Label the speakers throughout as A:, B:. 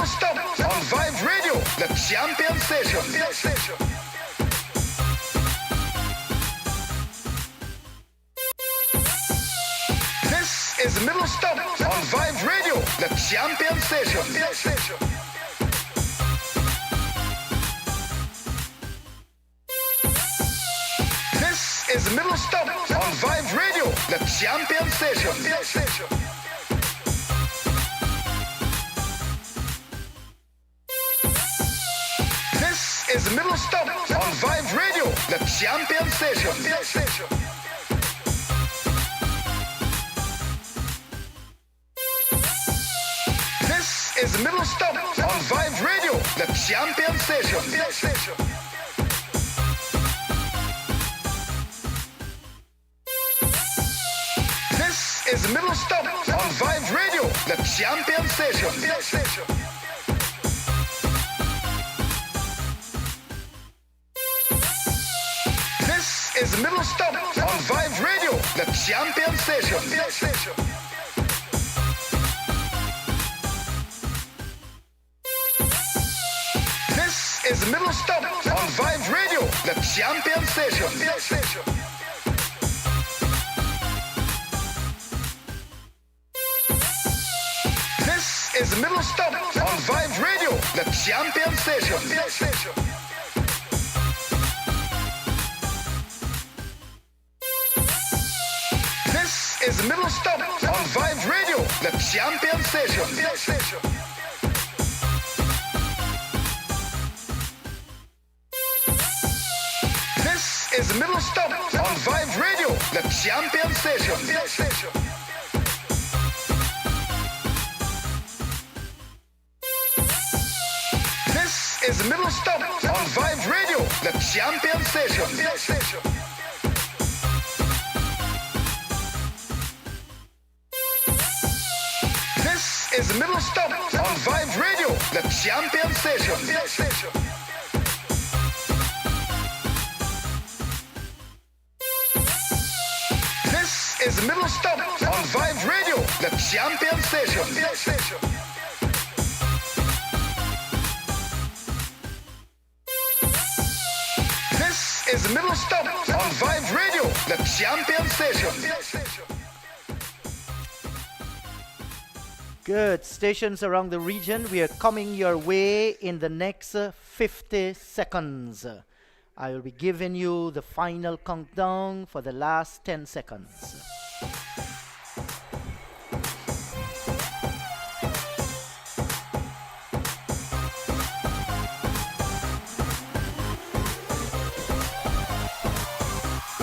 A: stop on Vibe Radio, the champion station. This is middle stop on Vibe Radio, the champion station. This is middle stop on Vibe Radio, the champion station. This is middle stop on Vibe Radio, the champion station. This is middle stop on Vibe Radio, the champion station. This is middle stop on Vibe Radio, the champion station. This is middle stop on Vibe Radio, the champion station. This is middle stop on Vibe Radio, the champion station. This is middle stop on Vibe Radio, the champion station. This is middle stop on Vibe Radio, the champion station. This is middle stop on Vibe Radio, the champion station. This is middle stop on Vibe Radio, the champion station. This is middle stop on Vibe Radio, the champion station. This is middle stop on Vibe Radio, the champion station. This is middle stop on Vibe Radio, the champion station.
B: Good. Stations around the region, we are coming your way in the next 50 seconds. I will be giving you the final countdown for the last 10 seconds.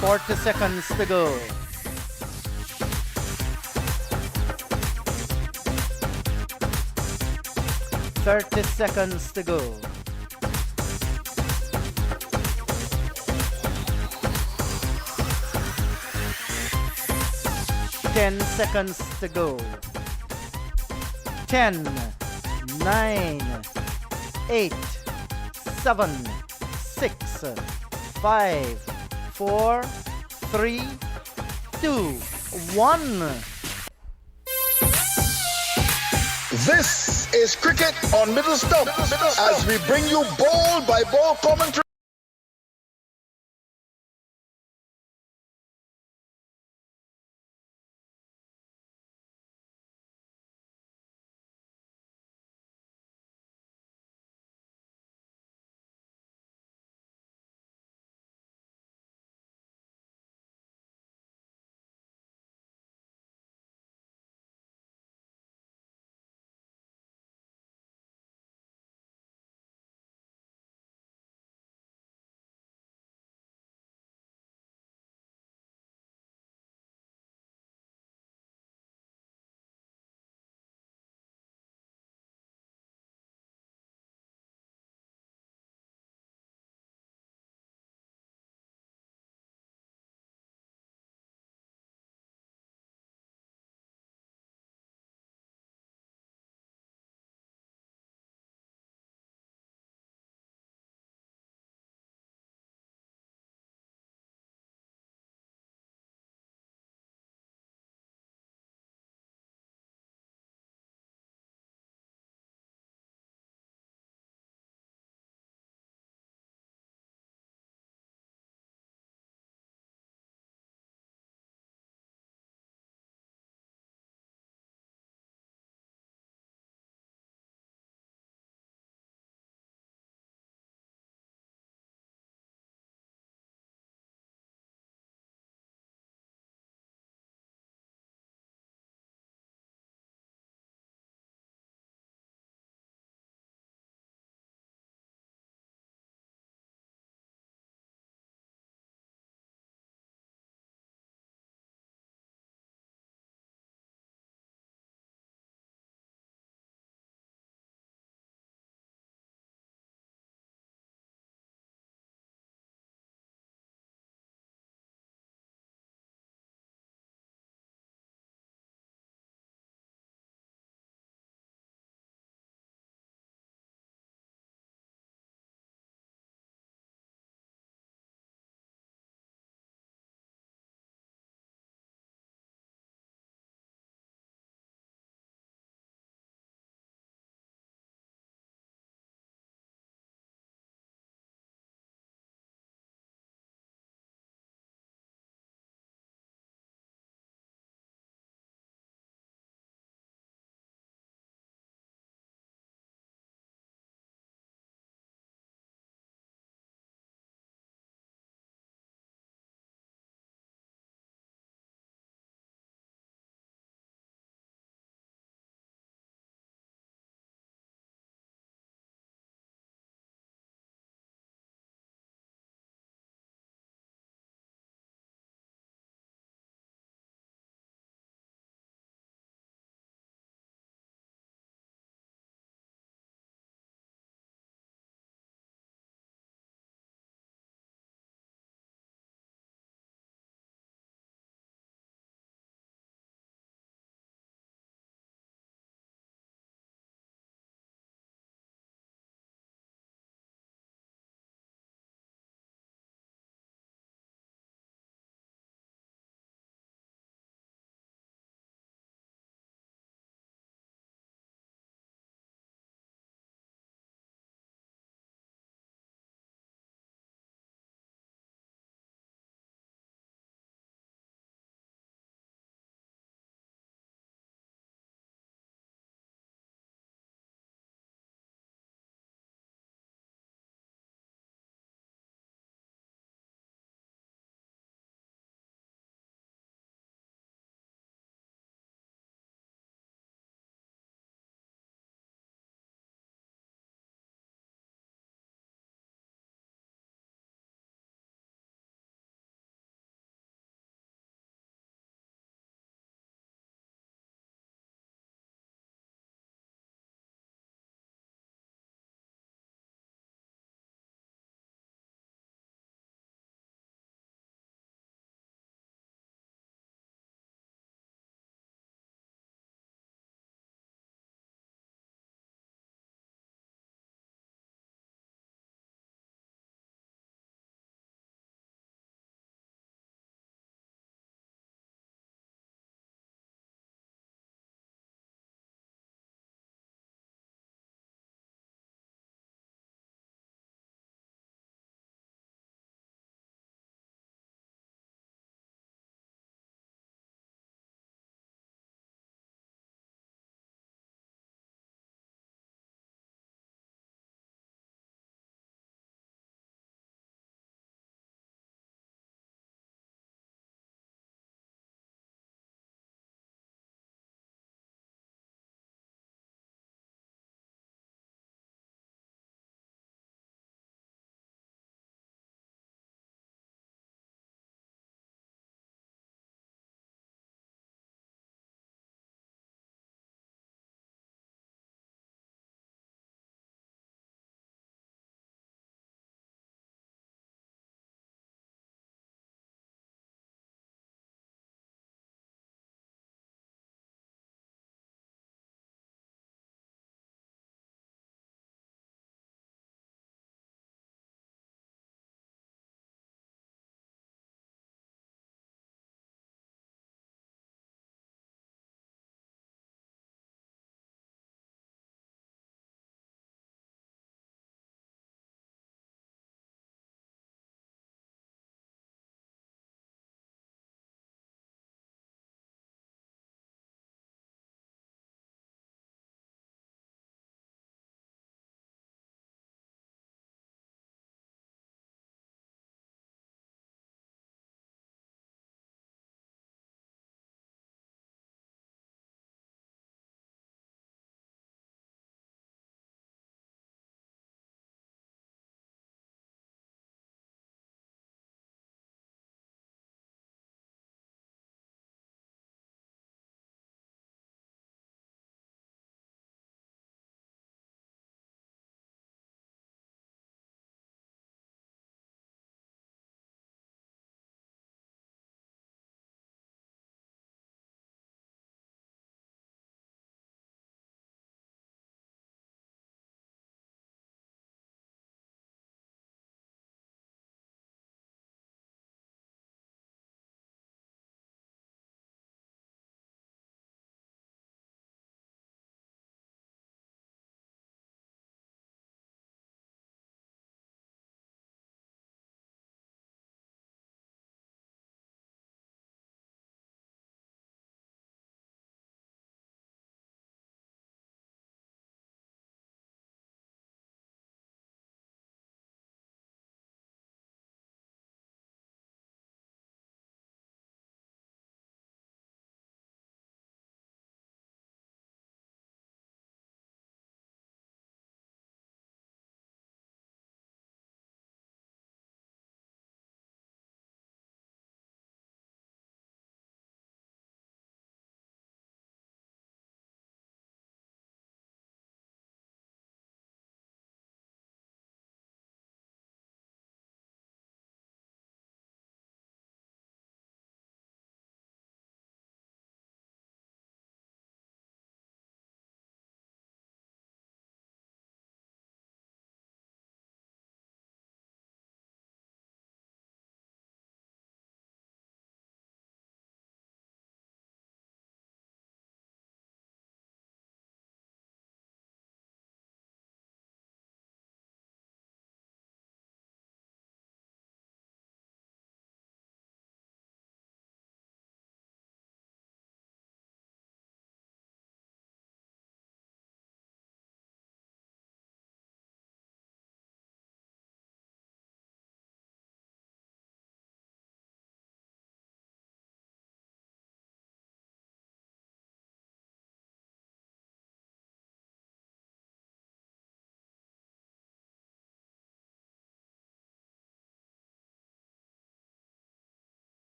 B: Forty seconds to go. 30 seconds to go. 10 seconds to go. 10, 9, 8, 7, 6, 5, 4, 3, 2, 1.
A: This is Cricket on Middle Stop as we bring you ball by ball commentary.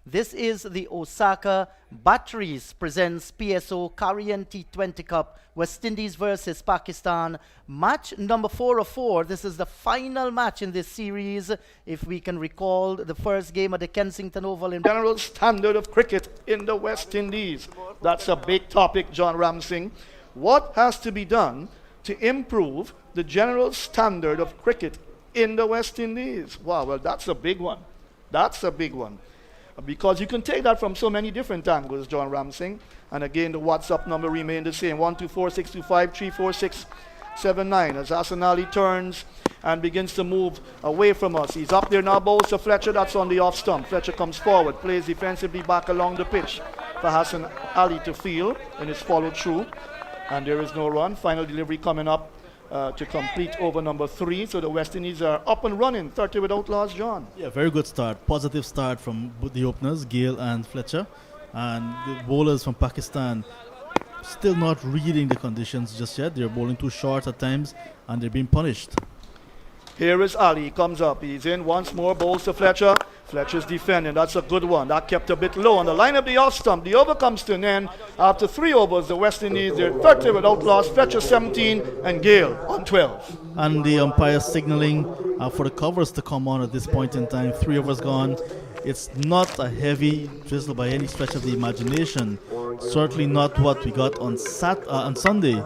B: This is the Osaka Batteries presents PSO Carient T20 Cup, West Indies versus Pakistan. Match number 4 of 4. This is the final match in this series. If we can recall the first game at the Kensington Oval in
A: General standard of cricket in the West Indies. That's a big topic, John Ramsing. What has to be done to improve the general standard of cricket in the West Indies? Wow, well, that's a big one. That's a big one. Because you can take that from so many different angles, John Ramsing. And again, the WhatsApp number remains the same, 124-625-34679. As Hassan Ali turns and begins to move away from us. He's up there now, bowls to Fletcher, that's on the off stump. Fletcher comes forward, plays defensively back along the pitch for Hassan Ali to field in his follow through. And there is no run. Final delivery coming up to complete over number 3. So the West Indies are up and running, 30 without loss, John.
C: Yeah, very good start. Positive start from the openers, Gale and Fletcher. And the bowlers from Pakistan still not reading the conditions just yet. They're bowling too short at times and they're being punished.
A: Here is Ali, he comes up, he's in once more, bowls to Fletcher. Fletcher's defending, that's a good one. That kept a bit low on the line of the off stump. The over comes to an end. After 3 overs, the West Indies, they're 30 without loss. Fletcher 17 and Gale on 12.
C: And the umpire signaling for the covers to come on at this point in time. 3 overs gone. It's not a heavy drizzle by any stretch of the imagination. Certainly not what we got on Sunday.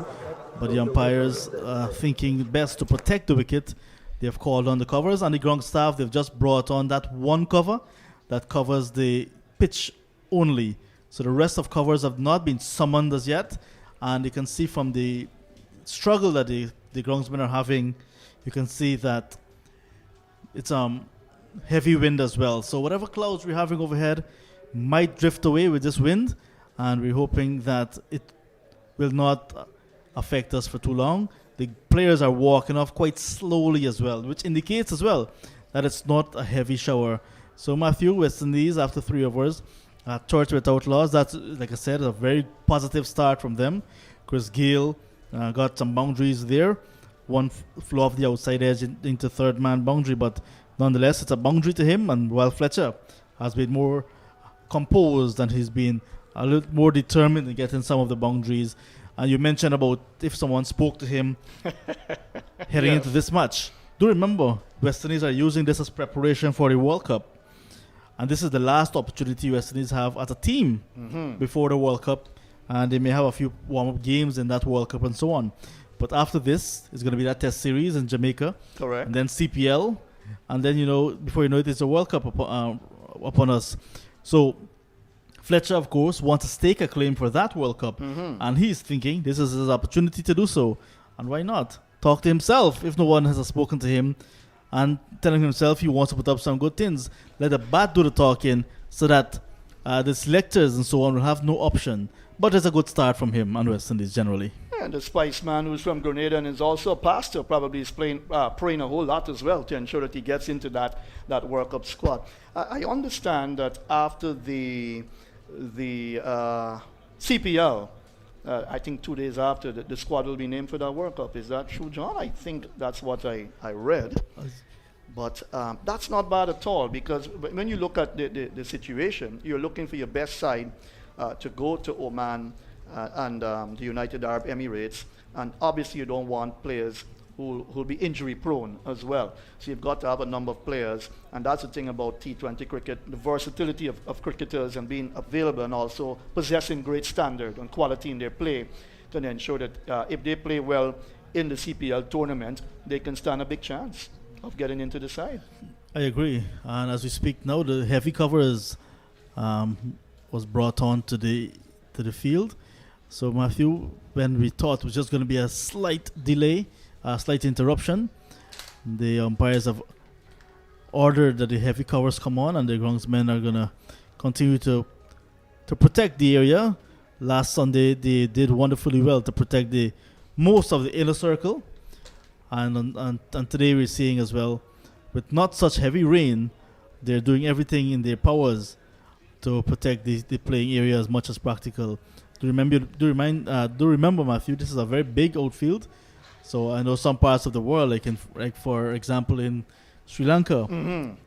C: But the umpires thinking best to protect the wicket. They've called on the covers, and the ground staff, they've just brought on that one cover that covers the pitch only. So the rest of covers have not been summoned as yet, and you can see from the struggle that the groundsmen are having, you can see that it's heavy wind as well. So whatever clouds we're having overhead might drift away with this wind, and we're hoping that it will not affect us for too long. The players are walking off quite slowly as well, which indicates as well that it's not a heavy shower. So Matthew, West Indies, after 3 overs, 30 without loss. That's, like I said, a very positive start from them. Chris Gale got some boundaries there. One flew off the outside edge into third man boundary, but nonetheless, it's a boundary to him. And while Fletcher has been more composed and he's been a little more determined in getting some of the boundaries. And you mentioned about if someone spoke to him heading into this match. Do remember, West Indies are using this as preparation for the World Cup. And this is the last opportunity West Indies have as a team before the World Cup. And they may have a few warm-up games in that World Cup and so on. But after this, it's going to be that test series in Jamaica.
A: Correct.
C: And then CPL. And then, before you know it, it's a World Cup upon us. So Fletcher, of course, wants to stake a claim for that World Cup. And he's thinking this is his opportunity to do so. And why not? Talk to himself if no one has spoken to him and telling himself he wants to put up some good things. Let the bat do the talking so that the selectors and so on will have no option. But it's a good start from him and West Indies generally.
A: And the Spice Man, who's from Grenada and is also a pastor, probably is praying a whole lot as well to ensure that he gets into that World Cup squad. I understand that after the CPL, I think 2 days after, the squad will be named for that World Cup. Is that true, John? I think that's what I read. But that's not bad at all, because when you look at the situation, you're looking for your best side to go to Oman and the United Arab Emirates. And obviously you don't want players who'll be injury prone as well. So you've got to have a number of players, and that's the thing about T20 cricket, the versatility of cricketers and being available and also possessing great standard and quality in their play can ensure that if they play well in the CPL tournament, they can stand a big chance of getting into the side.
C: I agree. And as we speak now, the heavy covers was brought on to the field. So Matthew, when we thought it was just going to be a slight delay, a slight interruption, the umpires have ordered that the heavy covers come on, and the groundsmen are going to continue to protect the area. Last Sunday, they did wonderfully well to protect the most of the inner circle. And today we're seeing as well, with not such heavy rain, they're doing everything in their powers to protect the playing area as much as practical. Do remember, Matthew, this is a very big outfield. So I know some parts of the world, like for example in Sri Lanka,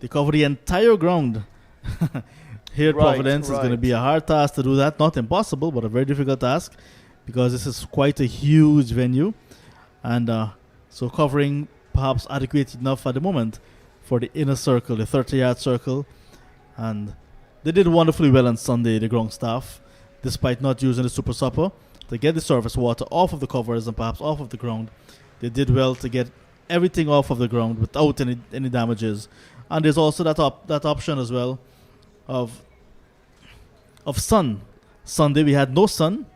C: they cover the entire ground, Here at
A: Right,
C: Providence is going to
A: right.
C: be a hard task to do that. Not impossible, but a very difficult task because this is quite a huge venue. And so covering perhaps adequate enough at the moment for the inner circle, the 30-yard circle. And they did wonderfully well on Sunday, the ground staff, despite not using the super supper to get the surface water off of the covers and perhaps off of the ground. They did well to get everything off of the ground without any damages. And there's also that option as well of sun. Sunday we had no sun,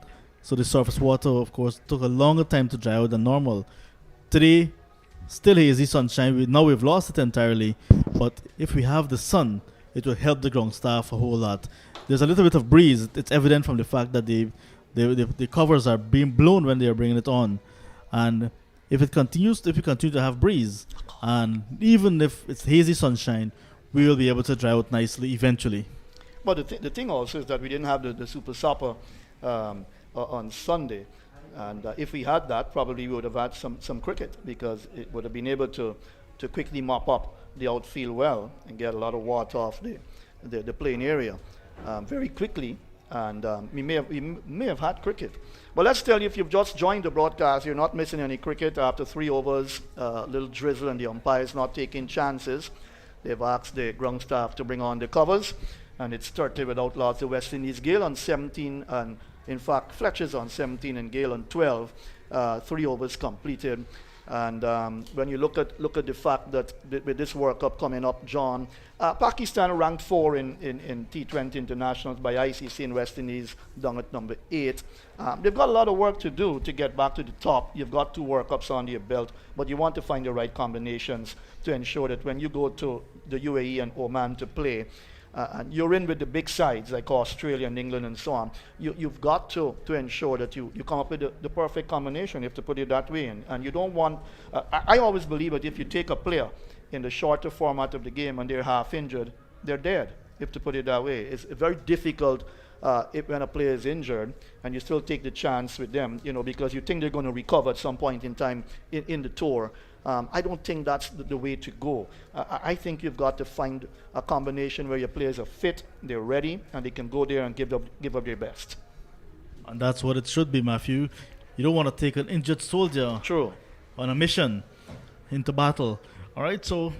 C: so the surface water, of course, took a longer time to dry out than normal. Today, still hazy sunshine. Now we've lost it entirely, but if we have the sun, it will help the ground staff a whole lot. There's a little bit of breeze. It's evident from the fact that the covers are being blown when they are bringing it on, and if we continue to have breeze, and even if it's hazy sunshine, we will be able to dry out nicely eventually.
A: But the thing also is that we didn't have the super supper on Sunday. And if we had that, probably we would have had some cricket because it would have been able to quickly mop up the outfield well and get a lot of water off the playing area very quickly. And we may have had cricket. But let's tell you, if you've just joined the broadcast, you're not missing any cricket after 3 overs, little drizzle, and the umpires not taking chances. They've asked the ground staff to bring on the covers, and it's 30 without loss. The West Indies, Gale on 17, and in fact, Fletcher's on 17 and Gale on 12. 3 overs completed. And when you look at the fact that with this World Cup coming up, John, Pakistan ranked 4 in T20 internationals by ICC, and West Indies down at number 8. They've got a lot of work to do to get back to the top. You've got 2 World Cups under your belt, but you want to find the right combinations to ensure that when you go to the UAE and Oman to play, and you're in with the big sides like Australia and England and so on, you've got to ensure that you come up with the perfect combination, you have to put it that way. And you don't want, I always believe that if you take a player in the shorter format of the game and they're half injured, they're dead, you have to put it that way. It's very difficult when a player is injured and you still take the chance with them, because you think they're going to recover at some point in time in the tour. I don't think that's the way to go. I think you've got to find a combination where your players are fit, they're ready, and they can go there and give up their best.
C: And that's what it should be, Matthew. You don't want to take an injured soldier
A: True.
C: on a mission into battle. All right, so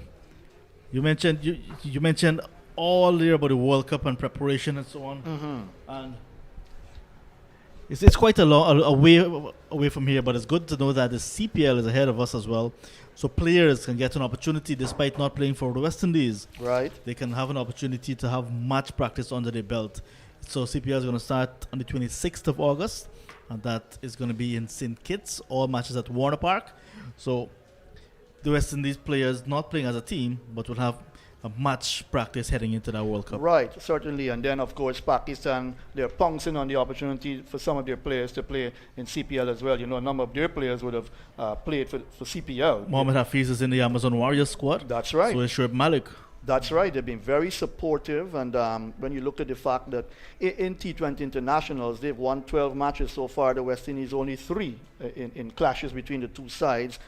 C: you mentioned you mentioned all there about the World Cup and preparation and so on.
A: Mm-hmm.
C: And it's quite a way away from here, but it's good to know that the CPL is ahead of us as well. So players can get an opportunity despite not playing for the West Indies.
A: Right.
C: They can have an opportunity to have match practice under their belt. So CPL is going to start on the 26th of August, and that is going to be in St. Kitts, all matches at Warner Park. So the West Indies players not playing as a team, but will have a match practice heading into that World Cup.
A: Right, certainly. And then, of course, Pakistan, they're pouncing on the opportunity for some of their players to play in CPL as well. A number of their players would have played for CPL.
C: Mohamed Hafiz is in the Amazon Warriors squad.
A: That's right.
C: So is Shoaib Malik.
A: That's right. They've been very supportive. And when you look at the fact that in T20 internationals, they've won 12 matches so far. The West Indies only 3 in clashes between the two sides.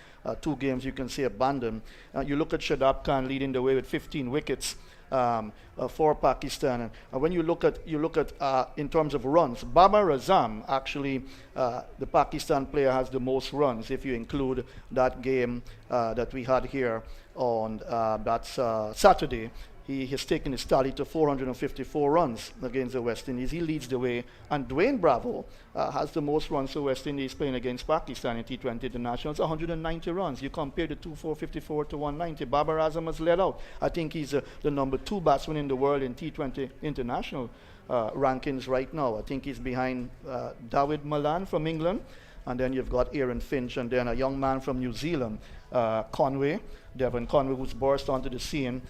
A: 2 games you can say abandoned. You look at Shadab Khan leading the way with 15 wickets for Pakistan. And when you look at in terms of runs, Babar Azam, actually the Pakistan player, has the most runs if you include that game that we had here on that's Saturday. He has taken his tally to 454 runs against the West Indies. He leads the way. And Dwayne Bravo has the most runs for West Indies playing against Pakistan in T20 internationals, 190 runs. You compare the 454 to 190. Babar Azam has led out. I think he's the number 2 batsman in the world in T20 international rankings right now. I think he's behind David Malan from England. And then you've got Aaron Finch, and then a young man from New Zealand, Devon Conway, who's burst onto the scene,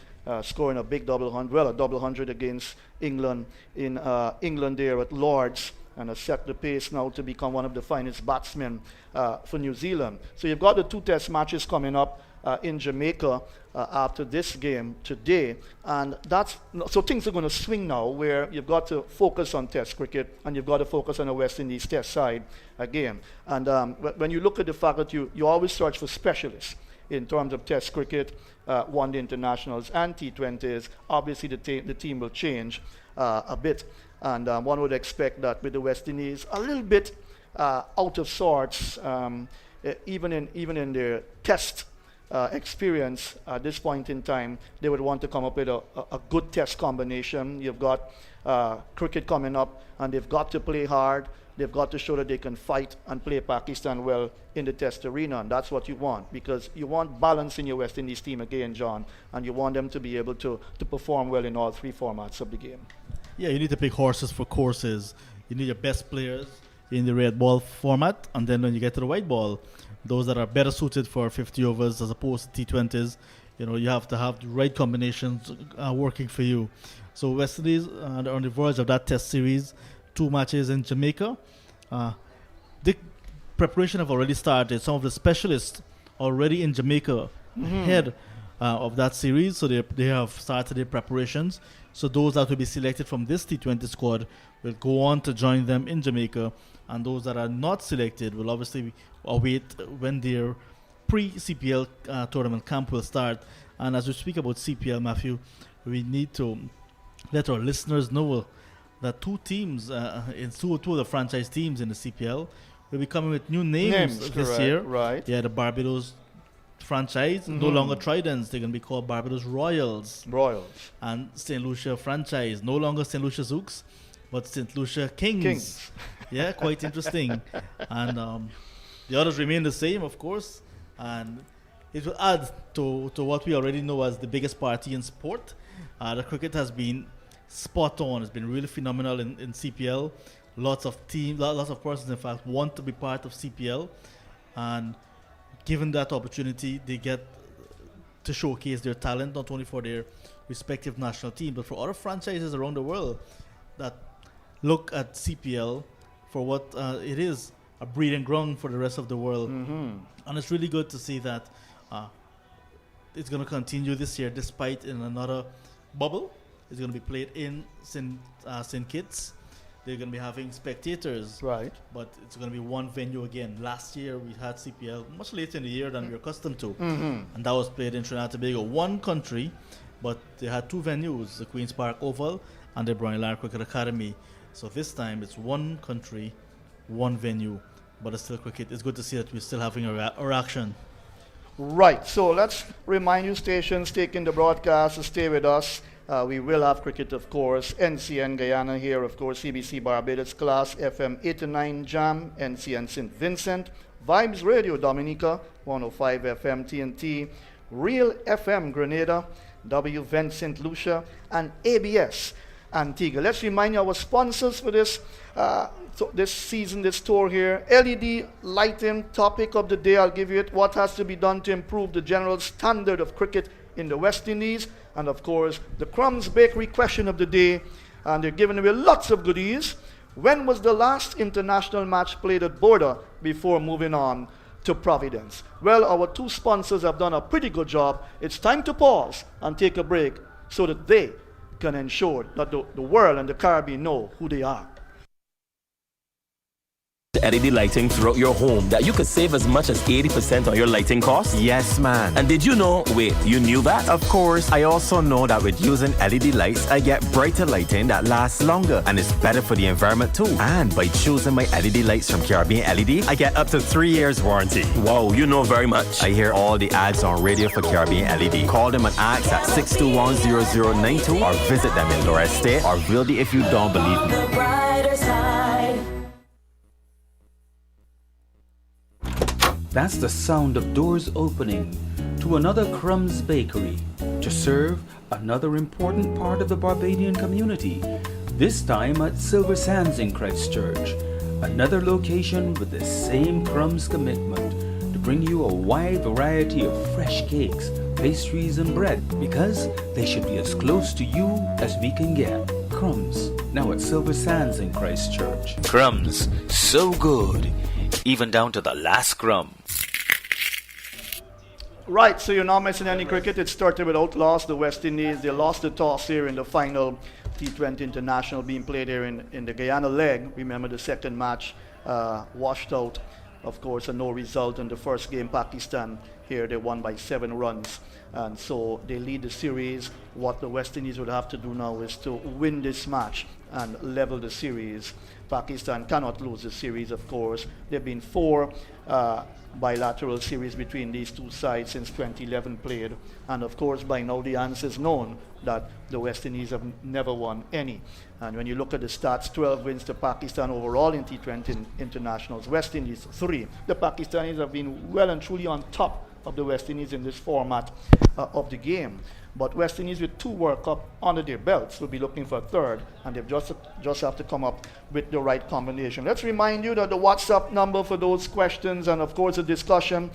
A: scoring a big double hundred against England in England there at Lord's, and has set the pace now to become one of the finest batsmen for New Zealand. So you've got the 2 test matches coming up in Jamaica after this game today, and so things are going to swing now, where you've got to focus on test cricket and you've got to focus on the West Indies test side again. And when you look at the fact that you always search for specialists in terms of Test cricket, one day internationals and T20s. Obviously, the team will change a bit, and one would expect that with the West Indies a little bit out of sorts, even in their Test experience at this point in time, they would want to come up with a good Test combination. You've got cricket coming up, and they've got to play hard. They've got to show that they can fight and play Pakistan well in the Test arena, and that's what you want, because you want balance in your West Indies team again, John, and you want them to be able to perform well in all three formats of the game.
C: Yeah, you need to pick horses for courses. You need your best players in the red ball format, and then when you get to the white ball, those that are better suited for 50 overs as opposed to T20s, you have to have the right combinations working for you. So West Indies are on the verge of that Test series, 2 matches in Jamaica. The preparation have already started. Some of the specialists already in Jamaica ahead of that series, so they have started their preparations. So those that will be selected from this T20 squad will go on to join them in Jamaica, and those that are not selected will obviously await when their pre-CPL tournament camp will start. And as we speak about CPL, Matthew, we need to let our listeners know that 2 teams, in two of the franchise teams in the CPL, will be coming with new names this
A: correct,
C: year.
A: right?
C: Yeah, the Barbados franchise, no longer Tridents, they're going to be called Barbados Royals. And St. Lucia franchise, no longer St. Lucia Zooks, but St. Lucia Kings. Yeah, quite interesting. And the others remain the same, of course. And it will add to what we already know as the biggest party in sport. The cricket has been spot on. It's been really phenomenal in CPL. Lots of teams, lots of persons, in fact, want to be part of CPL. And given that opportunity, they get to showcase their talent, not only for their respective national team, but for other franchises around the world that look at CPL for what it is, a breeding ground for the rest of the world. And it's really good to see that it's going to continue this year, despite in another bubble. It's going to be played in St. Kitts. They're going to be having spectators.
A: Right.
C: But it's going to be one venue again. Last year, we had CPL much later in the year than we're accustomed to. And that was played in Trinidad and Tobago. One country, but they had 2 venues, the Queen's Park Oval and the Brownie Lara Cricket Academy. So this time, it's one country, one venue. But it's still cricket. It's good to see that we're still having our action.
A: Right. So let's remind you, stations taking the broadcast to stay with us. We will have cricket, of course. NCN Guyana here, of course. CBC Barbados Class, FM 89 Jam, NCN St. Vincent. Vibes Radio Dominica, 105 FM TNT. Real FM Grenada, W Vent St. Lucia, and ABS Antigua. Let's remind you our sponsors for this this season, this tour here. LED lighting, topic of the day. I'll give you it. What has to be done to improve the general standard of cricket in the West Indies? And of course, the Crumbs Bakery question of the day. And they're giving away lots of goodies. When was the last international match played at Border before moving on to Providence? Well, our 2 sponsors have done a pretty good job. It's time to pause and take a break so that they can ensure that the world and the Caribbean know who they are.
D: LED lighting throughout your home that you could save as much as 80% on your lighting costs?
E: Yes, man.
D: And did you know, wait, you knew that?
E: Of course, I also know that with using LED lights, I get brighter lighting that lasts longer and is better for the environment too. And by choosing my LED lights from Caribbean LED, I get up to 3 years warranty.
D: Wow, you know very much.
E: I hear all the ads on radio for Caribbean LED. Call them and ask at 621-0092 or visit them in Lorette State or Wildy if you don't believe me.
F: That's the sound of doors opening to another Crumbs Bakery to serve another important part of the Barbadian community, this time at Silver Sands in Christchurch, another location with the same Crumbs commitment to bring you a wide variety of fresh cakes, pastries and bread, because they should be as close to you as we can get. Crumbs, now at Silver Sands in Christchurch.
G: Crumbs, so good, even down to the last crumb.
A: Right, so you're not missing any cricket. It started with Outlaws, the West Indies. They lost the toss here in the final T20 International being played here in the Guyana leg. Remember the second match washed out, of course, and no result in the first game. Pakistan Here they won by 7 runs. And so they lead the series. What the West Indies would have to do now is to win this match and level the series. Pakistan cannot lose the series, of course. There have been 4 bilateral series between these two sides since 2011 played. And of course, by now the answer is known that the West Indies have never won any. And when you look at the stats, 12 wins to Pakistan overall in T20 internationals, West Indies 3. The Pakistanis have been well and truly on top of the West Indies in this format of the game. But West Indies with 2 World Cup under their belts will be looking for a third, and they've just have to come up with the right combination. Let's remind you that the WhatsApp number for those questions and of course the discussion,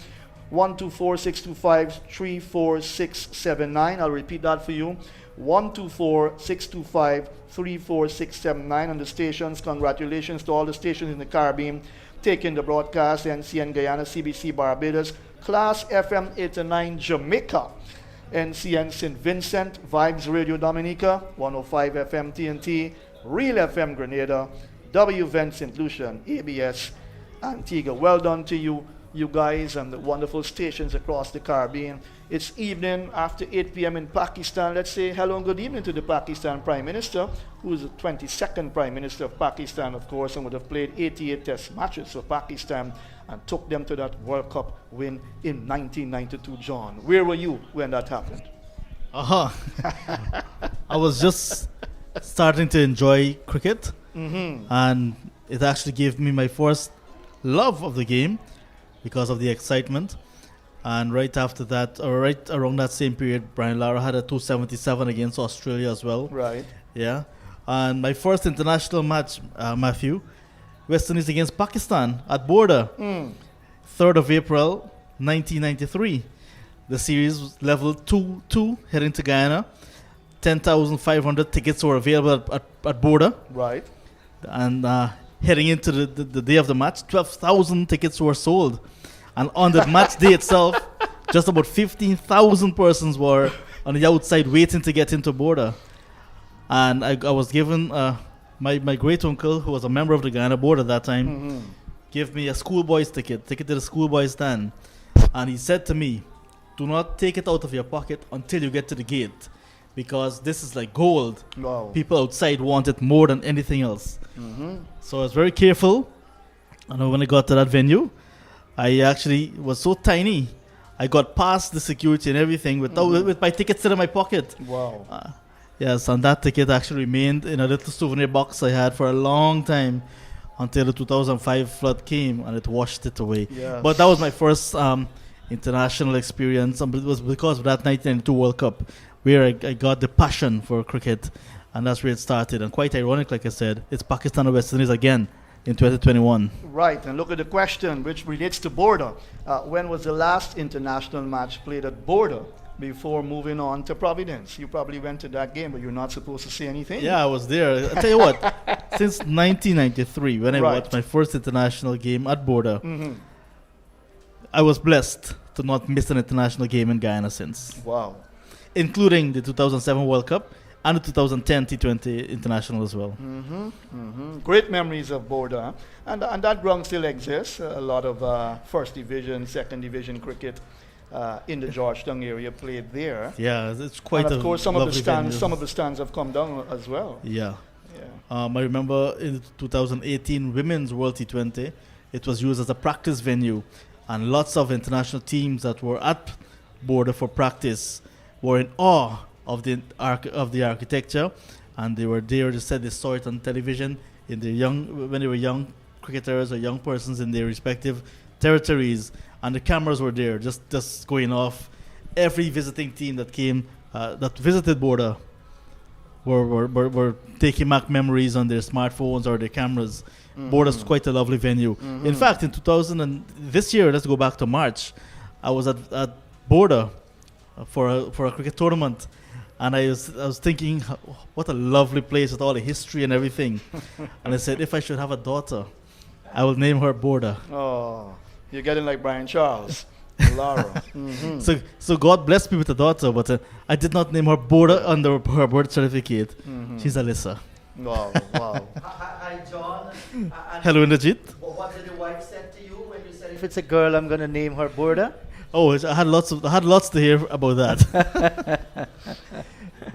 A: 124-625-34679. I'll repeat that for you. 124-625-34679. And the stations, congratulations to all the stations in the Caribbean taking the broadcast: NCN Guyana, CBC Barbados, Class FM 89 Jamaica, NCN St. Vincent, Vibes Radio Dominica, 105 FM TNT, Real FM Grenada, WVN St. Lucia, ABS Antigua. Well done to you guys and the wonderful stations across the Caribbean. It's evening after 8 p.m. in Pakistan. Let's say hello and good evening to the Pakistan Prime Minister, who is the 22nd Prime Minister of Pakistan, of course, and would have played 88 test matches for Pakistan and took them to that World Cup win in 1992, John. Where were you when that happened?
C: I was just starting to enjoy cricket, and it actually gave me my first love of the game because of the excitement. And right after that, or right around that same period, Brian Lara had a 277 against Australia as well.
A: Right.
C: Yeah. And my first international match, Matthew, West Indies against Pakistan at Border, 3rd of April, 1993. The series was level 2-2 heading to Guyana. 10,500 tickets were available at Border.
A: Right.
C: And heading into the day of the match, 12,000 tickets were sold. And on the match day itself, just about 15,000 persons were on the outside waiting to get into Border. And I was given, my great uncle, who was a member of the Guyana board at that time, gave me a schoolboy's ticket to the schoolboy stand. And he said to me, do not take it out of your pocket until you get to the gate, because this is like gold.
A: Wow.
C: People outside want it more than anything else. So I was very careful. And when I got to that venue, I actually was so tiny, I got past the security and everything with my ticket still in my pocket.
A: Wow.
C: Yes, and that ticket actually remained in a little souvenir box I had for a long time until the 2005 flood came and it washed it away.
A: Yes.
C: But that was my first international experience, and it was because of that 1992 World Cup where I got the passion for cricket, and that's where it started. And quite ironic, like I said, it's Pakistan and West Indies again in 2021.
A: Right, and look at the question which relates to Border. When was the last international match played at Border before moving on to Providence? You probably went to that game, but you're not supposed to say anything.
C: Yeah, I was there. I'll tell you what, since 1993, when I
A: Right.
C: watched my first international game at Border, I was blessed to not miss an international game in Guyana since,
A: Wow.
C: including the 2007 World Cup and the 2010 T20 International as well.
A: Great memories of Border. And that ground still exists. A lot of first division, second division cricket in the Georgetown area played there.
C: Yeah, it's quite
A: And
C: a
A: of course, some
C: lovely
A: of the stands,
C: venue.
A: some of the stands have come down as well.
C: Yeah.
A: Yeah.
C: I remember in the 2018 Women's World T20, it was used as a practice venue, and lots of international teams that were at Border for practice were in awe of the architecture, and they were there. They said they saw it on television when they were young cricketers or young persons in their respective territories, and the cameras were there just going off. Every visiting team that came that visited Border were taking back memories on their smartphones or their cameras. Border's quite a lovely venue. In fact, in 2000 and this year, let's go back to March, I was at Border for a cricket tournament, and I was thinking, what a lovely place with all the history and everything. And I said, if I should have a daughter, I will name her Border.
A: Oh, you're getting like Brian Charles. Laura.
C: So God blessed me with a daughter, but I did not name her Border under her birth certificate. She's Alyssa.
A: Wow, wow.
B: Hi, John.
C: Hello, Indrajit.
B: What did your wife say to you when you said if it's a girl, I'm going to name her Border?
C: Oh, I had lots to hear about that.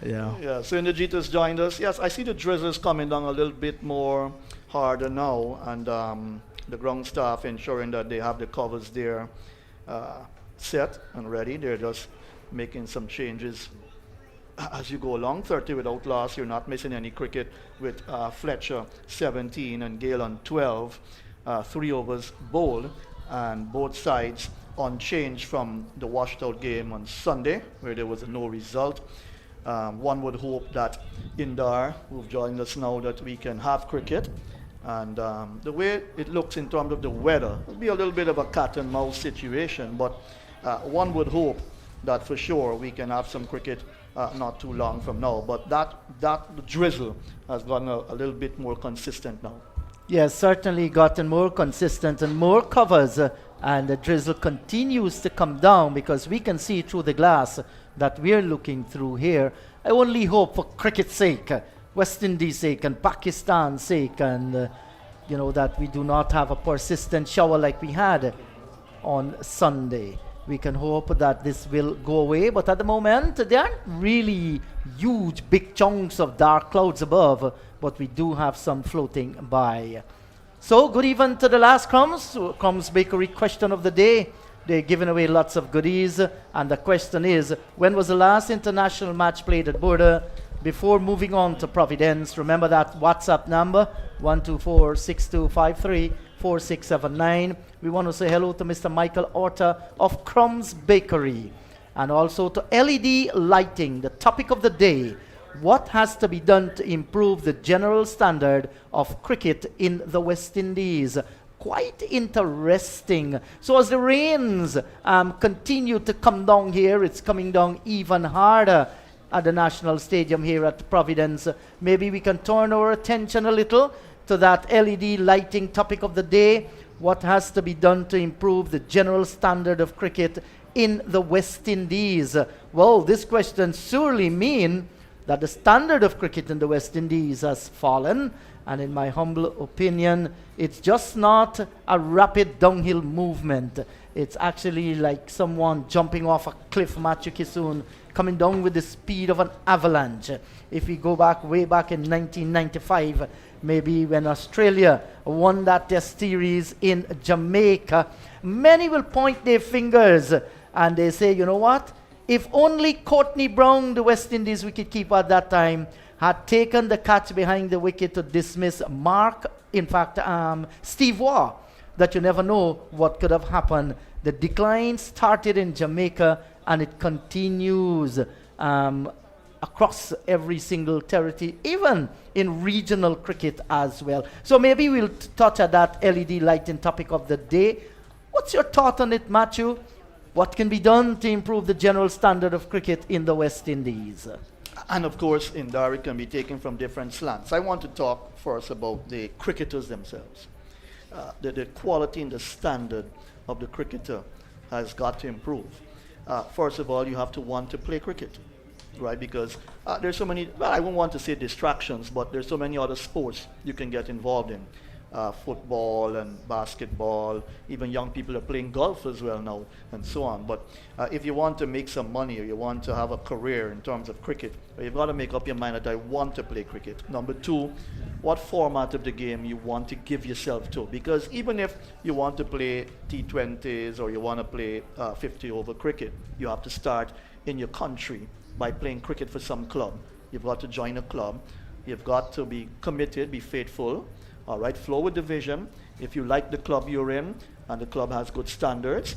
C: Yeah.
A: Yeah, so Inderjeet has joined us. Yes, I see the drizzles coming down a little bit more harder now, and the ground staff ensuring that they have the covers there set and ready. They're just making some changes as you go along. 30 without loss. You're not missing any cricket with Fletcher 17 and Gale on 12. 3 overs bowled, and both sides on change from the washed out game on Sunday, where there was no result. One would hope that Indar, who've joined us now, that we can have cricket. And the way it looks in terms of the weather, it'll be a little bit of a cat and mouse situation, but one would hope that for sure we can have some cricket not too long from now. But that drizzle has gotten a little bit more consistent now.
B: Yes, certainly gotten more consistent and more covers, and the drizzle continues to come down because we can see through the glass that we're looking through here. I only hope for cricket's sake, West Indies' sake and Pakistan's sake, and that we do not have a persistent shower like we had on Sunday. We can hope that this will go away, but at the moment there aren't really huge big chunks of dark clouds above, but we do have some floating by. So good evening to the last Crumbs Bakery question of the day. They're giving away lots of goodies, and the question is, when was the last international match played at Border? Before moving on to Providence, remember that WhatsApp number 124-6253-4679. We want to say hello to Mr. Michael Orta of Crumbs Bakery, and also to LED lighting. The topic of the day: what has to be done to improve the general standard of cricket in the West Indies? Quite interesting. So as the rains continue to come down here, it's coming down even harder at the National Stadium here at Providence. Maybe we can turn our attention a little to that LED lighting topic of the day. What has to be done to improve the general standard of cricket in the West Indies? Well, this question surely means that the standard of cricket in the West Indies has fallen, and in my humble opinion, it's just not a rapid downhill movement. It's actually like someone jumping off a cliff, Machu Kisun, coming down with the speed of an avalanche. If we go back way back in 1995, maybe when Australia won that test series in Jamaica, many will point their fingers and they say, you know what? If only Courtney Brown, the West Indies wicketkeeper at that time, had taken the catch behind the wicket to dismiss Steve Waugh, that you never know what could have happened. The decline started in Jamaica and it continues across every single territory, even in regional cricket as well. So maybe we'll touch at that LED lighting topic of the day. What's your thought on it, Matthew? What can be done to improve the general standard of cricket in the West Indies?
A: And of course, Indar, it can be taken from different slants. I want to talk first about the cricketers themselves. The quality and the standard of the cricketer has got to improve. First of all, you have to want to play cricket, right? Because there's so many, well, I won't want to say distractions, but there's so many other sports you can get involved in. Football and basketball, even young people are playing golf as well now, and so on. But if you want to make some money or you want to have a career in terms of cricket, you've got to make up your mind that I want to play cricket. Number two, what format of the game you want to give yourself to. Because even if you want to play T20s or you want to play 50 over cricket, you have to start in your country by playing cricket for some club. You've got to join a club. You've got to be committed, be faithful. All right, flow with the vision. If you like the club you're in and the club has good standards,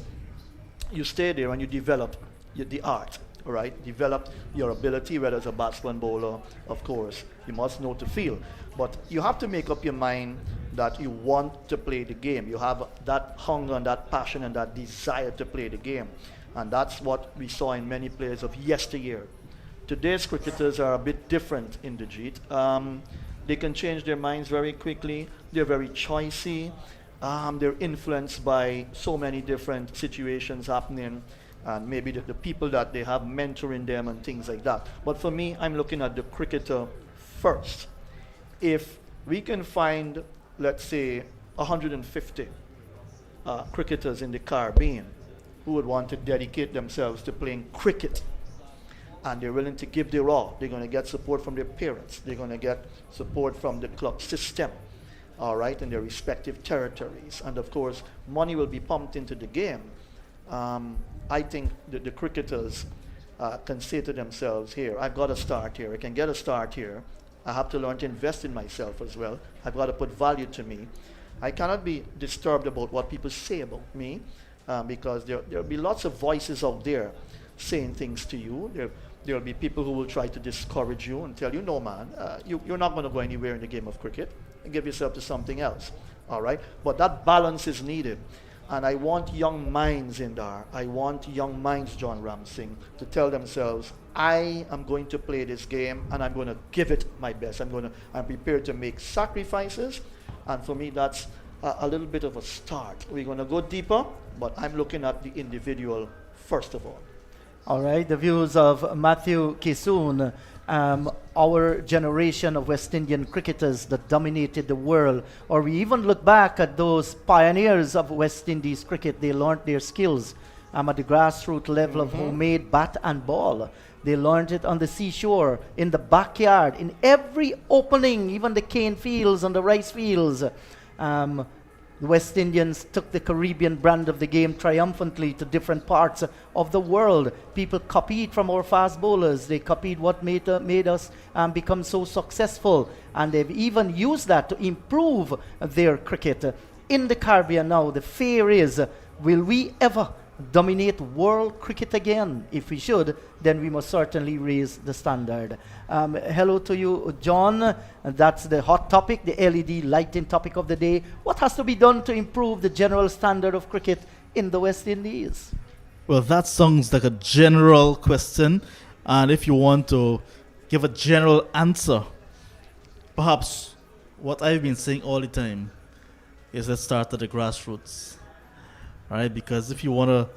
A: you stay there and you develop the art. All right, develop your ability, whether as a batsman, bowler, of course. You must know to feel. But you have to make up your mind that you want to play the game. You have that hunger and that passion and that desire to play the game. And that's what we saw in many players of yesteryear. Today's cricketers are a bit different in the Jeet. They can change their minds very quickly. They're very choicy. They're influenced by so many different situations happening, and maybe the people that they have mentoring them and things like that. But for me, I'm looking at the cricketer first. If we can find, let's say, 150 cricketers in the Caribbean, who would want to dedicate themselves to playing cricket, and they're willing to give their all. They're going to get support from their parents. They're going to get support from the club system, all right, in their respective territories. And of course, money will be pumped into the game. I think that the cricketers can say to themselves, here, I've got to start here. I can get a start here. I have to learn to invest in myself as well. I've got to put value to me. I cannot be disturbed about what people say about me, because there'll be lots of voices out there saying things to you. There'll be people who will try to discourage you and tell you, no, man, you're not going to go anywhere in the game of cricket. Give yourself to something else, all right? But that balance is needed. And I want young minds in there. I want young minds, John Ramsing, to tell themselves, I am going to play this game and I'm going to give it my best. I'm prepared to make sacrifices. And for me, that's a little bit of a start. We're going to go deeper, but I'm looking at the individual first of all.
B: All right, the views of Matthew Kisoon, our generation of West Indian cricketers that dominated the world, or we even look back at those pioneers of West Indies cricket. They learned their skills at the grassroots level of homemade bat and ball. They learned it on the seashore, in the backyard, in every opening, even the cane fields and the rice fields. The West Indians took the Caribbean brand of the game triumphantly to different parts of the world. People copied from our fast bowlers. They copied what made us become so successful. And they've even used that to improve their cricket. In the Caribbean now, the fear is, will we ever dominate world cricket again? If we should, then we must certainly raise the standard. Hello to you, John. That's the hot topic, the LED lighting topic of the day. What has to be done to improve the general standard of cricket in the West Indies?
C: Well, that sounds like a general question. And if you want to give a general answer, perhaps what I've been saying all the time is let's start at the grassroots. Right, because if you want to,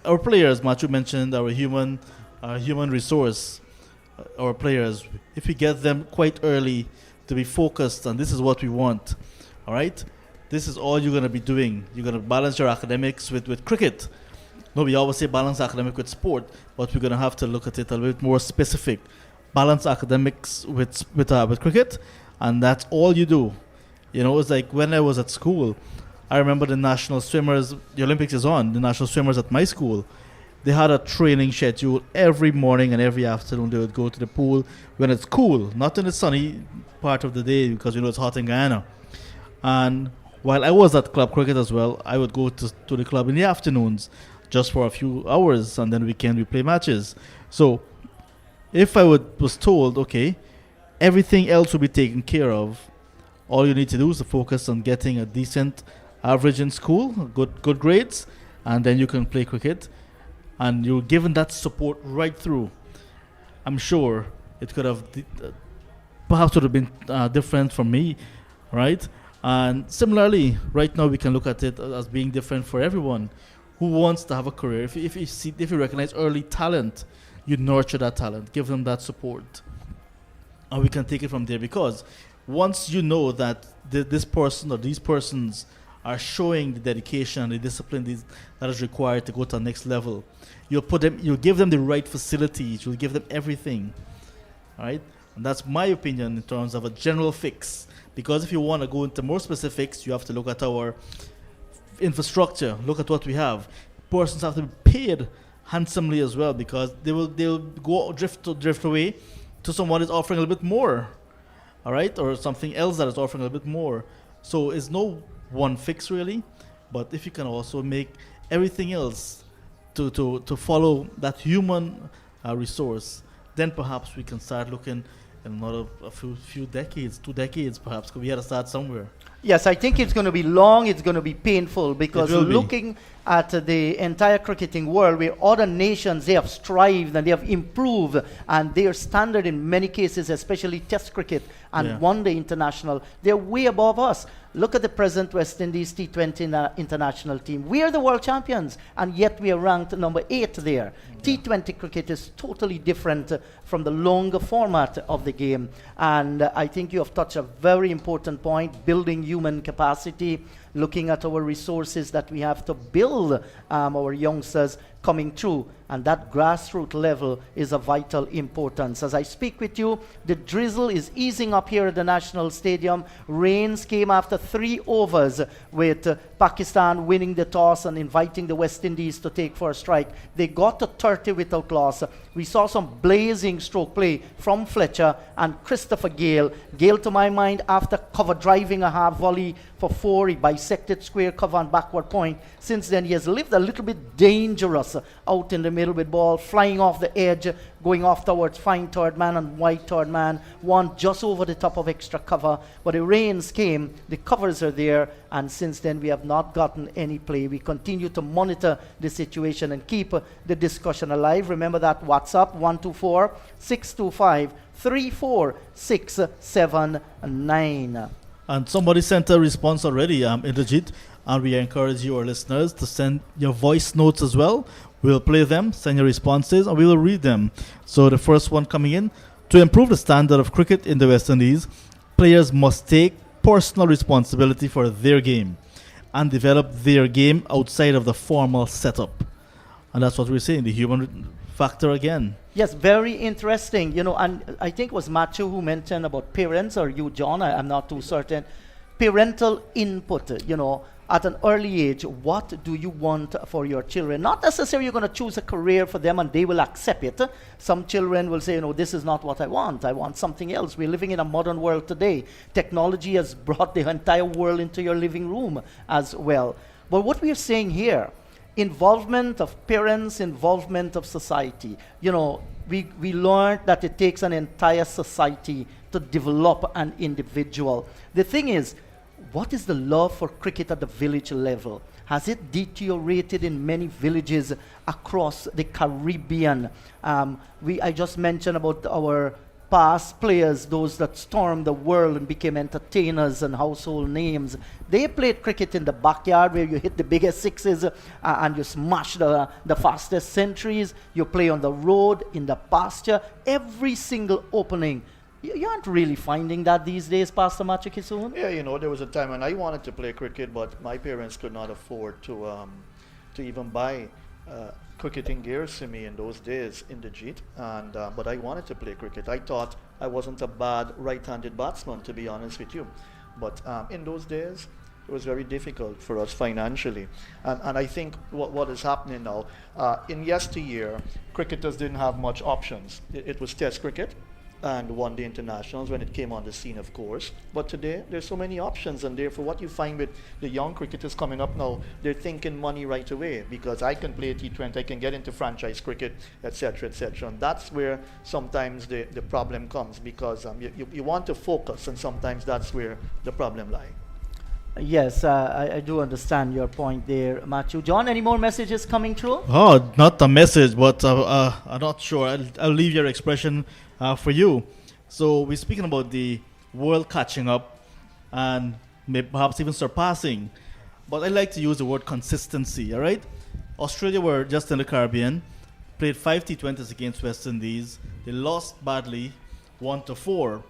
C: our players, Matthew mentioned, our human resource, our players, if we get them quite early to be focused, and this is what we want, all right, this is all you're going to be doing. You're going to balance your academics with cricket. No, we always say balance academic with sport, but we're going to have to look at it a little bit more specific. Balance academics with cricket, and that's all you do. You know, it's like when I was at school, I remember the national swimmers, the Olympics is on, the national swimmers at my school, they had a training schedule every morning and every afternoon. They would go to the pool when it's cool, not in the sunny part of the day because you know it's hot in Guyana. And while I was at club cricket as well, I would go to the club in the afternoons just for a few hours, and then weekend we play matches. So if I was told, okay, everything else will be taken care of, all you need to do is to focus on getting a decent average in school, good grades, and then you can play cricket, and you're given that support right through. I'm sure it could have perhaps would have been different for me, right? And similarly, right now we can look at it as being different for everyone who wants to have a career. If you recognize early talent, you nurture that talent, give them that support, and we can take it from there. Because once you know that this person or these persons are showing the dedication and the discipline that is required to go to the next level, you'll give them the right facilities, you'll give them everything, all right? And that's my opinion in terms of a general fix. Because if you want to go into more specifics, you have to look at our infrastructure, look at what we have. Persons have to be paid handsomely as well, because they'll go drift away to someone who's offering a little bit more, all right, or something else that is offering a little bit more. So it's no one fix really, but if you can also make everything else to follow that human resource, then perhaps we can start looking in another few decades, 2 decades perhaps, because we had to start somewhere.
B: Yes, I think it's going to be long, it's going to be painful, because looking at the entire cricketing world, where other nations, they have strived and they have improved, and their standard in many cases, especially test cricket and one-day international, they're way above us. Look at the present West Indies T20 international team. We are the world champions, and yet we are ranked number 8 there. Yeah. T20 cricket is totally different from the longer format of the game. And I think you have touched a very important point, building human capacity, looking at our resources that we have to build our youngsters coming through, and that grassroots level is of vital importance. As I speak with you, the drizzle is easing up here at the National Stadium. Rains came after 3 overs with Pakistan winning the toss and inviting the West Indies to take for a strike. They got to 30 without loss. We saw some blazing stroke play from Fletcher and Christopher Gale. Gale, to my mind, after cover driving a half volley for 4, he bisected square cover and backward point. Since then, he has lived a little bit dangerous out in the middle with ball flying off the edge, going off towards fine third man and wide third man, one just over the top of extra cover. But the rains came, the covers are there, and since then we have not gotten any play. We continue to monitor the situation and keep the discussion alive. Remember that WhatsApp 124-625-34679.
C: And somebody sent a response already, Indrajit, and we encourage you, our listeners, to send your voice notes as well. We'll play them, send your responses, and we will read them. So the first one coming in: to improve the standard of cricket in the West Indies, players must take personal responsibility for their game and develop their game outside of the formal setup. And that's what we're saying, the human factor again.
B: Yes, very interesting. You know, and I think it was Matthew who mentioned about parents, or you, John, I'm not too certain. Parental input, you know, at an early age, what do you want for your children? Not necessarily you're going to choose a career for them and they will accept it. Some children will say, you know, this is not what I want something else. We're living in a modern world today. Technology has brought the entire world into your living room as well. But what we are saying here, involvement of parents, involvement of society. You know, we learned that it takes an entire society to develop an individual. The thing is, what is the love for cricket at the village level? Has it deteriorated in many villages across the Caribbean? I just mentioned about our past players, those that stormed the world and became entertainers and household names. They played cricket in the backyard where you hit the biggest sixes and you smash the fastest centuries. You play on the road, in the pasture, every single opening. You aren't really finding that these days, Pastor Machikisun?
A: Yeah, you know, there was a time when I wanted to play cricket, but my parents could not afford to even buy cricketing gears to me in those days in the Jeet, and but I wanted to play cricket. I thought I wasn't a bad right-handed batsman, to be honest with you, but in those days it was very difficult for us financially, and I think what is happening now, in yesteryear, cricketers didn't have much options. It was Test cricket and one-day internationals when it came on the scene, of course. But today, there's so many options, and therefore what you find with the young cricketers coming up now, they're thinking money right away, because I can play T20, I can get into franchise cricket, etc., etc. And that's where sometimes the problem comes, because you want to focus, and sometimes that's where the problem lies.
B: Yes, I do understand your point there, Matthew. John, any more messages coming through?
C: Oh, not a message, but I'm not sure. I'll leave your expression for you. So we're speaking about the world catching up and perhaps even surpassing. But I like to use the word consistency, all right? Australia were just in the Caribbean, played 5 T20s against West Indies. They lost badly, 1-4.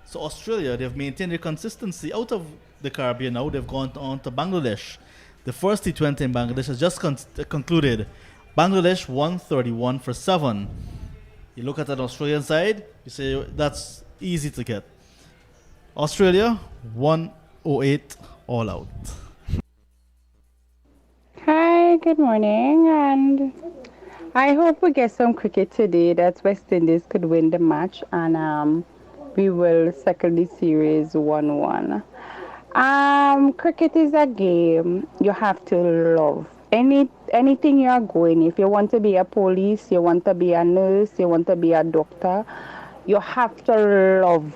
C: So Australia, they've maintained their consistency out of the Caribbean now. They've gone on to Bangladesh. The first T20 in Bangladesh has just concluded. Bangladesh 131 for 7. You look at an Australian side, you say that's easy to get. Australia 108 all out.
H: Hi, good morning, and I hope we get some cricket today that West Indies could win the match, and we will settle the series 1-1. Cricket is a game you have to love. Anything you are going, if you want to be a police, you want to be a nurse, you want to be a doctor, you have to love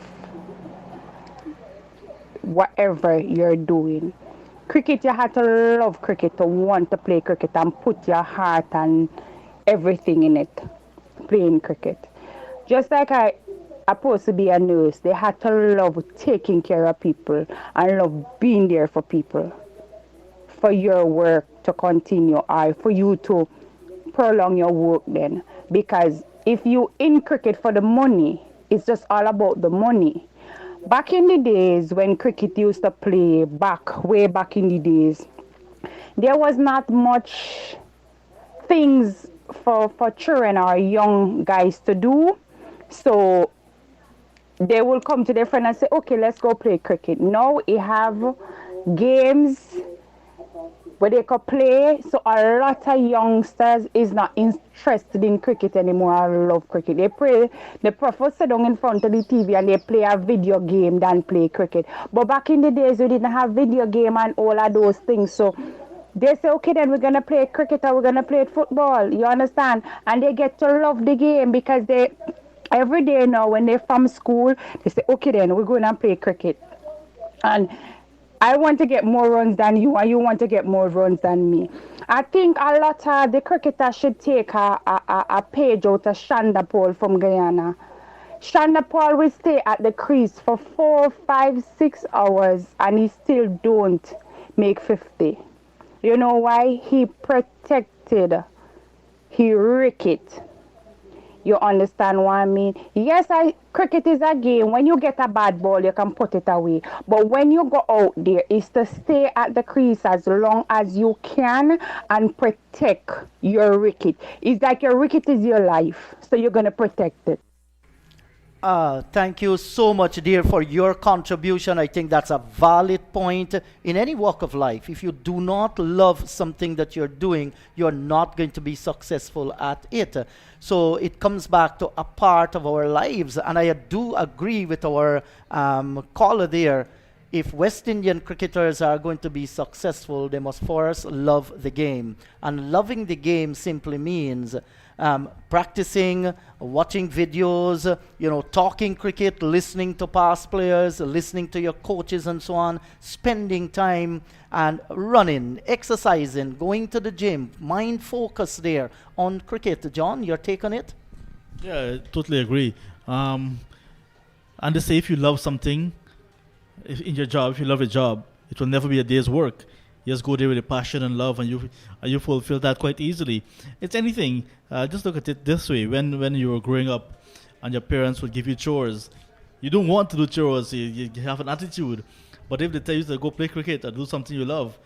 H: whatever you're doing. Cricket, you have to love cricket, to want to play cricket and put your heart and everything in it, playing cricket. Just like supposed to be a nurse, they had to love taking care of people and love being there for people, for your work to continue or for you to prolong your work then. Because if you in cricket for the money, it's just all about the money. Back in the days when cricket used to play, way back in the days, there was not much things for children or young guys to do. So they will come to their friend and say, okay, let's go play cricket. Now we have games where they could play. So a lot of youngsters is not interested in cricket anymore. I love cricket. They prefer sit down in front of the TV and they play a video game than play cricket. But back in the days, we didn't have video game and all of those things. So they say, okay, then we're going to play cricket or we're going to play football. You understand? And they get to love the game because every day now when they're from school, they say, okay, then we're going to play cricket. And I want to get more runs than you, and you want to get more runs than me. I think a lot of the cricketers should take a page out of Shanda Paul from Guyana. Shanda Paul will stay at the crease for 4, 5, 6 hours, and he still don't make 50. You know why? He protected his wicket. You understand what I mean? Yes, cricket is a game. When you get a bad ball, you can put it away. But when you go out there, it's to stay at the crease as long as you can and protect your wicket. It's like your wicket is your life, so you're going to protect it.
B: Thank you so much, dear, for your contribution. I think that's a valid point in any walk of life. If you do not love something that you're doing, you're not going to be successful at it. So it comes back to a part of our lives. And I do agree with our caller there. If West Indian cricketers are going to be successful, they must first love the game. And loving the game simply means practicing, watching videos, talking cricket, listening to past players, listening to your coaches and so on, spending time and running, exercising, going to the gym, mind focus there on cricket. John, your take on it?
C: Yeah, I totally agree. And they say if you love something, if you love a job, it will never be a day's work. You just go there with a passion and love, and you fulfill that quite easily. It's anything. Just look at it this way. When you were growing up and your parents would give you chores, you don't want to do chores. You have an attitude. But if they tell you to go play cricket or do something you love,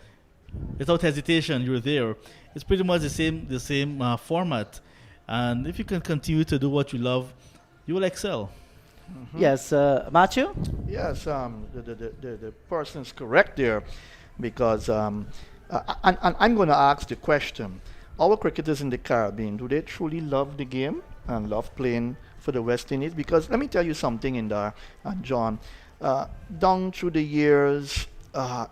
C: without hesitation, you're there. It's pretty much the same format. And if you can continue to do what you love, you will excel.
B: Mm-hmm. Yes, Matthew?
A: Yes, the person is correct there. Because and I'm going to ask the question, our cricketers in the Caribbean, do they truly love the game and love playing for the West Indies? Because let me tell you something in there, John. Down through the years,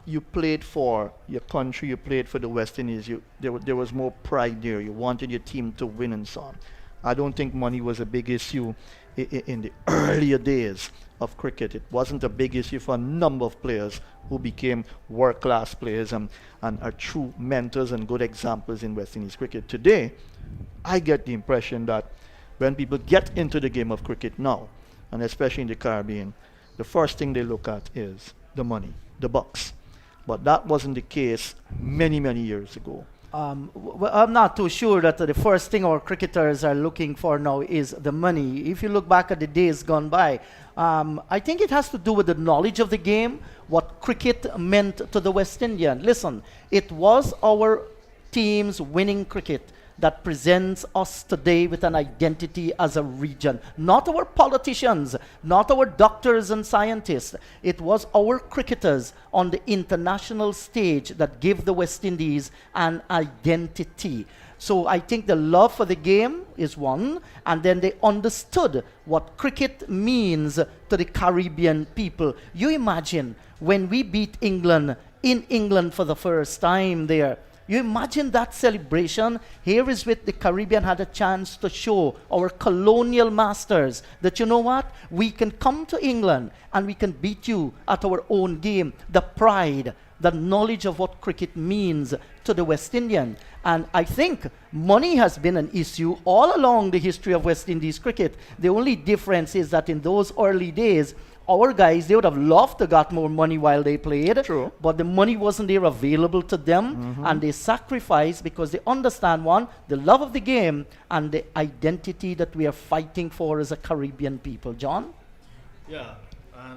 A: you played for your country, you played for the West Indies. There was more pride there. You wanted your team to win and so on. I don't think money was a big issue in the earlier days of cricket. It wasn't a big issue for a number of players who became world-class players and are true mentors and good examples in West Indies cricket. Today, I get the impression that when people get into the game of cricket now, and especially in the Caribbean, the first thing they look at is the money, the bucks. But that wasn't the case many, many years ago.
B: Well, I'm not too sure that the first thing our cricketers are looking for now is the money. If you look back at the days gone by, I think it has to do with the knowledge of the game, what cricket meant to the West Indian. Listen, it was our teams winning cricket that presents us today with an identity as a region. Not our politicians, not our doctors and scientists. It was our cricketers on the international stage that gave the West Indies an identity. So I think the love for the game is one, and then they understood what cricket means to the Caribbean people. You imagine when we beat England in England for the first time there, you imagine that celebration. Here is with the Caribbean had a chance to show our colonial masters that, you know what, we can come to England and we can beat you at our own game. The pride, the knowledge of what cricket means to the West Indian. And I think money has been an issue all along the history of West Indies cricket. The only difference is that in those early days, our guys, they would have loved to got more money while they played.
A: True.
B: But the money wasn't there available to them. And they sacrificed because they understand, one, the love of the game and the identity that we are fighting for as a Caribbean people. John?
C: Yeah.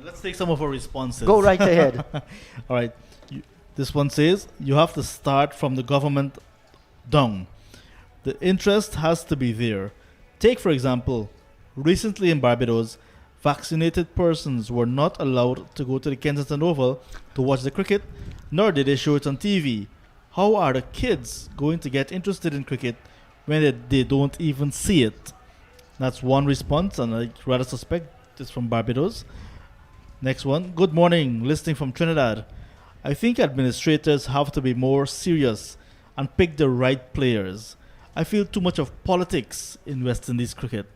C: Let's take some of our responses.
B: Go right ahead.
C: All right. This one says, you have to start from the government down. The interest has to be there. Take, for example, recently in Barbados, vaccinated persons were not allowed to go to the Kensington Oval to watch the cricket, nor did they show it on TV. How are the kids going to get interested in cricket when they don't even see it? That's one response, and I rather suspect it's from Barbados. Next one. Good morning, listening from Trinidad. I think administrators have to be more serious and pick the right players. I feel too much of politics in West Indies cricket.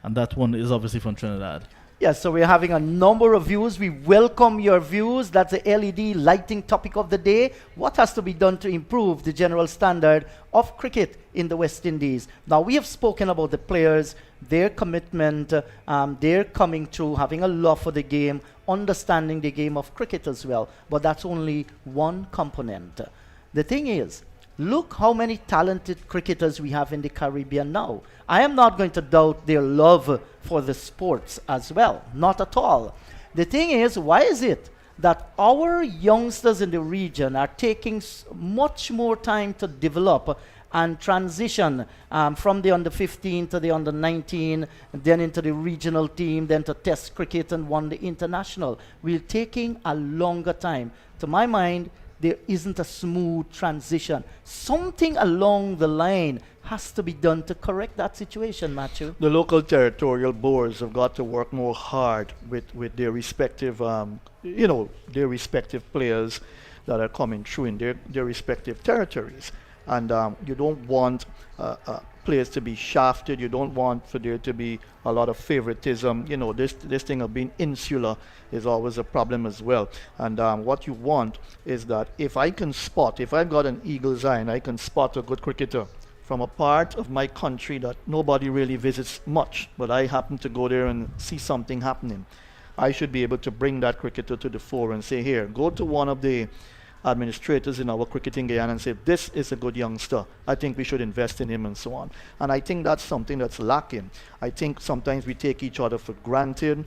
C: And that one is obviously from Trinidad.
B: Yes, so we're having a number of views. We welcome your views. That's the LED lighting topic of the day. What has to be done to improve the general standard of cricket in the West Indies? Now, we have spoken about the players, their commitment, their coming through, having a love for the game, understanding the game of cricket as well. But that's only one component. The thing is, look how many talented cricketers we have in the Caribbean now. I am not going to doubt their love for the sports as well. Not at all. The thing is, why is it that our youngsters in the region are taking much more time to develop and transition from the under 15 to the under 19, then into the regional team, then to test cricket and one the international? We're taking a longer time. To my mind, there isn't a smooth transition. Something along the line has to be done to correct that situation, Matthew.
A: The local territorial boards have got to work more hard with their respective, their respective players that are coming through in their respective territories. And you don't want players to be shafted. You don't want for there to be a lot of favoritism. You know, this thing of being insular is always a problem as well. And what you want is that if I've got an eagle's eye and I can spot a good cricketer from a part of my country that nobody really visits much, but I happen to go there and see something happening, I should be able to bring that cricketer to the fore and say, here, go to one of the administrators in our cricketing Guyana and say, this is a good youngster. I think we should invest in him and so on. And I think that's something that's lacking. I think sometimes we take each other for granted.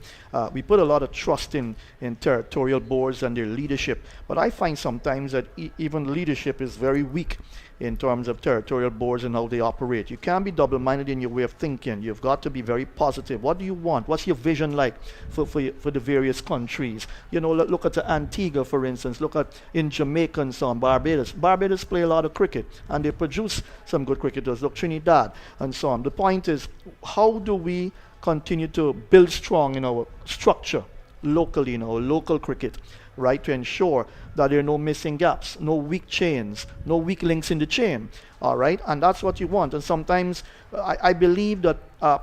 A: We put a lot of trust in territorial boards and their leadership. But I find sometimes that even leadership is very weak in terms of territorial boards and how they operate. You can't be double-minded in your way of thinking. You've got to be very positive. What do you want? What's your vision like for the various countries? You know, look at Antigua, for instance. Look at in Jamaica and so on, Barbados. Barbados play a lot of cricket, and they produce some good cricketers. Look, Trinidad and so on. The point is, how do we continue to build strong in our structure locally, in our local cricket, right, to ensure that there are no missing gaps, no weak chains, no weak links in the chain, all right? And that's what you want. And sometimes I believe that a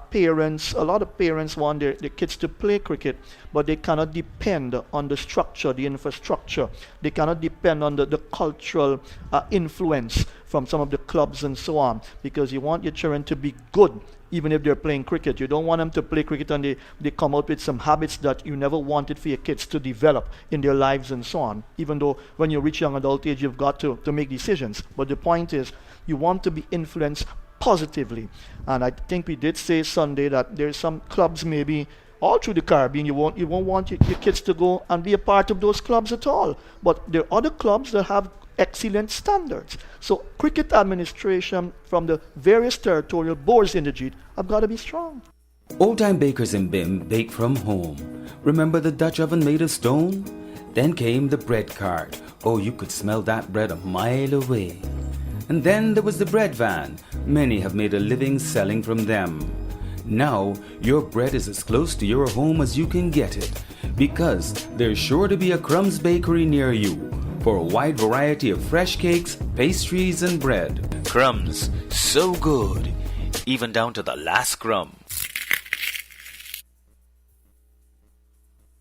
A: lot of parents want their kids to play cricket, but they cannot depend on the structure, the infrastructure. They cannot depend on the cultural influence from some of the clubs and so on, because you want your children to be good even if they're playing cricket. You don't want them to play cricket and they come out with some habits that you never wanted for your kids to develop in their lives and so on. Even though when you reach young adult age, you've got to make decisions. But the point is, you want to be influenced positively. And I think we did say Sunday that there's some clubs maybe all through the Caribbean, you won't want your kids to go and be a part of those clubs at all. But there are other clubs that have excellent standards. So cricket administration from the various territorial boards in the GIT have got to be strong.
F: Old-time bakers in Bim bake from home. Remember the Dutch oven made of stone? Then came the bread cart. Oh, you could smell that bread a mile away. And then there was the bread van. Many have made a living selling from them. Now, your bread is as close to your home as you can get it, because there's sure to be a Crumbs bakery near you for a wide variety of fresh cakes, pastries, and bread.
G: Crumbs, so good, even down to the last crumb.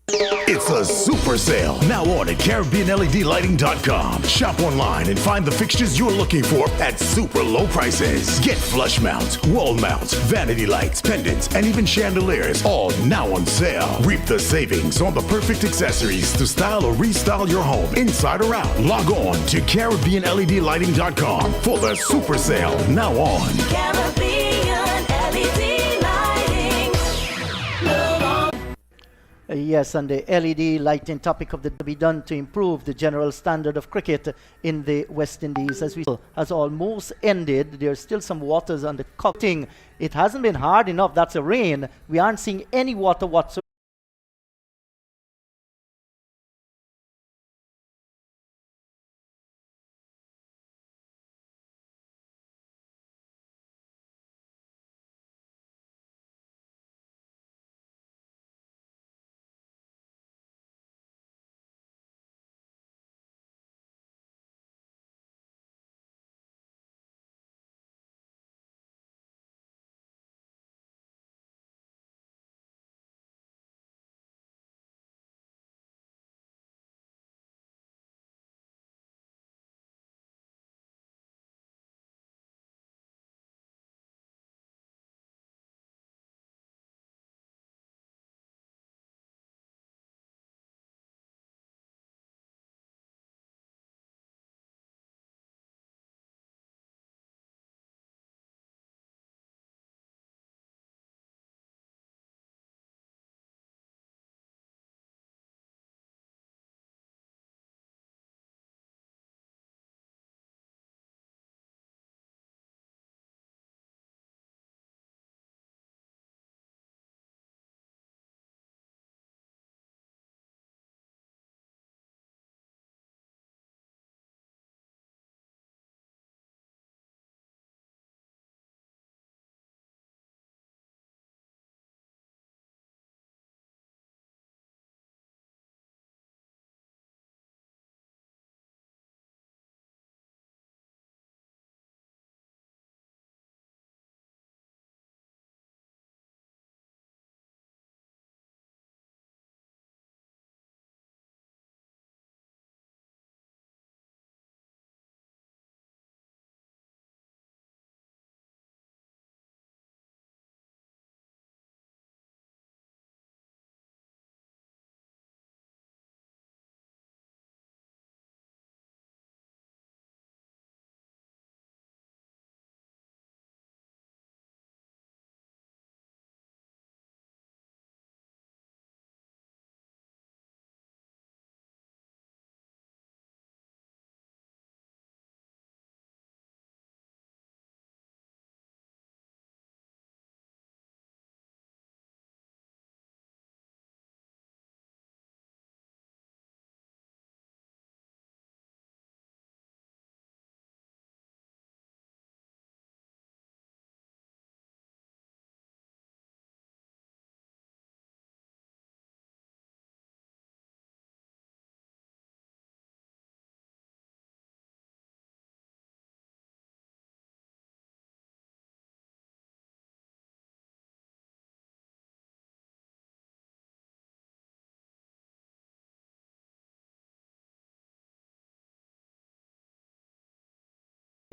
I: It's a The Super Sale, now on at CaribbeanLEDlighting.com. Shop online and find the fixtures you're looking for at super low prices. Get flush mounts, wall mounts, vanity lights, pendants, and even chandeliers, all now on sale. Reap the savings on the perfect accessories to style or restyle your home inside or out. Log on to CaribbeanLEDlighting.com for the Super Sale, now on.
J: Caribbean LED lighting.
B: Yes, and the LED lighting topic of the day be done to improve the general standard of cricket in the West Indies. As we has almost ended, there's still some waters on the cutting. It hasn't been hard enough. That's a rain. We aren't seeing any water whatsoever.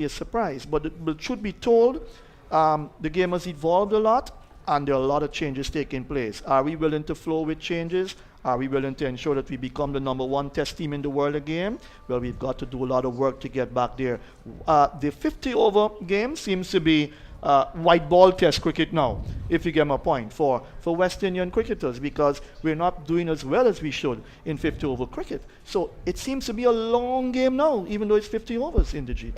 A: A surprise, but it should be told, the game has evolved a lot and there are a lot of changes taking place. Are we willing to flow with changes? Are we willing to ensure that we become the #1 test team in the world again? Well, we've got to do a lot of work to get back there. The 50-over game seems to be white ball test cricket now, if you get my point, for West Indian cricketers, because we're not doing as well as we should in 50-over cricket. So it seems to be a long game now, even though it's 50 overs in the G.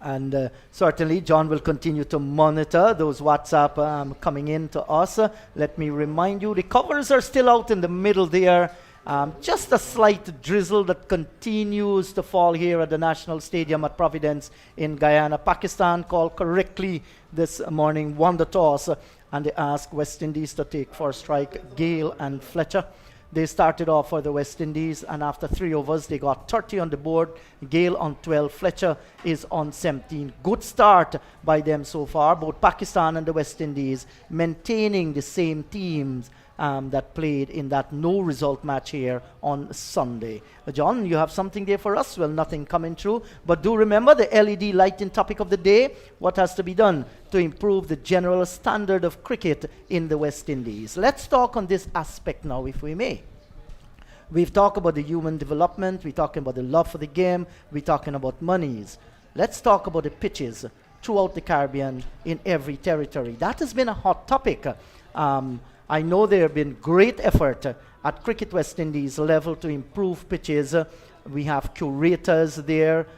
B: And certainly John will continue to monitor those WhatsApp coming in to us. Let me remind you, the covers are still out in the middle there. Just a slight drizzle that continues to fall here at the National Stadium at Providence in Guyana. Pakistan called correctly this morning, won the toss, and they asked West Indies to take first strike, Gale and Fletcher. They started off for the West Indies, and after 3 overs, they got 30 on the board. Gale on 12, Fletcher is on 17. Good start by them so far, both Pakistan and the West Indies, maintaining the same teams that played in that no result match here on Sunday. John, you have something there for us? Well, nothing coming through, but do remember the LED lighting topic of the day. What has to be done to improve the general standard of cricket in the West Indies? Let's talk on this aspect now, if we may. We've talked about the human development, we're talking about the love for the game, we're talking about monies. Let's talk about the pitches throughout the Caribbean in every territory. That has been a hot topic. I know there have been great effort at Cricket West Indies level to improve pitches. We have curators there.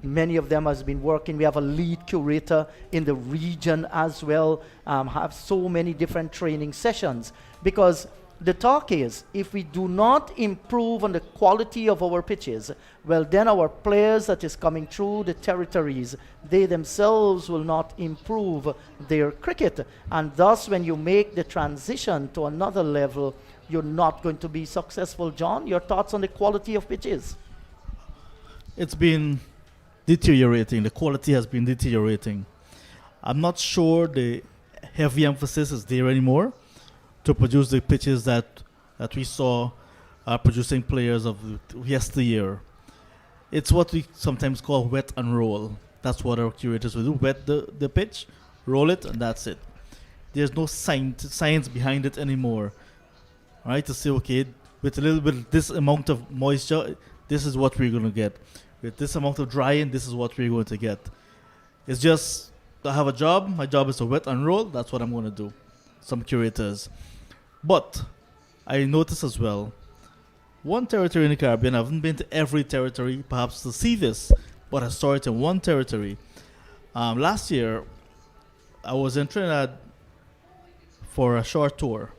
B: Many of them has been working. We have a lead curator in the region as well. Have so many different training sessions, because the talk is, if we do not improve on the quality of our pitches, well, then our players that is coming through the territories, they themselves will not improve their cricket. And thus, when you make the transition to another level, you're not going to be successful. John, your thoughts on the quality of pitches?
C: It's been deteriorating. The quality has been deteriorating. I'm not sure the heavy emphasis is there anymore to produce the pitches that we saw producing players of yesteryear. It's what we sometimes call wet and roll. That's what our curators will do. Wet the pitch, roll it, and that's it. There's no science behind it anymore. Right? To say, okay, with a little bit, this amount of moisture, this is what we're going to get. With this amount of drying, this is what we're going to get. It's just, I have a job. My job is to wet and roll. That's what I'm going to do. Some curators. But I notice as well, one territory in the Caribbean, I haven't been to every territory perhaps to see this, but I saw it in one territory. Last year, I was in Trinidad for a short tour.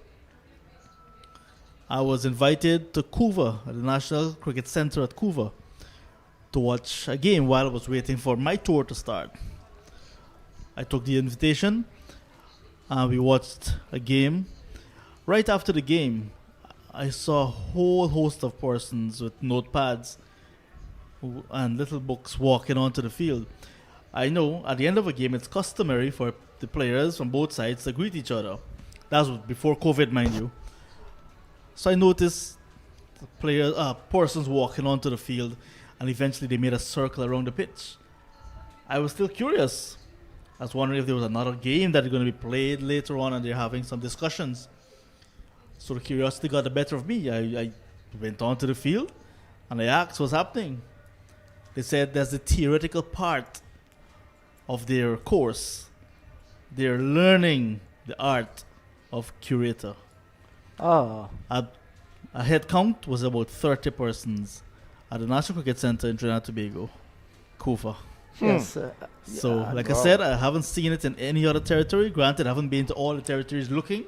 C: I was invited to Cuba, at the National Cricket Center at Cuba, to watch a game while I was waiting for my tour to start. I took the invitation, and we watched a game. Right after the game, I saw a whole host of persons with notepads and little books walking onto the field. I know at the end of a game, it's customary for the players from both sides to greet each other. That was before COVID, mind you. So I noticed persons walking onto the field, and eventually they made a circle around the pitch. I was still curious. I was wondering if there was another game that is going to be played later on, and they're having some discussions. So the curiosity got the better of me. I went onto the field, and I asked what's happening. They said there's the theoretical part of their course. They're learning the art of curator.
B: Oh.
C: A head count was about 30 persons at the National Cricket Center in Trinidad and Tobago, Cuba.
B: Yes.
C: So, like I said, I haven't seen it in any other territory. Granted, I haven't been to all the territories looking,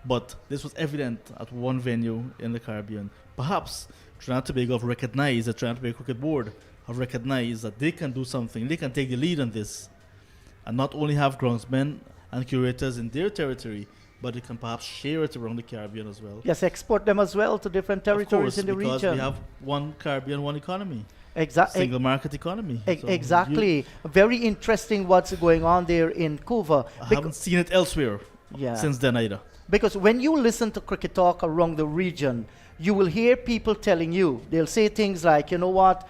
C: but this was evident at one venue in the Caribbean. Perhaps Trinidad and Tobago have recognized, the Trinidad and Tobago Cricket Board have recognized that they can do something. They can take the lead on this and not only have groundsmen and curators in their territory, but they can perhaps share it around the Caribbean as well.
B: Yes, export them as well to different territories in the region.
C: Because we have one Caribbean, one economy.
B: Single
C: market economy.
B: Exactly. Very interesting what's going on there in Cuba.
C: I haven't seen it elsewhere since then either.
B: Because when you listen to cricket talk around the region, you will hear people telling you, they'll say things like, you know what,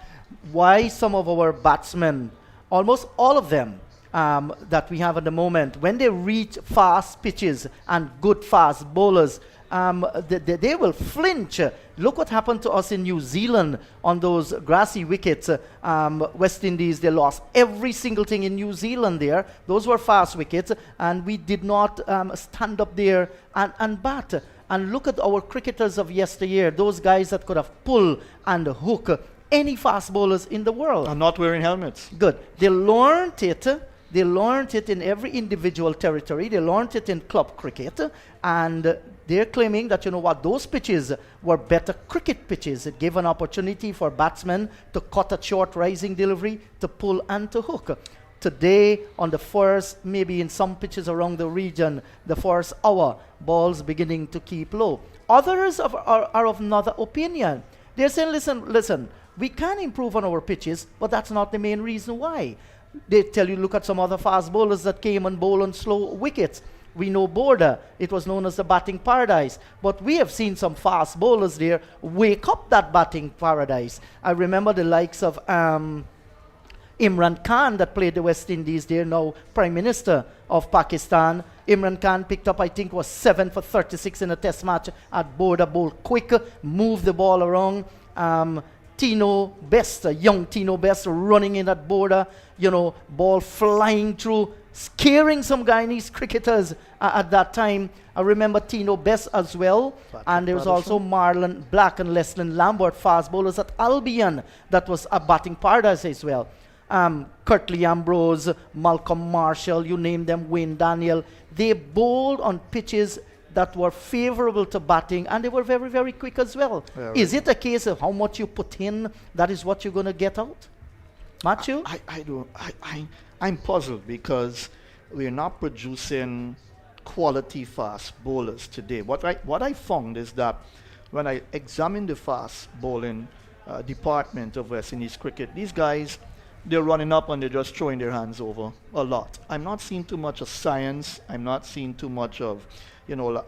B: why some of our batsmen, almost all of them, that we have at the moment, when they reach fast pitches and good fast bowlers, they will flinch. Look what happened to us in New Zealand on those grassy wickets. West Indies, they lost every single thing in New Zealand there. Those were fast wickets, and we did not stand up there and bat. And look at our cricketers of yesteryear, those guys that could have pulled and hook any fast bowlers in the world.
A: And not wearing helmets.
B: Good. They learned it. They learned it in every individual territory. They learned it in club cricket. And they're claiming that, you know what, those pitches were better cricket pitches. It gave an opportunity for batsmen to cut a short rising delivery, to pull and to hook. Today, on the first, maybe in some pitches around the region, the first hour, balls beginning to keep low. Others are of another opinion. They're saying, listen, we can improve on our pitches, but that's not the main reason why. They tell you, look at some other fast bowlers that came and bowl on slow wickets. we know border. It was known as the batting paradise. But we have seen some fast bowlers there wake up that batting paradise. I remember the likes of Imran Khan that played the West Indies there, now Prime Minister of Pakistan. Imran Khan picked up, I think, was 7 for 36 in a test match at border, bowl quick, move the ball around. Tino Best, young Tino Best running in at border, ball flying through, scaring some Guyanese cricketers at that time. I remember Tino Best as well. And there was also Marlon Black and Leslin Lambert, fast bowlers at Albion. That was a batting paradise as well. Curtly Ambrose, Malcolm Marshall, you name them, Wayne Daniel. They bowled on pitches that were favorable to batting, and they were very, very quick as well. Yeah, is it a case of how much you put in, that is what you're going to get out? Matthew?
A: I'm puzzled because we're not producing quality fast bowlers today. What I found is that when I examined the fast bowling department of West Indies cricket, these guys, they're running up and they're just throwing their hands over a lot. I'm not seeing too much of science. I'm not seeing too much of,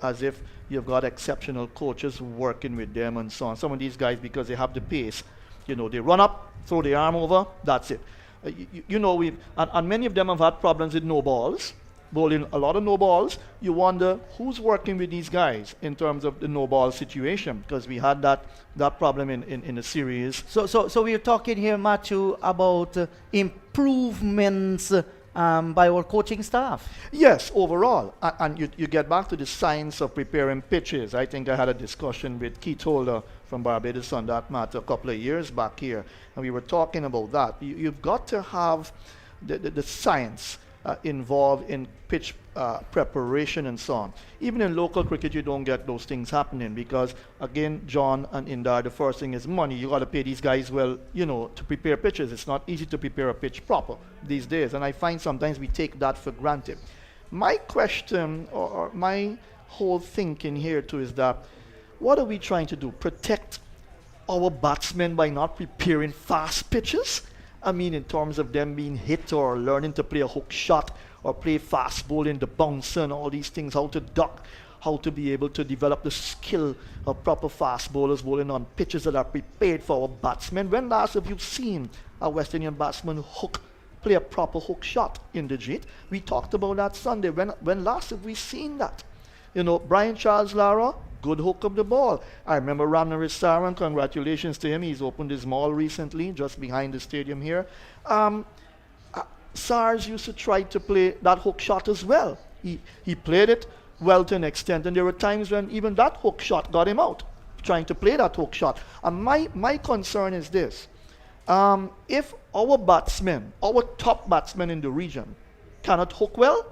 A: as if you've got exceptional coaches working with them and so on. Some of these guys, because they have the pace, they run up, throw their arm over, that's it. And many of them have had problems with no balls, bowling a lot of no balls. You wonder who's working with these guys in terms of the no ball situation, because we had that problem in the series.
B: So we're talking here, Matthew, about improvements by our coaching staff.
A: Yes, overall. And you get back to the science of preparing pitches. I think I had a discussion with Keith Holder from Barbados on that matter a couple of years back here, and we were talking about that. You've got to have the science involved in pitch preparation and so on. Even in local cricket, you don't get those things happening because, again, John and Indar, the first thing is money. You got to pay these guys well, to prepare pitches. It's not easy to prepare a pitch proper these days, and I find sometimes we take that for granted. My question, or my whole thinking here too, is that what are we trying to do? Protect our batsmen by not preparing fast pitches? I mean, in terms of them being hit or learning to play a hook shot or play fast bowling, the bouncer and all these things, how to duck, how to be able to develop the skill of proper fast bowlers bowling on pitches that are prepared for our batsmen. When last have you seen a West Indian batsman play a proper hook shot in the G? We talked about that Sunday. When last have we seen that? Brian Charles Lara, good hook of the ball. I remember Ramnaresaran, congratulations to him. He's opened his mall recently, just behind the stadium here. SARS used to try to play that hook shot as well. He played it well to an extent, and there were times when even that hook shot got him out, trying to play that hook shot. And my concern is this. If our batsmen, our top batsmen in the region, cannot hook well,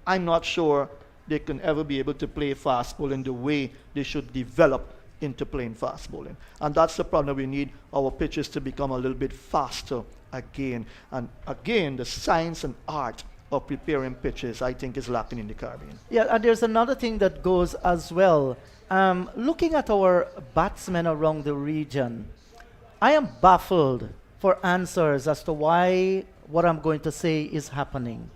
A: I'm not sure they can ever be able to play fast bowling the way they should develop into playing fast bowling. And that's the problem. We need our pitches to become a little bit faster again. And again, the science and art of preparing pitches, I think, is lacking in the Caribbean.
B: Yeah, and there's another thing that goes as well. Looking at our batsmen around the region, I am baffled for answers as to why what I'm going to say is happening.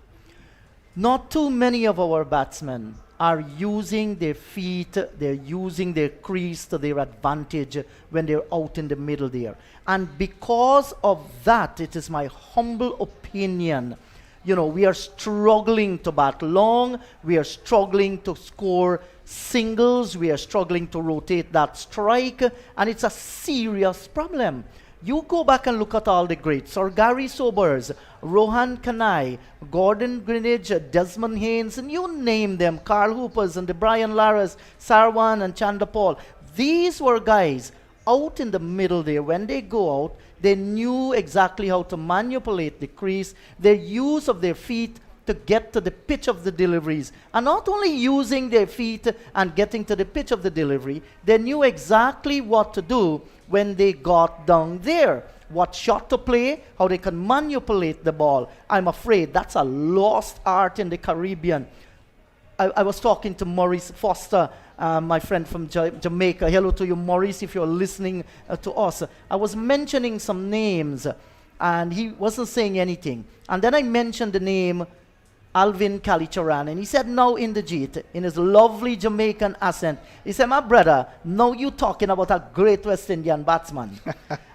B: Not too many of our batsmen are using their feet, they're using their crease to their advantage when they're out in the middle there. And because of that, it is my humble opinion, we are struggling to bat long, we are struggling to score singles, we are struggling to rotate that strike, and it's a serious problem. You go back and look at all the greats, Sir Gary Sobers, Rohan Kanai, Gordon Greenidge, Desmond Haynes, and you name them, Carl Hoopers and the Brian Laras, Sarwan and Chanda Paul. These were guys out in the middle there. When they go out, they knew exactly how to manipulate the crease, their use of their feet to get to the pitch of the deliveries. And not only using their feet and getting to the pitch of the delivery, they knew exactly what to do when they got down there. What shot to play, how they can manipulate the ball. I'm afraid that's a lost art in the Caribbean. I was talking to Maurice Foster, my friend from Jamaica. Hello to you, Maurice, if you're listening to us. I was mentioning some names, and he wasn't saying anything. And then I mentioned the name Alvin Kalicharan, and he said, now Inderjeet, in his lovely Jamaican accent, he said, my brother, now you talking about a great West Indian batsman.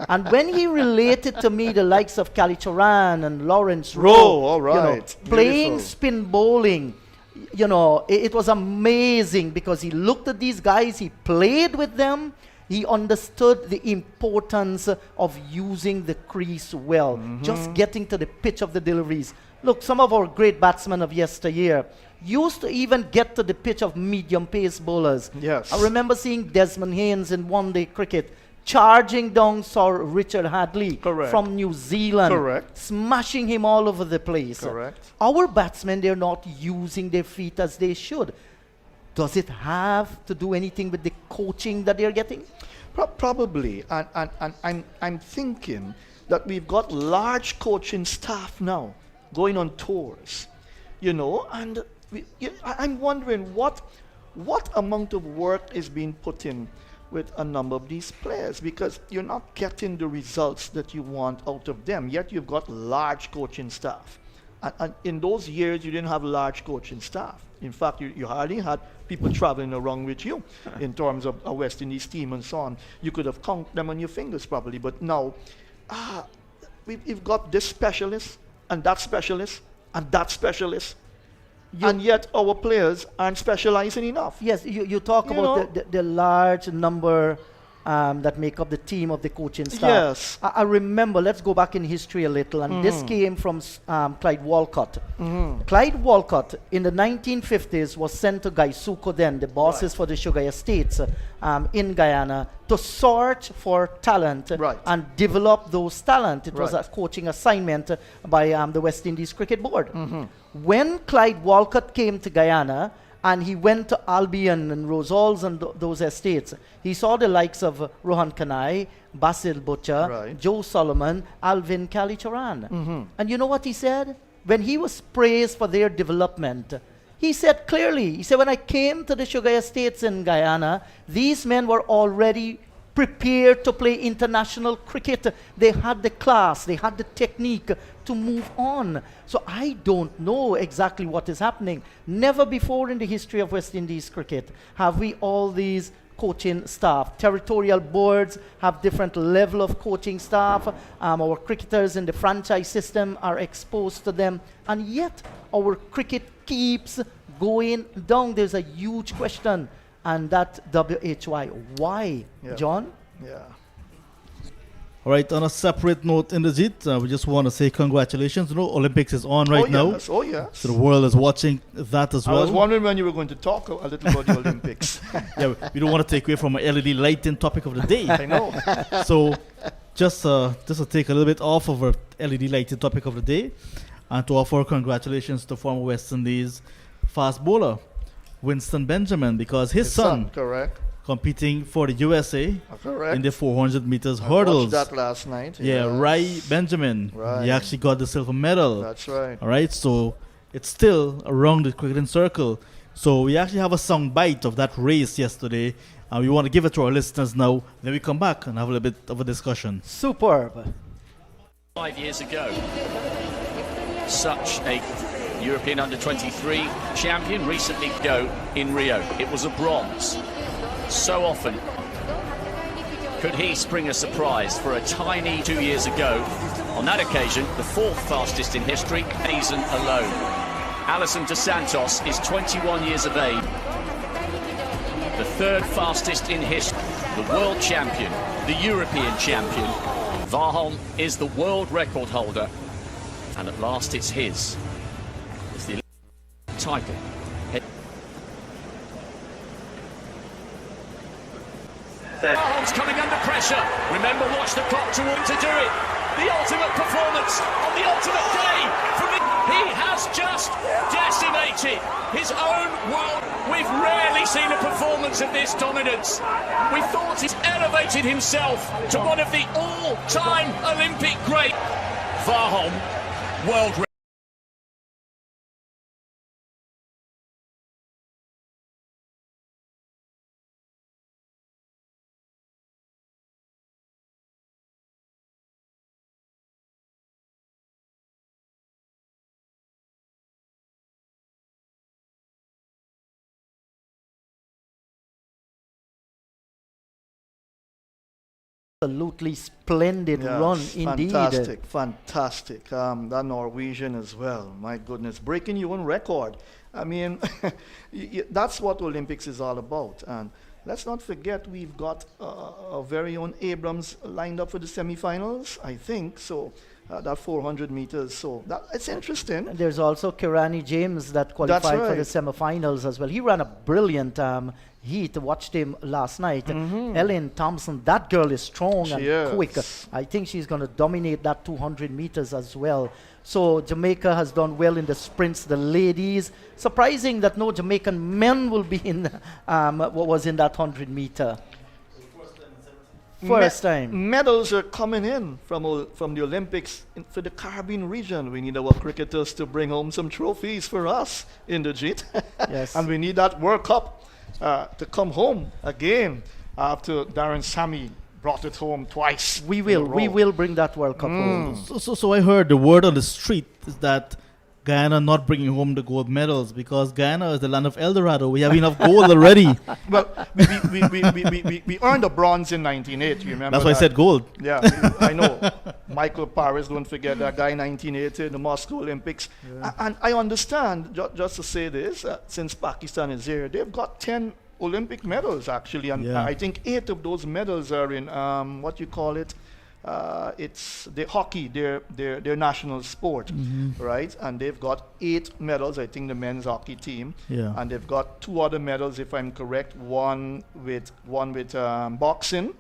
B: And when he related to me the likes of Kalicharan and Lawrence Rowe,
A: all right.
B: playing
A: Beautiful.
B: spin bowling, it was amazing because he looked at these guys, he played with them, he understood the importance of using the crease well, just getting to the pitch of the deliveries. Look, some of our great batsmen of yesteryear used to even get to the pitch of medium pace bowlers.
A: Yes.
B: I remember seeing Desmond Haynes in one-day cricket charging down Sir Richard Hadley from New Zealand, smashing him all over the place. Our batsmen, they're not using their feet as they should. Does it have to do anything with the coaching that they're getting?
A: Probably, and I'm thinking that we've got large coaching staff now going on tours, and I'm wondering what amount of work is being put in with a number of these players, because you're not getting the results that you want out of them, yet you've got large coaching staff. And in those years, you didn't have large coaching staff. In fact, you hardly had people traveling around with you in terms of a West Indies team and so on. You could have counted them on your fingers probably, but now we've got this specialist and that specialist and that specialist, and yet our players aren't specializing enough.
B: Yes, you talk about the large number that make up the team of the coaching staff.
A: Yes.
B: I remember, let's go back in history a little, and this came from Clyde Walcott. Clyde Walcott in the 1950s was sent to Gaisuko then, the bosses for the sugar estates in Guyana, to search for talent and develop those talent. It was a coaching assignment by the West Indies Cricket Board. When Clyde Walcott came to Guyana, and he went to Albion and Rosalls and those estates, he saw the likes of Rohan Kanai, Basil Butcher, Joe Solomon, Alvin Kalicharan. And you know what he said? When he was praised for their development, he said clearly, he said, when I came to the sugar estates in Guyana, these men were already prepared to play international cricket. They had the class, they had the technique to move on. So I don't know exactly what is happening. Never before in the history of West Indies cricket have we all these coaching staff. Territorial boards have different level of coaching staff. Our cricketers in the franchise system are exposed to them, and yet our cricket keeps going down. There's a huge question, and that WHY. Why, John?
A: Yeah.
C: All right, on a separate note, Inderjeet, we just want to say congratulations. Olympics is on right now.
A: Oh, yes.
C: So the world is watching that as well.
A: I was wondering when you were going to talk a little about the Olympics.
C: Yeah, we don't want to take away from our LED lighting topic of the day.
A: I know.
C: So just to take a little bit off of our LED lighting topic of the day, and to offer congratulations to former West Indies fast bowler Winston Benjamin, because his son competing for the USA in the 400 meters hurdles.
A: Watched that last night.
C: Yeah, Rai Benjamin. He actually got the silver medal.
A: That's right.
C: All right, so it's still around the cricketing circle. So we actually have a sound bite of that race yesterday, and we want to give it to our listeners now. Then we come back and have a little bit of a discussion.
B: Superb.
K: 5 years ago, such a European under-23 champion recently go in Rio. It was a bronze. So often could he spring a surprise for a tiny 2 years ago. On that occasion, the fourth fastest in history, season alone. Alison dos Santos is 21 years of age. The third fastest in history, the world champion, the European champion. Warholm is the world record holder, and at last it's his. It's the title. Warholm's coming under pressure. Remember, watch the clock to do it. The ultimate performance on the ultimate day. He has just decimated his own world. We've rarely seen a performance of this dominance. We thought he's elevated himself to one of the all-time Olympic greats. Warholm, world record.
B: Absolutely splendid run indeed.
A: Fantastic. That Norwegian as well. My goodness, breaking your own record. I mean, that's what Olympics is all about. And let's not forget we've got our very own Abrams lined up for the semifinals, I think. So that 400 meters. So it's interesting.
B: And there's also Kirani James that qualified for the semifinals as well. He ran a brilliant heat. Watched him last night. Ellen Thompson, that girl is strong and quick. I think she's going to dominate that 200 meters as well. So Jamaica has done well in the sprints. The ladies, surprising that no Jamaican men will be in what was in that 100 meter. First time.
A: Medals are coming in from the Olympics for the Caribbean region. We need our cricketers to bring home some trophies for us in the JIT.
B: Yes.
A: And we need that World Cup to come home again after Darren Sammy brought it home twice.
B: We will bring that World Cup home.
C: So I heard the word on the street is that Guyana not bringing home the gold medals because Guyana is the land of El Dorado. We have enough gold already.
A: Well, we earned a bronze in 1980, you remember?
C: That's why I said gold.
A: Yeah, I know. Michael Paris, don't forget that guy, 1980, the Moscow Olympics.
B: Yeah.
A: And I understand, just to say this, since Pakistan is here, they've got 10 Olympic medals, actually. And I think 8 of those medals are in, what you call it? It's the hockey, their national sport, right? And they've got 8 medals, I think, the men's hockey team.
C: Yeah.
A: And they've got 2 other medals, if I'm correct, one with boxing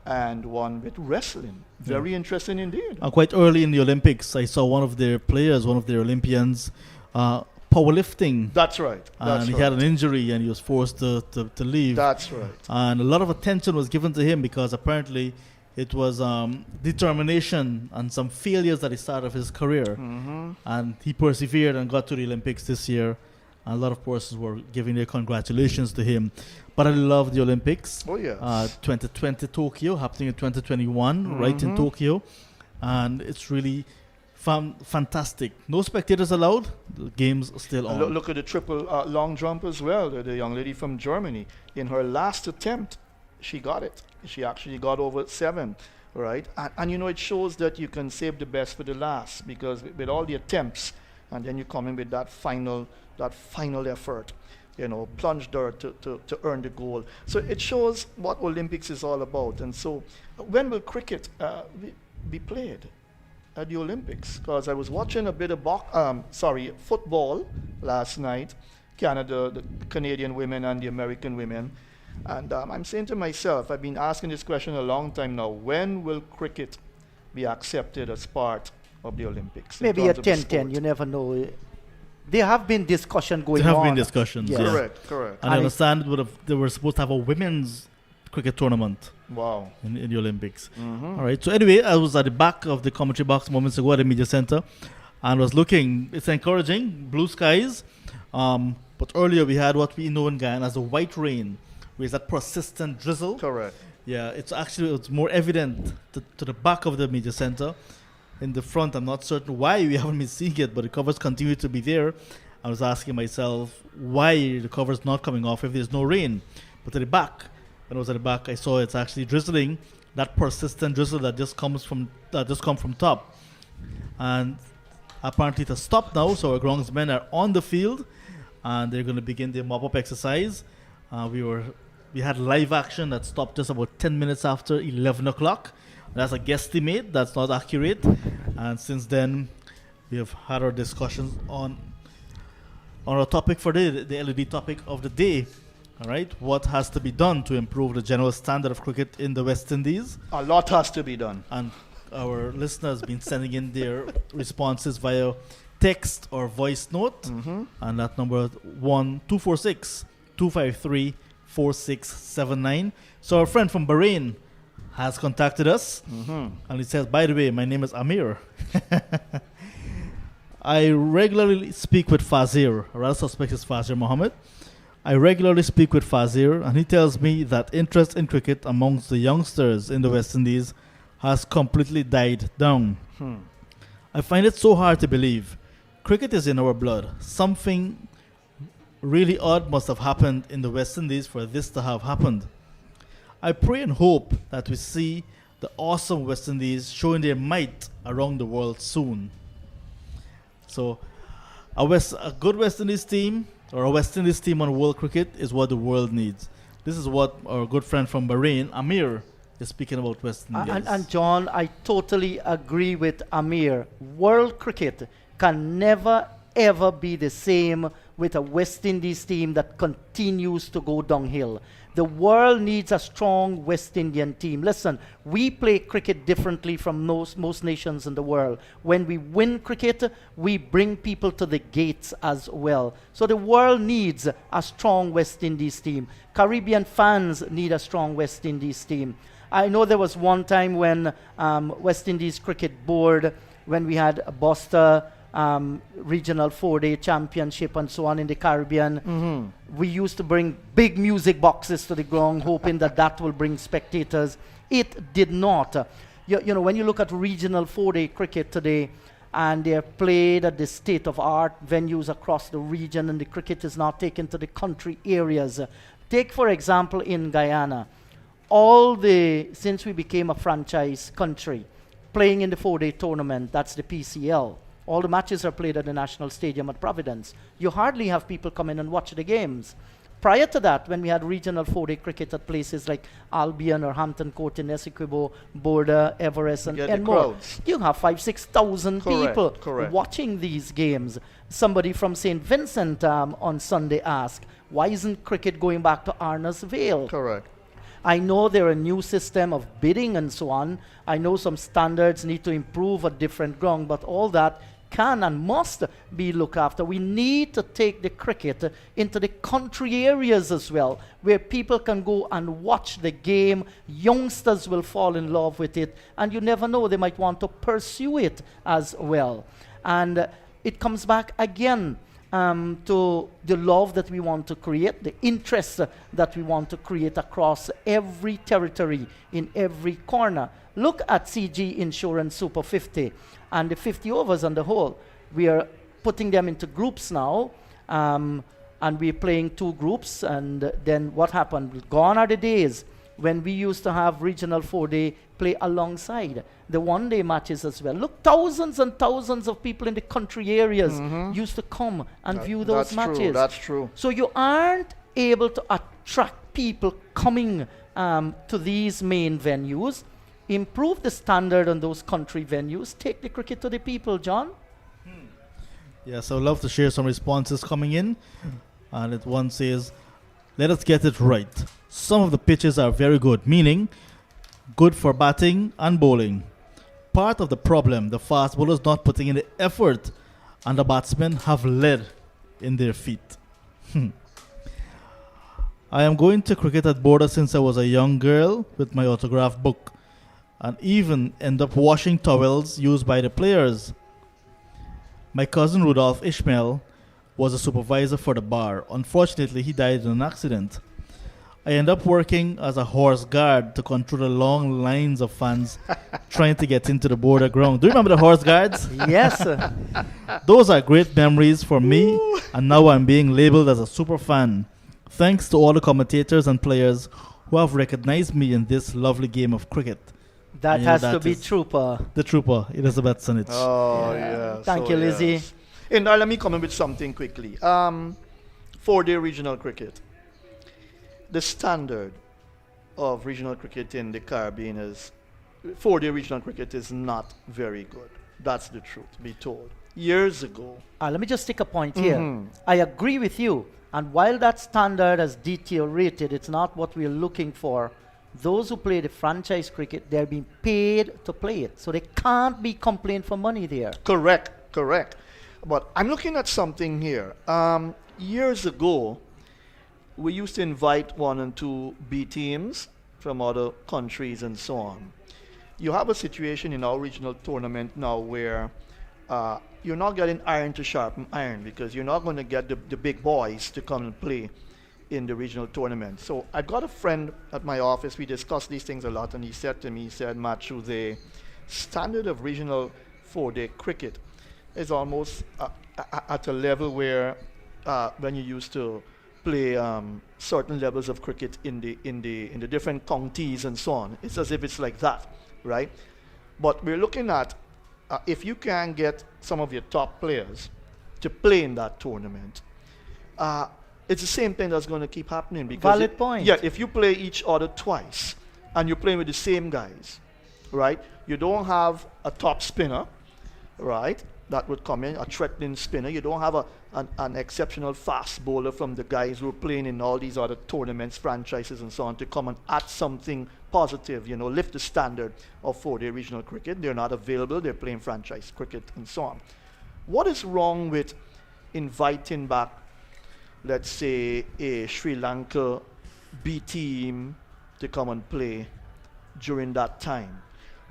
A: and one with wrestling. Very interesting indeed.
C: Quite early in the Olympics, I saw one of their players, one of their Olympians, powerlifting.
A: That's right.
C: And he had an injury and he was forced to leave.
A: That's right.
C: And a lot of attention was given to him because apparently it was determination and some failures that he started of his career. And he persevered and got to the Olympics this year. And a lot of persons were giving their congratulations to him. But I love the Olympics.
A: Oh, yes.
C: 2020 Tokyo, happening in 2021, right in Tokyo. And it's really fantastic. No spectators allowed. The game's still on.
A: Look at the triple long jump as well. The young lady from Germany. In her last attempt, she got it. She actually got over 7, right? And you know, it shows that you can save the best for the last, because with all the attempts, and then you come in with that final effort, you know, plunge there to earn the goal. So it shows what Olympics is all about. And so when will cricket be played at the Olympics? Because I was watching a bit of football last night, Canada, the Canadian women and the American women. And I'm saying to myself, I've been asking this question a long time now, when will cricket be accepted as part of the Olympics?
B: Maybe at 10-10, you never know. There have been discussions going on.
C: There have been discussions,
B: yes.
A: Correct.
C: And I understand they were supposed to have a women's cricket tournament.
A: Wow.
C: In the Olympics. All right. So anyway, I was at the back of the commentary box moments ago at the media center and was looking. It's encouraging, blue skies. But earlier we had what we know in Guyana as a white rain, with that persistent drizzle.
A: Correct.
C: Yeah, it's more evident to the back of the media center. In the front, I'm not certain why we haven't been seeing it, but the covers continue to be there. I was asking myself why the cover's not coming off if there's no rain. But at the back, when I was at the back, I saw it's actually drizzling. That persistent drizzle that just comes from top, and apparently it has stopped now. So our groundsmen are on the field, and they're going to begin their mop-up exercise. We had live action that stopped just about 10 minutes after 11 o'clock. That's a guesstimate. That's not accurate. And since then, we have had our discussions on our topic for the LED topic of the day. All right, what has to be done to improve the general standard of cricket in the West Indies?
A: A lot has to be done.
C: And our listeners have been sending in their responses via text or voice note. And that number 1-246-253-4679. So our friend from Bahrain has contacted us, and he says, by the way, my name is Amir. I regularly speak with Fazir, or I suspect it's Fazir Mohammed. I regularly speak with Fazir, and he tells me that interest in cricket amongst the youngsters in the West Indies has completely died down. I find it so hard to believe. Cricket is in our blood. Something really odd must have happened in the West Indies for this to have happened. I pray and hope that we see the awesome West Indies showing their might around the world soon. So a good West Indies team or a West Indies team on world cricket is what the world needs. This is what our good friend from Bahrain, Amir, is speaking about West Indies.
B: And John, I totally agree with Amir. World cricket can never ever be the same with a West Indies team that continues to go downhill. The world needs a strong West Indian team. Listen, we play cricket differently from most nations in the world. When we win cricket, we bring people to the gates as well. So the world needs a strong West Indies team. Caribbean fans need a strong West Indies team. I know there was one time when West Indies Cricket Board, when we had Boston regional 4-day championship and so on in the Caribbean, we used to bring big music boxes to the ground, hoping that that will bring spectators. It did not. You know, when you look at regional 4-day cricket today, and they're played at the state-of-art venues across the region, and the cricket is now taken to the country areas. Take, for example, in Guyana, since we became a franchise country, playing in the 4-day tournament, that's the PCL, all the matches are played at the National Stadium at Providence. You hardly have people come in and watch the games. Prior to that, when we had regional 4-day cricket at places like Albion or Hampton Court in Essequibo, Border, Everest, and more, you have 5,000-6,000 people watching these games. Somebody from St. Vincent on Sunday asked, why isn't cricket going back to Arna's Vale?
A: Correct.
B: I know there are a new system of bidding and so on. I know some standards need to improve at different ground, but all that can and must be looked after. We need to take the cricket into the country areas as well, where people can go and watch the game. Youngsters will fall in love with it, and you never know, they might want to pursue it as well. And it comes back again to the love that we want to create, the interest that we want to create across every territory, in every corner. Look at CG Insurance Super 50 and the 50 overs on the whole. We are putting them into groups now, and we're playing 2 groups, and then what happened? Gone are the days when we used to have regional 4-day play alongside the 1-day matches as well. Look, thousands and thousands of people in the country areas used to come and view those matches.
A: That's true.
B: So you aren't able to attract people coming to these main venues. Improve the standard on those country venues. Take the cricket to the people, John.
C: Yes, I would love to share some responses coming in. And one says, let us get it right. Some of the pitches are very good, meaning good for batting and bowling. Part of the problem, the fast bowlers not putting in the effort, and the batsmen have lead in their feet. I am going to cricket at Border since I was a young girl with my autograph book, and even end up washing towels used by the players. My cousin Rudolph Ishmael was a supervisor for the bar. Unfortunately, he died in an accident. I end up working as a horse guard to control the long lines of fans trying to get into the Border ground. Do you remember the horse guards?
B: Yes, sir.
C: Those are great memories for me, and now I'm being labeled as a super fan. Thanks to all the commentators and players who have recognized me in this lovely game of cricket.
B: That has to be Trooper.
C: The Trooper, Elizabeth Sonnich.
A: Oh, yeah.
B: Thank you, Lizzie.
A: Yes. And let me come in with something quickly. 4-day regional cricket. The standard of regional cricket in the Caribbean is 4-day regional cricket is not very good. That's the truth, be told. Years ago.
B: Let me just take a point here. I agree with you. And while that standard has deteriorated, it's not what we're looking for. Those who play the franchise cricket, they're being paid to play it. So they can't be complained for money there.
A: Correct. But I'm looking at something here. Years ago, we used to invite 1 and 2 B teams from other countries and so on. You have a situation in our regional tournament now where you're not getting iron to sharpen iron, because you're not going to get the big boys to come and play in the regional tournament. So I got a friend at my office. We discussed these things a lot, and he said to me, Matthew, the standard of regional 4-day cricket is almost at a level where when you used to play certain levels of cricket in the different counties and so on, it's as if it's like that. right? But we're looking at if you can get some of your top players to play in that tournament, it's the same thing that's going to keep happening. Because
B: Valid point.
A: Yeah, if you play each other twice and you're playing with the same guys, right? You don't have a top spinner, right? That would come in, a threatening spinner. You don't have an exceptional fast bowler from the guys who are playing in all these other tournaments, franchises, and so on to come and add something positive, lift the standard of 4-day regional cricket. They're not available. They're playing franchise cricket and so on. What is wrong with inviting back, let's say, a Sri Lanka B team to come and play during that time,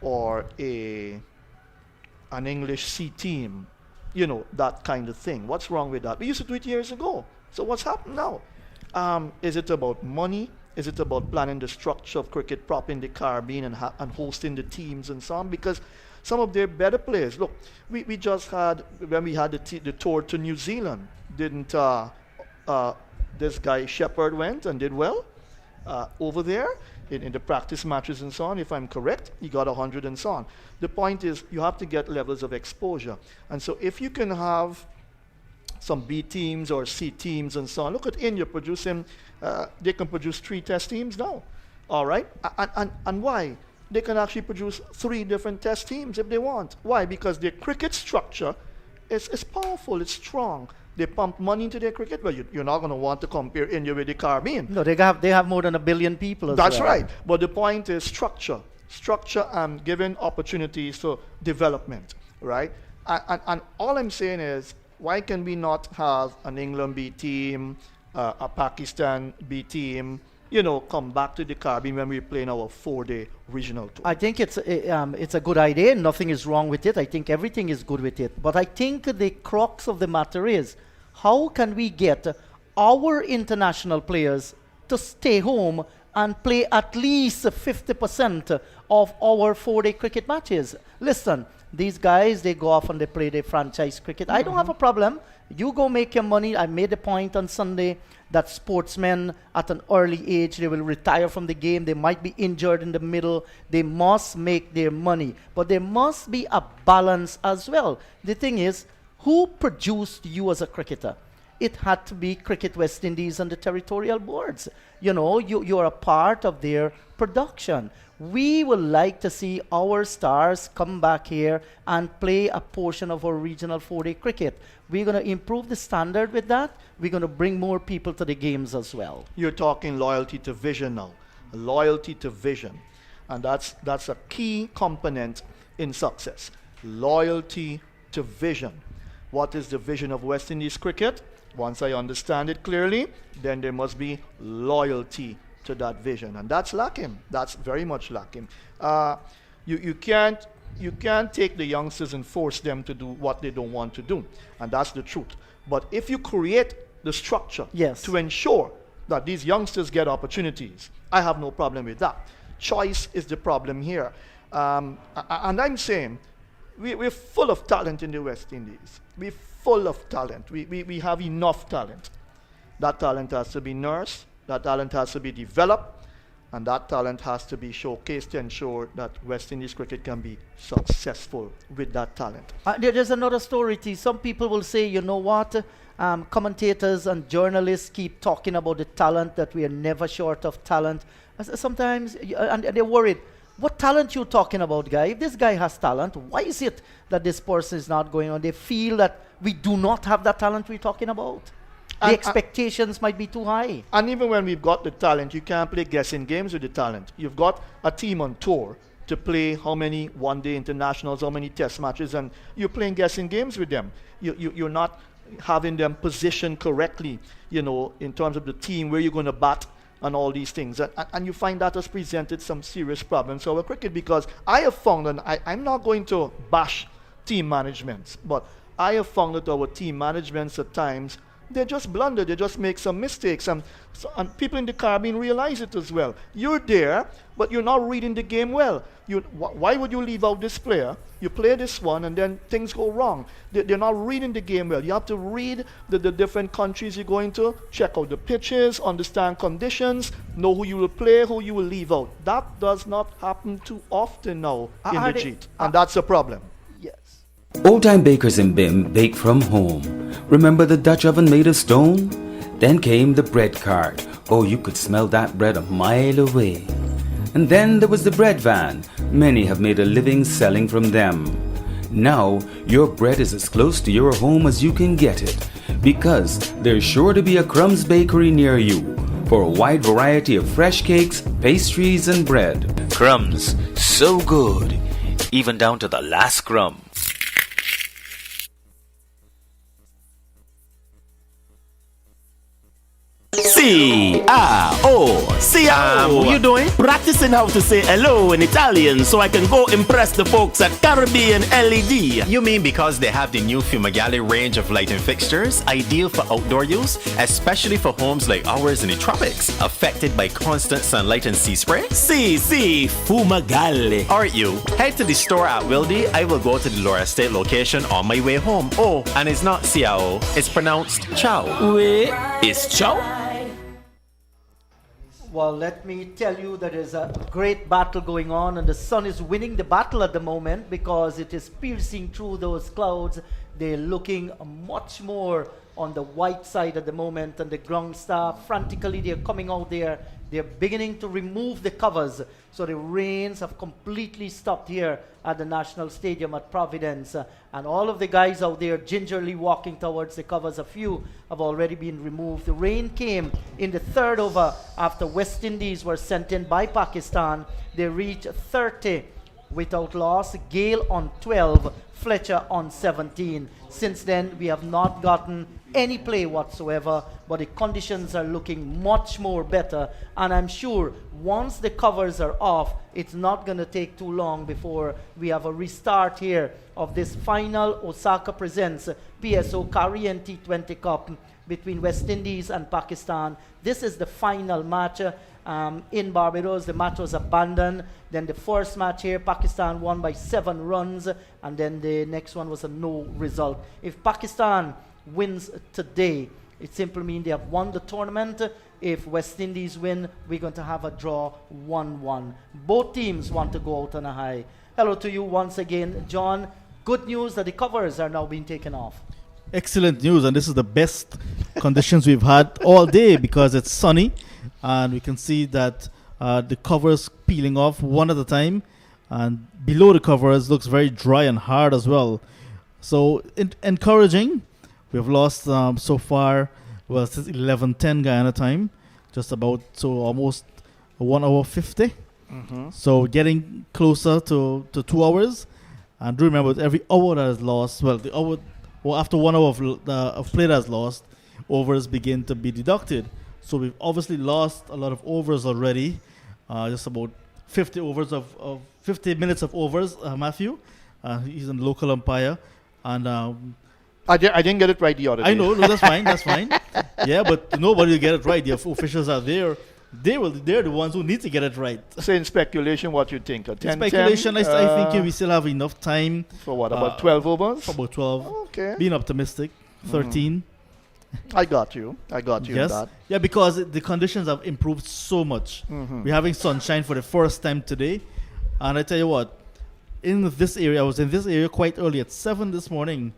A: or an English C team, that kind of thing? What's wrong with that? We used to do it years ago. So what's happened now? Is it about money? Is it about planning the structure of cricket proper in the Caribbean and hosting the teams and so on? Because some of their better players, look, we just had, when we had the tour to New Zealand, didn't this guy Shepherd went and did well over there in the practice matches and so on? If I'm correct, he got 100 and so on. The point is, you have to get levels of exposure. And so if you can have some B teams or C teams and so on, look at India producing, they can produce 3 test teams now, all right? And why? They can actually produce 3 different test teams if they want. Why? Because their cricket structure is powerful, it's strong. They pump money into their cricket. Well, you're not going to want to compare India with the Caribbean.
B: No, they have more than 1 billion people as
A: That's
B: well.
A: right. But the point is structure. Structure and giving opportunities for development, right? And all I'm saying is, why can we not have an England B team, a Pakistan B team, come back to the Caribbean when we're playing our 4-day regional tour?
B: I think it's a good idea. Nothing is wrong with it. I think everything is good with it. But I think the crux of the matter is, how can we get our international players to stay home and play at least 50% of our 4-day cricket matches? Listen, these guys, they go off and they play their franchise cricket. I don't have a problem. You go make your money. I made a point on Sunday that sportsmen at an early age, they will retire from the game. They might be injured in the middle. They must make their money. But there must be a balance as well. The thing is, who produced you as a cricketer? It had to be Cricket West Indies and the territorial boards. You're a part of their production. We would like to see our stars come back here and play a portion of our regional 4-day cricket. We're going to improve the standard with that. We're going to bring more people to the games as well.
A: You're talking loyalty to vision now. Loyalty to vision. And that's a key component in success. Loyalty to vision. What is the vision of West Indies cricket? Once I understand it clearly, then there must be loyalty to that vision, and that's lacking. That's very much lacking. You can't take the youngsters and force them to do what they don't want to do, and that's the truth. But if you create the structure to ensure that these youngsters get opportunities, I have no problem with that. Choice is the problem here, and I'm saying we're full of talent in the West Indies. We're full of talent. We have enough talent. That talent has to be nursed. That talent has to be developed, and that talent has to be showcased to ensure that West Indies cricket can be successful with that talent.
B: There's another story, T. Some people will say, you know what, commentators and journalists keep talking about the talent, that we are never short of talent. Sometimes, and they're worried, what talent you talking about, guy? If this guy has talent, why is it that this person is not going on? They feel that we do not have that talent we're talking about. The expectations might be too high.
A: And even when we've got the talent, you can't play guessing games with the talent. You've got a team on tour to play how many one-day internationals, how many test matches, and you're playing guessing games with them. You're not having them positioned correctly, in terms of the team, where you're going to bat and all these things. And you find that has presented some serious problems for our cricket, because I have found, and I'm not going to bash team managements, but I have found that our team managements at times they just blunder, they just make some mistakes. And people in the Caribbean realize it as well. You're there, but you're not reading the game well. Why would you leave out this player? You play this one, and then things go wrong. They're not reading the game well. You have to read the different countries you're going to, check out the pitches, understand conditions, know who you will play, who you will leave out. That does not happen too often now in the JEET, and that's a problem.
B: Yes.
F: Old-time bakers in BIM bake from home. Remember the Dutch oven made of stone? Then came the bread cart. Oh, you could smell that bread a mile away. And then there was the bread van. Many have made a living selling from them. Now, your bread is as close to your home as you can get it, because there's sure to be a Crumbs bakery near you for a wide variety of fresh cakes, pastries, and bread.
G: Crumbs, so good, even down to the last crumb.
D: C-A-O, C-A-O. What you doing? Practicing how to say hello in Italian so I can go impress the folks at Caribbean LED.
E: You mean because they have the new Fumagalli range of lighting fixtures, ideal for outdoor use, especially for homes like ours in the tropics, affected by constant sunlight and sea spray?
D: Si, Fumagalli.
E: Aren't you? Head to the store at Wildy. I will go to the Laura Estate location on my way home. Oh, and it's not Ciao, it's pronounced Chow.
D: Wait, it's Chow?
B: Well, let me tell you that there's a great battle going on, and the sun is winning the battle at the moment because it is piercing through those clouds. They're looking much more on the white side at the moment, and the ground staff frantically, they're coming out there. They're beginning to remove the covers. So the rains have completely stopped here at the National Stadium at Providence. And all of the guys out there gingerly walking towards the covers. A few have already been removed. The rain came in the third over after West Indies were sent in by Pakistan. They reached 30 without loss. Gale on 12, Fletcher on 17. Since then, we have not gotten any play whatsoever, but the conditions are looking much more better, and I'm sure once the covers are off, it's not going to take too long before we have a restart here of this final Osaka Presents PSO Carient T20 Cup between West Indies and Pakistan. This is the final match in Barbados. The match was abandoned. Then the first match here, Pakistan won by 7 runs, and then the next one was a no result. If Pakistan wins today, it simply means they have won the tournament. If West Indies win, we're going to have a draw 1-1. Both teams want to go out on a high. Hello to you once again, John. Good news that the covers are now being taken off.
C: Excellent news, and this is the best conditions we've had all day because it's sunny, and we can see that the covers peeling off one at a time, and below the covers looks very dry and hard as well. So encouraging. We've lost so far, well, since 11:10 Guyana time, just about, so almost 1 hour 50.
A: Mm-hmm.
C: So getting closer to 2 hours. And do remember, every hour that is lost, well, the hour, well, after 1 hour of play that is lost, overs begin to be deducted. So we've obviously lost a lot of overs already, just about 50 overs of 50 minutes of overs. Matthew, he's a local umpire, and.
A: I didn't get it right the other day.
C: I know, no, that's fine, that's fine. Yeah, but nobody will get it right. The officials are there. They're the ones who need to get it right.
A: So in speculation, what you think? A 10,
C: speculation, I think we still have enough time.
A: For what, about 12 overs?
C: For about 12.
A: Okay.
C: Being optimistic. 13.
A: I got you
C: Yes.
A: in that.
C: Yeah, because the conditions have improved so much.
A: Mm-hmm.
C: We're having sunshine for the first time today. And I tell you what, in this area, I was in this area quite early at 7 this morning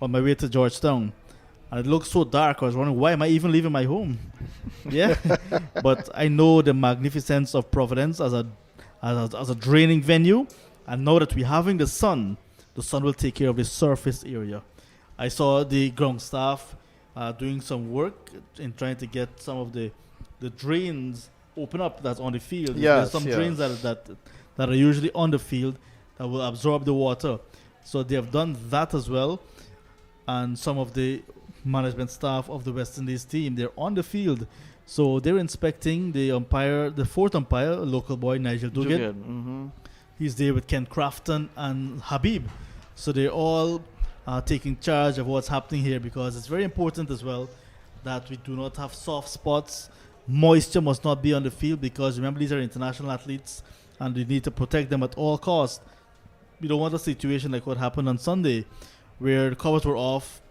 C: on my way to Georgetown. And it looked so dark. I was wondering, why am I even leaving my home? Yeah. But I know the magnificence of Providence as a draining venue. And now that we're having the sun will take care of the surface area. I saw the ground staff doing some work in trying to get some of the drains open up that's on the field.
A: Yes,
C: There's some drains that are usually on the field that will absorb the water. So they have done that as well. And some of the management staff of the West Indies team, they're on the field. So they're inspecting the fourth umpire, a local boy, Nigel Duguid.
A: Mm-hmm.
C: He's there with Ken Crafton and Habib. So they're all taking charge of what's happening here because it's very important as well that we do not have soft spots. Moisture must not be on the field because remember these are international athletes and we need to protect them at all costs. We don't want a situation like what happened on Sunday where the covers were off,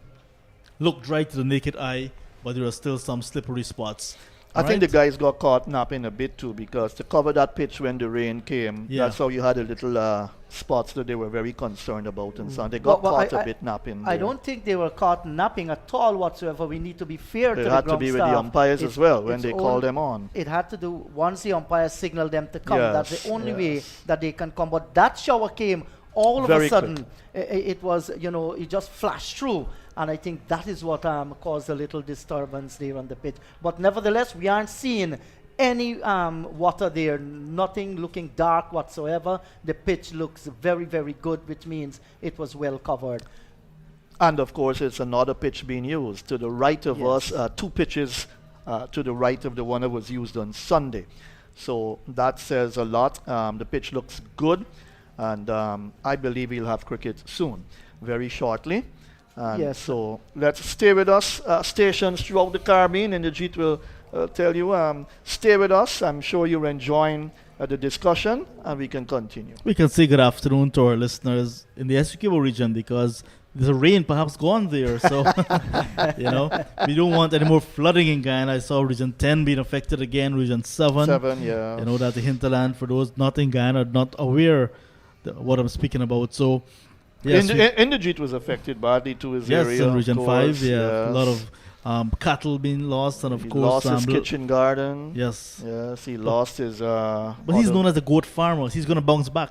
C: looked dry to the naked eye, but there are still some slippery spots.
A: I think the guys got caught napping a bit too because to cover that pitch when the rain came, that's how you had a little spots that they were very concerned about and so on. They got caught a bit napping.
B: I don't think they were caught napping at all whatsoever. We need to be fair to the ground staff.
A: It had to be with the umpires as well when they called them on.
B: It had to do once the umpires signaled them to come. That's the only way that they can come. But that shower came all of a sudden. It was, it just flashed through. And I think that is what caused a little disturbance there on the pitch. But nevertheless, we aren't seeing any water there, nothing looking dark whatsoever. The pitch looks very, very good, which means it was well covered.
A: And of course, it's another pitch being used. To the right of us, 2 pitches to the right of the one that was used on Sunday. So that says a lot. The pitch looks good. And I believe we'll have cricket soon, very shortly. So let's stay with us. Stations throughout the Caribbean, and the Jeet will tell you, stay with us. I'm sure you're enjoying the discussion, and we can continue.
C: We can say good afternoon to our listeners in the Essequibo region because there's a rain perhaps gone there. So, we don't want any more flooding in Guyana. I saw Region 10 being affected again, Region 7. That the hinterland, for those not in Guyana, not aware what I'm speaking about. So, yes,
A: Inderjeet was affected badly to his area.
C: Yes, in Region 5, a lot of cattle being lost, and
A: he lost his kitchen garden.
C: Yes.
A: Yes, he lost his...
C: but he's known as a goat farmer. He's going to bounce back.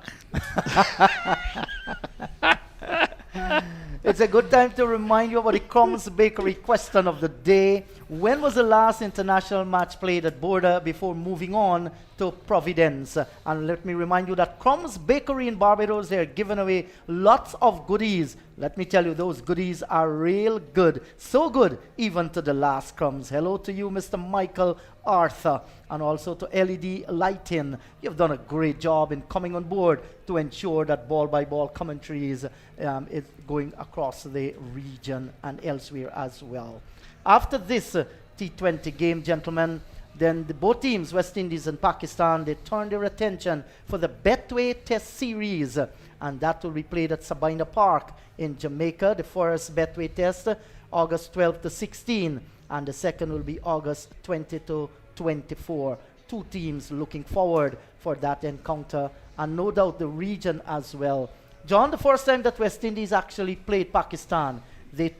B: It's a good time to remind you about the Crumbs Bakery question of the day. When was the last international match played at Border before moving on to Providence? And let me remind you that Crumbs Bakery in Barbados, they're giving away lots of goodies. Let me tell you, those goodies are real good. So good, even to the last crumbs. Hello to you, Mr. Michael Arthur, and also to LED Lighting. You've done a great job in coming on board to ensure that ball-by-ball commentaries is going across the region and elsewhere as well. After this T20 game, gentlemen, then both teams, West Indies and Pakistan, they turned their attention for the Betway Test Series, and that will be played at Sabina Park in Jamaica. The first Betway Test, August 12 to 16, and the second will be August 20 to 24. 2 teams looking forward for that encounter, and no doubt the region as well. John, the first time that West Indies actually played Pakistan, they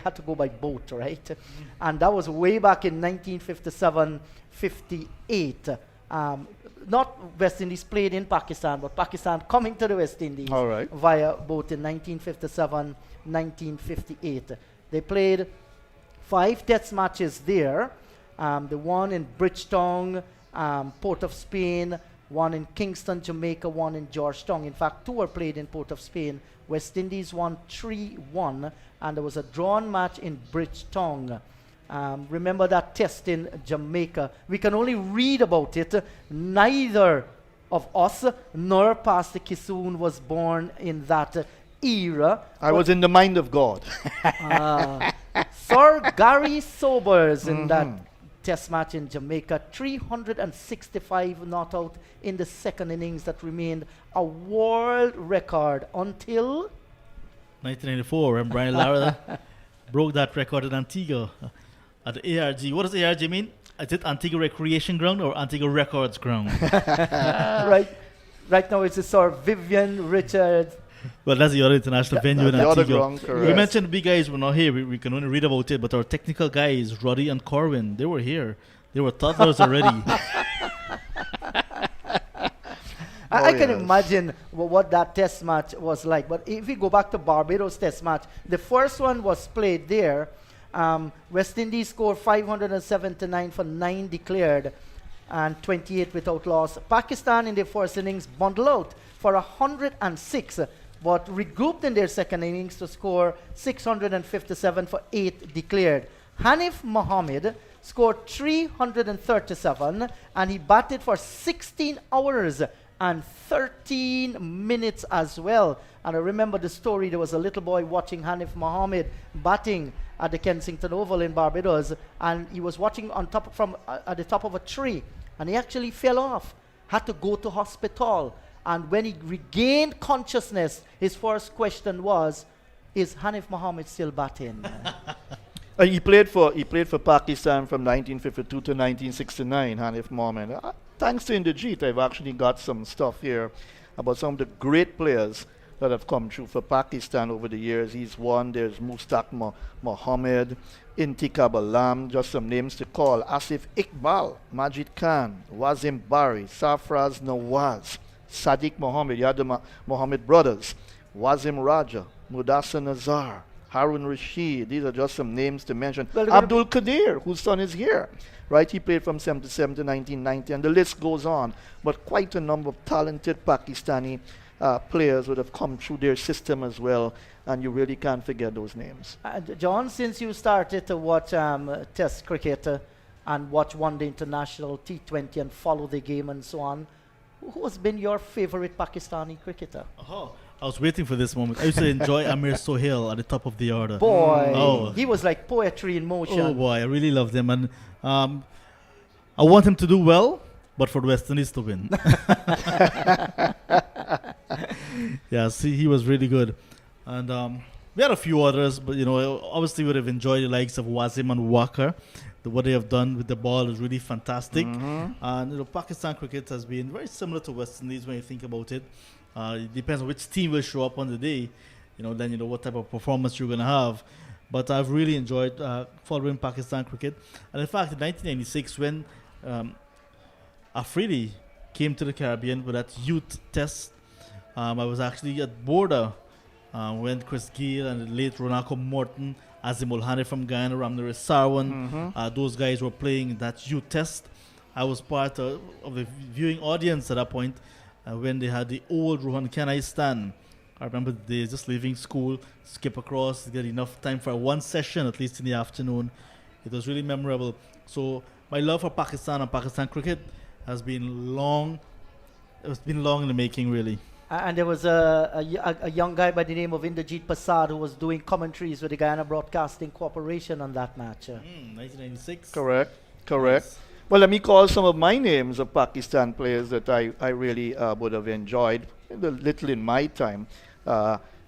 B: had to go by boat, right? And that was way back in 1957-58. Not West Indies played in Pakistan, but Pakistan coming to the West Indies via boat in 1957-1958. They played 5 test matches there. The one in Bridgetown, Port of Spain, one in Kingston, Jamaica, one in Georgetown. In fact, 2 were played in Port of Spain. West Indies won 3-1, and there was a drawn match in Bridgetown. Remember that test in Jamaica. We can only read about it. Neither of us nor Pastor Kisoon was born in that era.
A: I was in the mind of God.
B: Sir Gary Sobers in that test match in Jamaica, 365 not out in the second innings. That remained a world record until
C: 1994, when Brian Lara broke that record in Antigua at the ARG. What does ARG mean? Is it Antigua Recreation Ground or Antigua Records Ground?
B: Right now it's a Sir Vivian Richards.
C: Well, that's the other international venue in Antigua. We
A: Yes.
C: mentioned the big guys were not here. We can only read about it, but our technical guys, Roddy and Corwin, they were here. They were toddlers already.
B: I can imagine what that test match was like. But if we go back to Barbados test match, the first one was played there. West Indies scored 579 for 9 declared and 28 without loss. Pakistan in their first innings bundled out for 106, but regrouped in their second innings to score 657 for 8 declared. Hanif Mohammed scored 337, and he batted for 16 hours and 13 minutes as well. And I remember the story, there was a little boy watching Hanif Mohammed batting, at the Kensington Oval in Barbados, and he was watching on top at the top of a tree, and he actually fell off, had to go to hospital. And when he regained consciousness, his first question was, is Hanif Mohammed still batting?
A: He played for Pakistan from 1952 to 1969, Hanif Mohammed. Thanks to Inderjeet, I've actually got some stuff here about some of the great players that have come through for Pakistan over the years. He's one. There's Mustaq Mohammed, Intikab Alam, just some names to call. Asif Iqbal, Majid Khan, Wazim Bari, Safraz Nawaz, Sadiq Mohammed, you had the Mohammed brothers, Wazim Raja, Mudassar Nazar, Harun Rashid. These are just some names to mention. Well, Abdul Qadir, whose son is here, right? He played from 77 to 1990, and the list goes on. But quite a number of talented Pakistani players would have come through their system as well, and you really can't forget those names.
B: John, since you started to watch Test cricket and watch One Day International, T20, and follow the game and so on, who has been your favorite Pakistani cricketer?
C: I was waiting for this moment. I used to enjoy Amir Sohail at the top of the order.
B: Boy, he was like poetry in motion.
C: Oh boy, I really loved him, and I want him to do well, but for the West Indies to win. Yeah, see, he was really good. And we had a few others, but obviously would have enjoyed the likes of Wasim and Walker. What they have done with the ball is really fantastic. And Pakistan cricket has been very similar to West Indies when you think about it. It depends on which team will show up on the day, then what type of performance you're going to have. But I've really enjoyed following Pakistan cricket. And in fact, in 1996, when Afridi came to the Caribbean with that youth test, I was actually at border when Chris Gayle and the late Ronaldo Morton, Azim Ul Hani from Guyana, Ramnir Sarwan, those guys were playing that youth test. I was part of the viewing audience at that point when they had the old Rohan Kenai stand. I remember the days just leaving school, skip across, get enough time for one session, at least in the afternoon. It was really memorable. So my love for Pakistan and Pakistan cricket has been long. It's been long in the making, really.
B: And there was a young guy by the name of Inderjeet Prasad who was doing commentaries with the Guyana Broadcasting Corporation on that match.
C: 1996.
A: Correct.
C: Yes.
A: Well, let me call some of my names of Pakistan players that I really would have enjoyed little in my time.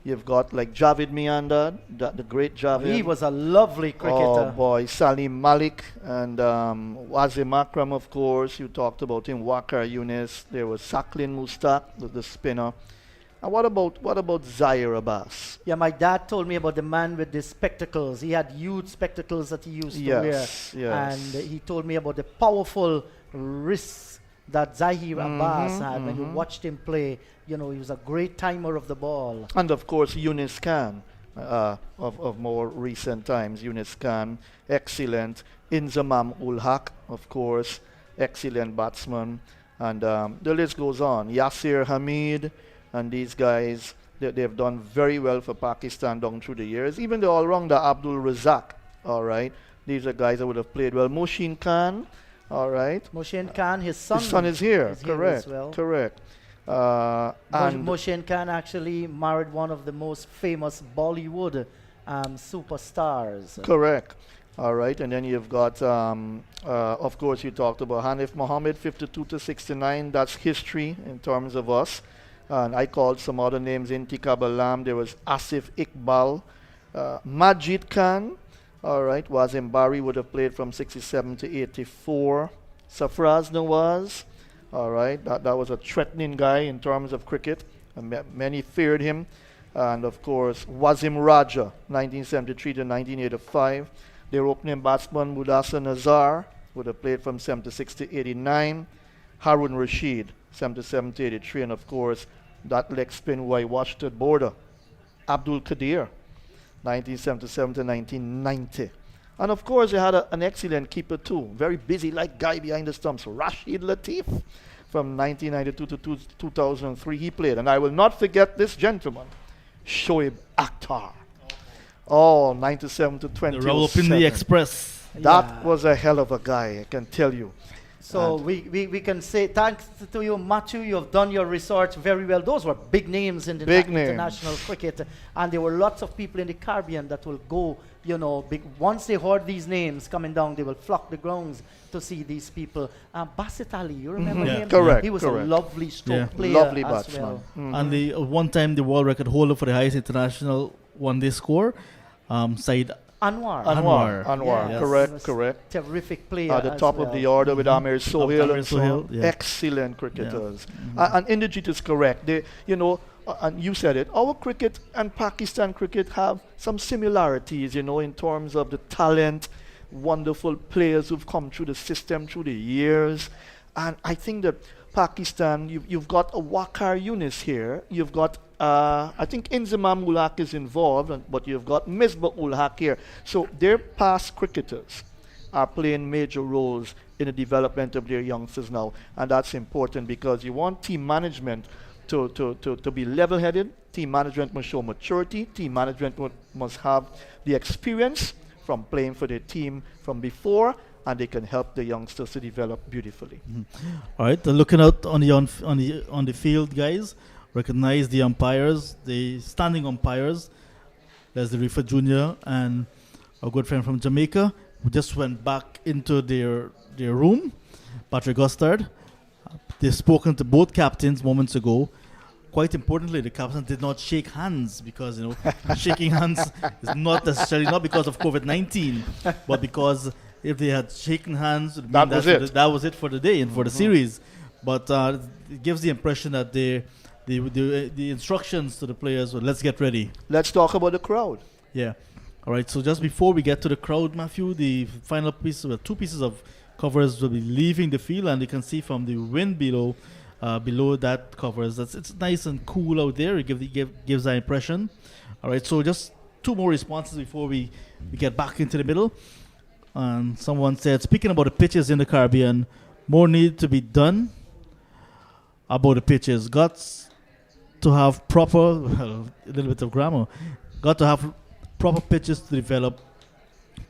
A: You've got like Javed Miandad, the great Javed.
B: He was a lovely cricketer.
A: Oh boy, Salim Malik and Wazim Akram, of course. You talked about him. Waqar Younis. There was Saklin Mustaq, the spinner. And what about Zaire Abbas?
B: Yeah, my dad told me about the man with the spectacles. He had huge spectacles that he used to wear.
A: Yes.
B: And he told me about the powerful wrists that Zahir Abbas had when you watched him play. He was a great timer of the ball.
A: And of course, Yunus Khan of more recent times. Yunus Khan, excellent. Inzamam ul Haq, of course, excellent batsman. And the list goes on. Yasir Hamid and these guys, they've done very well for Pakistan down through the years. Even the all-rounder Abdul Razak, all right. These are guys that would have played well. Mushin Khan, all right.
B: Mushin Khan, his son
A: is here. Correct. Correct.
B: And Mushin Khan actually married one of the most famous Bollywood superstars.
A: Correct. All right. And then you've got, of course, you talked about Hanif Mohammed, 52 to 69. That's history in terms of us. And I called some other names. Intikab Alam. There was Asif Iqbal. Majid Khan. All right. Wazim Bari would have played from 67 to 84. Safraz Nawaz. All right. That was a threatening guy in terms of cricket. Many feared him. And, of course, Wazim Raja, 1973 to 1985. Their opening batsman, Mudassar Nazar, would have played from 76 to 89. Harun Rashid, 77 to 83. And, of course, that leg spin who I watched at border, Abdul Qadir, 1977 to 1990. And, of course, they had an excellent keeper, too. Very busy, like guy behind the stumps, Rashid Latif. From 1992 to 2003, he played. And I will not forget this gentleman, Shoaib Akhtar. Oh, 97 to 20.
C: The Rawalpindi Express.
A: That was a hell of a guy, I can tell you.
B: So we can say thanks to you, Matthew. You have done your research very well. Those were big names in the international cricket, and there were lots of people in the Caribbean that will go. Once they heard these names coming down, they will flock the grounds to see these people. Basit Ali, you remember him?
A: Correct.
B: He was a lovely stroke player
A: lovely
B: as
A: batsman.
B: well.
C: And the one time the world record holder for the highest international one-day score, Said
B: Anwar.
A: Yes. Correct.
B: Terrific player.
A: At the top of the order with Amir Sohail and so
C: yeah.
A: excellent cricketers. And Indrajit is correct. They, and you said it, our cricket and Pakistan cricket have some similarities, in terms of the talent, wonderful players who've come through the system through the years. And I think that Pakistan, you've got a Waqar Yunus here, you've got I think Inzamam ul Haq is involved, but you've got Misbah ul Haq here. So their past cricketers are playing major roles in the development of their youngsters now. And that's important because you want team management to be level-headed. Team management must show maturity. Team management must have the experience from playing for their team from before, and they can help the youngsters to develop beautifully.
C: All right, looking out on the field, guys. Recognize the umpires, the standing umpires. There's the Rifa Jr. and our good friend from Jamaica, who just went back into their room, Patrick Gustard. They've spoken to both captains moments ago. Quite importantly, the captains did not shake hands because, shaking hands is not necessarily not because of COVID-19, but because if they had shaken hands, that was it for the day and for the series. But it gives the impression that the instructions to the players were, let's get ready.
A: Let's talk about the crowd.
C: Yeah. All right. So just before we get to the crowd, Matthew, the final piece, two pieces of covers will be leaving the field, and you can see from the wind below that covers. It's nice and cool out there. It gives that impression. All right. So just two more responses before we get back into the middle. And someone said, speaking about the pitches in the Caribbean, more need to be done about the pitches. Got to have proper, a little bit of grammar, got to have proper pitches to develop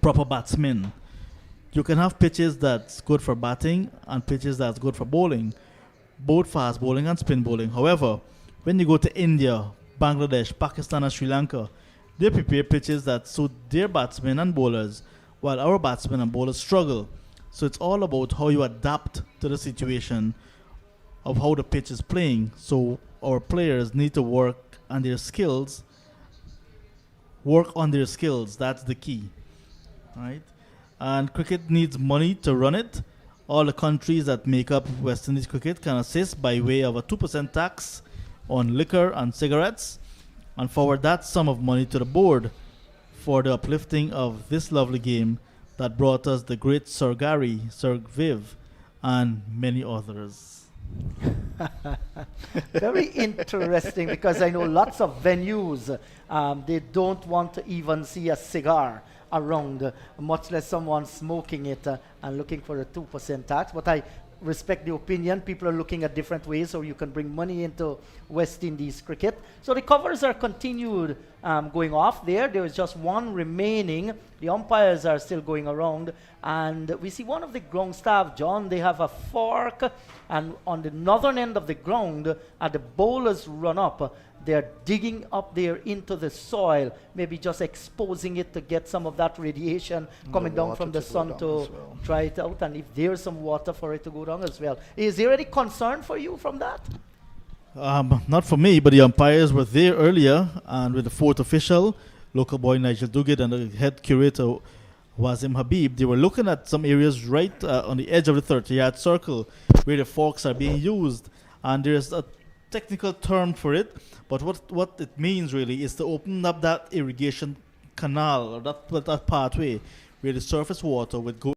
C: proper batsmen. You can have pitches that's good for batting and pitches that's good for bowling, both fast bowling and spin bowling. However, when you go to India, Bangladesh, Pakistan and Sri Lanka, they prepare pitches that suit their batsmen and bowlers, while our batsmen and bowlers struggle. So it's all about how you adapt to the situation of how the pitch is playing. So our players need to work on their skills. That's the key. Right? And cricket needs money to run it. All the countries that make up West Indies cricket can assist by way of a 2% tax on liquor and cigarettes and forward that sum of money to the board for the uplifting of this lovely game that brought us the great Sir Gary, Sir Viv, and many others.
B: Very interesting, because I know lots of venues, they don't want to even see a cigar around, much less someone smoking it and looking for a 2% tax. But I respect the opinion. People are looking at different ways so you can bring money into West Indies cricket. So the covers are continued going off there. There is just one remaining. The umpires are still going around. And we see one of the ground staff, John, they have a fork. And on the northern end of the ground, at the bowlers run up, they're digging up there into the soil, maybe just exposing it to get some of that radiation coming down from the sun to dry it out, and if there's some water for it to go down as well. Is there any concern for you from that?
C: Not for me, but the umpires were there earlier, and with the fourth official, local boy Nigel Duguid, and the head curator Wazim Habib, they were looking at some areas right on the edge of the 30-yard circle where the forks are being used, and there's a technical term for it, but what it means really is to open up that irrigation canal or that pathway where the surface water would go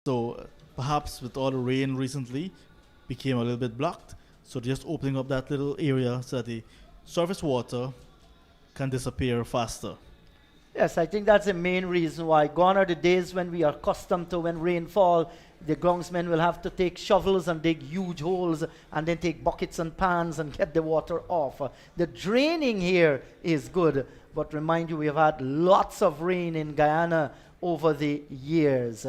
C: So perhaps with all the rain recently, became a little bit blocked. So just opening up that little area so that the surface water can disappear faster.
B: Yes, I think that's the main reason why. Gone are the days when we are accustomed to when rainfall, the groundsmen will have to take shovels and dig huge holes and then take buckets and pans and get the water off. The draining here is good, but remind you, we have had lots of rain in Guyana over the years.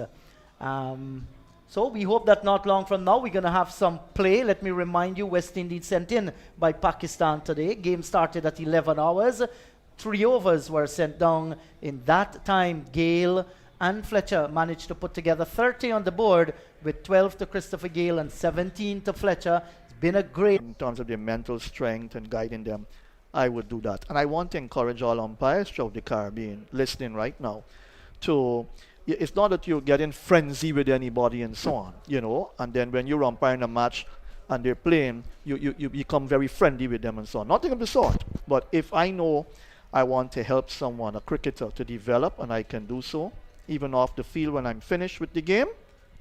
B: So we hope that not long from now we're going to have some play. Let me remind you, West Indies sent in by Pakistan today. Game started at 11 hours. 3 overs were sent down. In that time, Gale and Fletcher managed to put together 30 on the board with 12 to Christopher Gale and 17 to Fletcher. It's been a great...
A: In terms of their mental strength and guiding them, I would do that. And I want to encourage all umpires throughout the Caribbean listening right now to... It's not that you're getting frenzy with anybody and so on, you know, and then when you're umpiring a match and they're playing, you become very friendly with them and so on. Nothing of the sort. But if I know I want to help someone, a cricketer, to develop, and I can do so, even off the field when I'm finished with the game,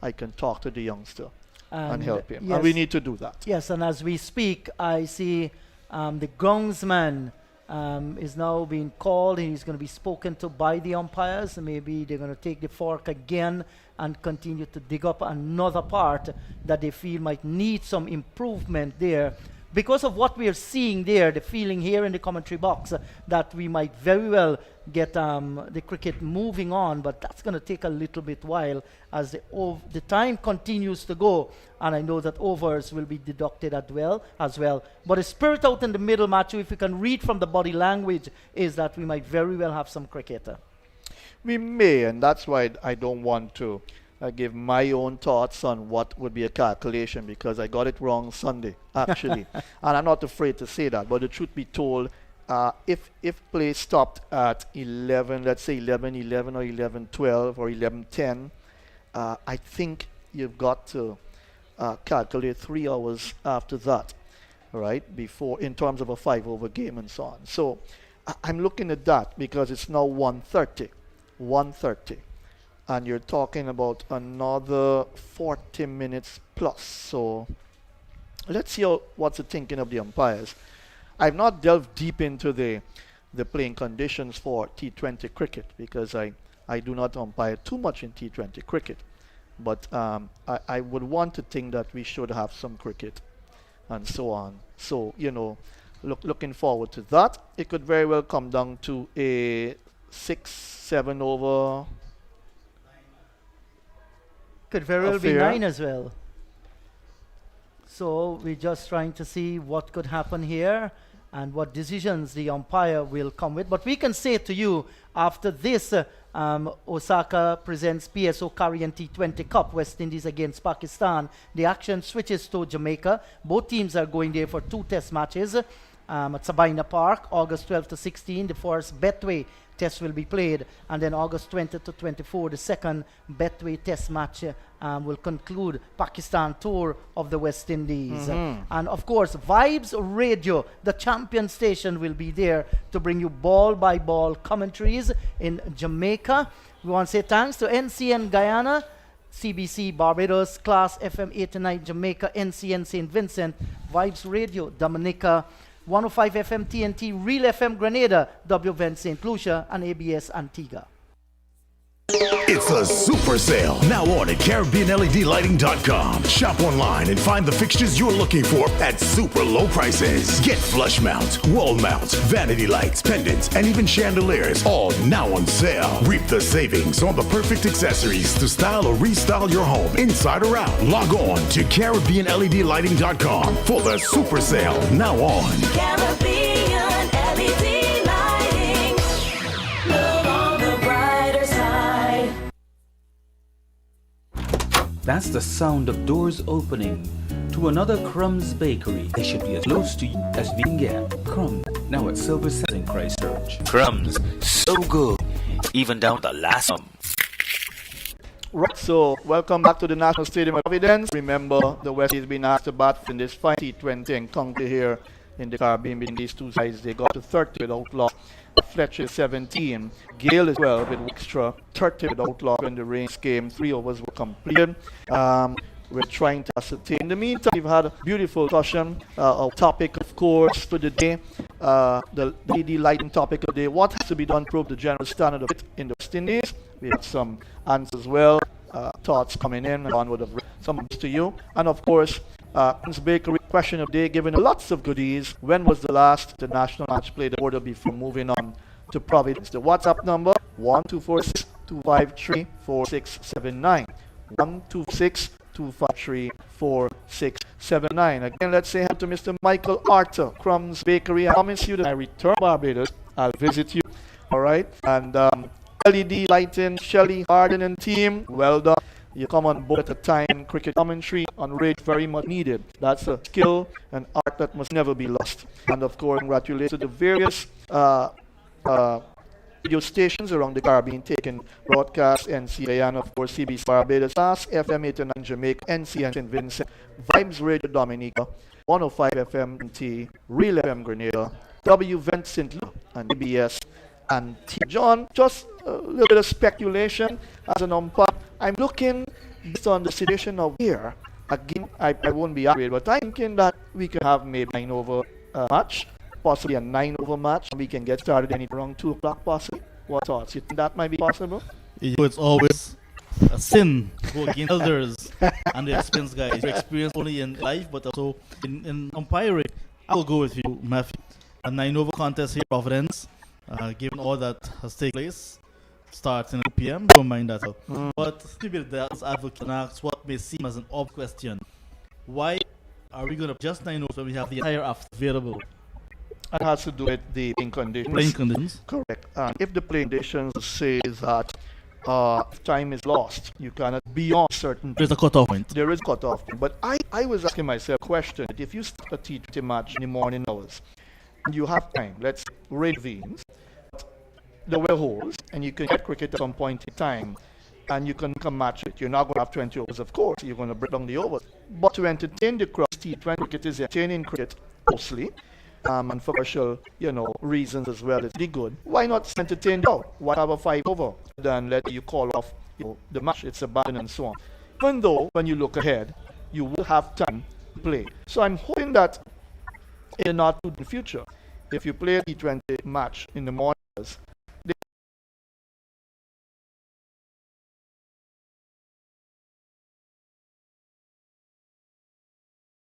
A: I can talk to the youngster and help him.
B: Yes,
A: and we need to do that.
B: Yes, and as we speak, I see the groundsman is now being called. He's going to be spoken to by the umpires. Maybe they're going to take the fork again and continue to dig up another part that they feel might need some improvement there. Because of what we are seeing there, the feeling here in the commentary box, that we might very well get the cricket moving on, but that's going to take a little bit while as the time continues to go, and I know that overs will be deducted as well. But the spirit out in the middle, Matthew, if you can read from the body language, is that we might very well have some cricket.
A: We may, and that's why I don't want to give my own thoughts on what would be a calculation, because I got it wrong Sunday, actually. And I'm not afraid to say that, but the truth be told, if play stopped at 11, let's say 11:11 or 11:12 or 11:10, I think you've got to calculate 3 hours after that, right, before, in terms of a 5-over game and so on. So I'm looking at that because it's now 1:30. And you're talking about another 40 minutes plus. So let's see what's the thinking of the umpires. I've not delved deep into the playing conditions for T20 cricket because I do not umpire too much in T20 cricket. But I would want to think that we should have some cricket and so on. So, you know, looking forward to that. It could very well come down to a 6-7 over...
B: Could very well be 9 as well. So we're just trying to see what could happen here and what decisions the umpire will come with. But we can say to you, after this, Osaka presents PSO Carient T20 Cup, West Indies against Pakistan. The action switches to Jamaica. Both teams are going there for 2 test matches at Sabina Park, August 12 to 16. The first Betway test will be played, and then August 20 to 24, the second Betway test match will conclude Pakistan tour of the West Indies. And of course, Vibes Radio, the champion station, will be there to bring you ball-by-ball commentaries in Jamaica. We want to say thanks to NCN Guyana, CBC Barbados, Class FM 89 Jamaica, NCN St. Vincent, Vibes Radio Dominica, 105 FM TNT, Real FM Grenada, WVN St. Lucia, and ABS Antigua.
I: It's a super sale now on at CaribbeanLEDlighting.com. Shop online and find the fixtures you're looking for at super low prices. Get flush mounts, wall mounts, vanity lights, pendants, and even chandeliers, all now on sale. Reap the savings on the perfect accessories to style or restyle your home inside or out. Log on to CaribbeanLEDlighting.com for the super sale now on.
J: Caribbean LED lighting. Look on the brighter side.
F: That's the sound of doors opening to another Crumbs bakery. They should be as close to you as we can get. Crumbs, now at SuperSport in Christchurch.
G: Crumbs, so good, even down to the last one.
A: Right, so welcome back to the National Stadium of Providence. Remember, the West has been asked to bat in this fine T20 encounter here in the Caribbean between these two sides. They got to 30 without loss. Fletcher 17. Gale as well with extra 30 without loss when the Rains came. 3 overs were completed. We're trying to ascertain. In the meantime, we've had a beautiful discussion. Our topic, of course, for the day, the LED lighting topic of the day. What has to be done to improve the general standard of it in the West Indies? We have some answers as well. Thoughts coming in. One would have read some to you. And of course, Bakery question of the day, given lots of goodies. When was the last international match played in order before moving on to Providence? The WhatsApp number 1246-253-4679. 126-253-4679. Again, let's say hello to Mr. Michael Arthur, Crumbs Bakery. I promise you that I return to Barbados. I'll visit you. All right. And LED lighting, Shelley Harden and team. Well done. You come on board at a time. Cricket commentary on radio very much needed. That's a skill and art that must never be lost. And of course, congratulations to the various radio stations around the Caribbean taking broadcast, NCA and of course CBC Barbados, FM 89 Jamaica, NCN St. Vincent, Vibes Radio Dominica, 105 FM T, Real FM Grenada, W Vent St. Lucia, and EBS and T. John, just a little bit of speculation as an umpire. I'm looking based on the situation of here. Again, I won't be accurate, but I'm thinking that we can have maybe 9 over match, possibly a 9 over match. We can get started any around 2 o'clock possibly. What thoughts? You think that might be possible?
C: It's always a sin to go against elders and the experienced guys. You're experienced only in life, but also in umpiring. I'll go with you, Matthew. A 9 over contest here, Providence, given all that has taken place, starts in 2 p.m. Don't mind that. But to be the advocate and ask what may seem as an odd question. Why are we going to just 9 overs when we have the entire after available?
A: It has to do with the playing conditions.
C: Playing conditions.
A: Correct. If the playing conditions say that time is lost, you cannot beyond certain.
C: There's a cutoff point.
A: There is a cutoff point. But I was asking myself a question. If you start a T20 match in the morning hours, and you have time, let's say rain veins, the weather holds, and you can get cricket at some point in time, and you can come match it. You're not going to have 20 overs, of course. You're going to break down the overs. But to entertain the crowd, T20 cricket is entertaining cricket mostly. And for commercial, reasons as well, it's pretty good. Why not entertain the crowd? Why have a 5 over? Then let you call off the match. It's a button and so on. Even though, when you look ahead, you will have time to play. So I'm hoping that in the not too distant future, if you play a T20 match in the mornings,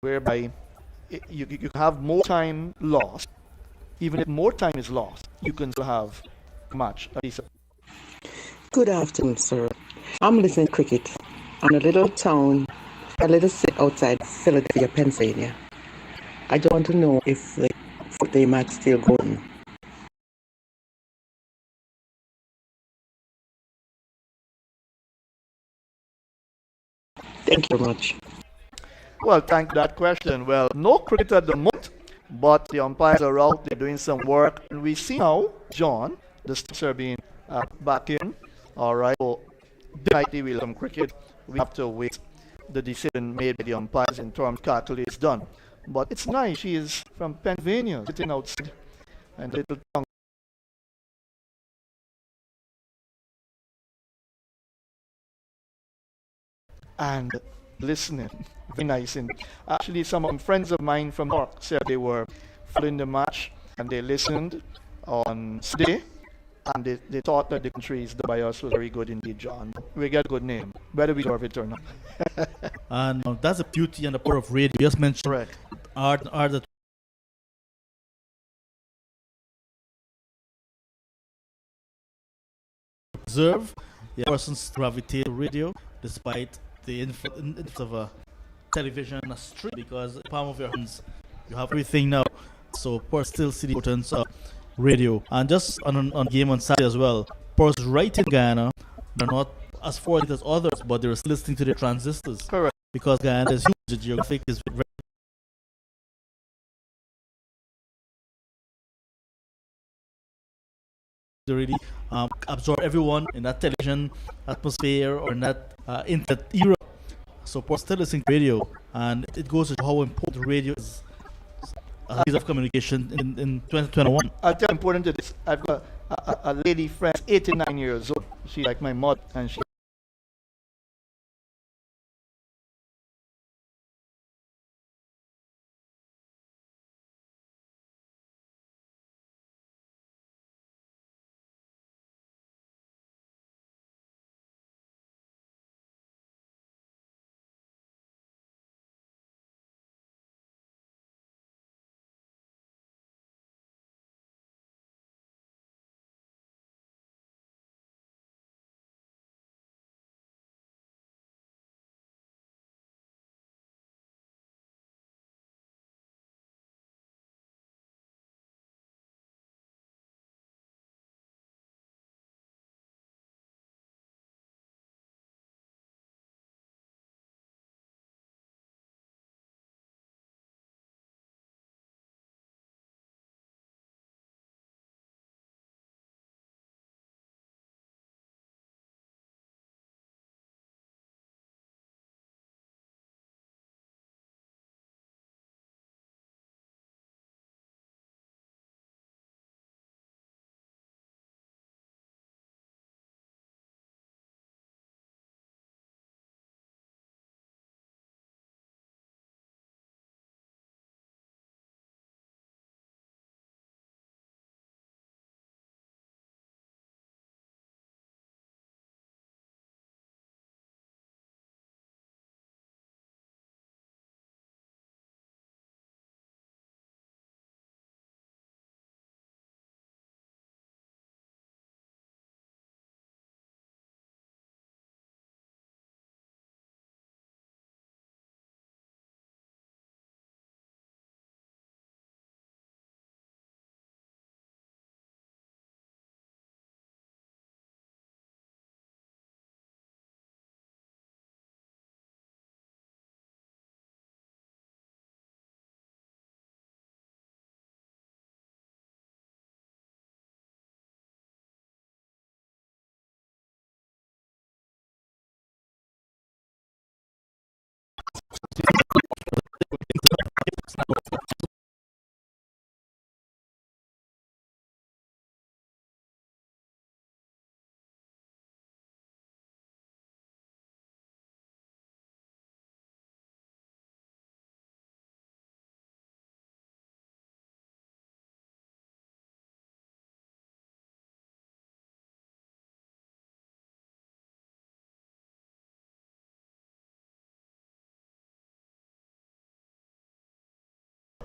A: whereby you have more time lost. Even if more time is lost, you can still have a match.
L: Good afternoon, sir. I'm listening to cricket on a little town, a little city outside Philadelphia, Pennsylvania. I just want to know if the 4-day match still going. Thank you very much.
A: Well, thank that question. Well, no cricket at the moment, but the umpires are out. They're doing some work. And we see now, John, the stats are being back in. All right. So, tonight they will have some cricket. We have to wait the decision made by the umpires in terms of calculations done. But it's nice. She is from Pennsylvania, sitting outside. And a little tongue. And listening. Very nice. And actually, some friends of mine from New York said they were following the match and they listened on Sunday and they thought that the country is done by us was very good indeed, John. We get a good name, whether we deserve it or not.
C: And that's the beauty and the power of radio. You just mentioned
A: correct.
C: Are the observe the person's gravitate to radio despite the influence of a television and a stream, because the palm of your hands, you have everything now. So Perth still see the importance of radio. And just on game on Saturday as well, Perth right in Guyana, they're not as fortunate as others, but they're still listening to the transistors.
A: Correct.
C: Because Guyana is huge, the geographic is very really absorb everyone in that television atmosphere or in that internet era. So Perth still listening to radio, and it goes to how important radio is ease of communication in 2021.
A: I'll tell you important to this. I've got a lady friend, 89 years old. She's like my mother, and she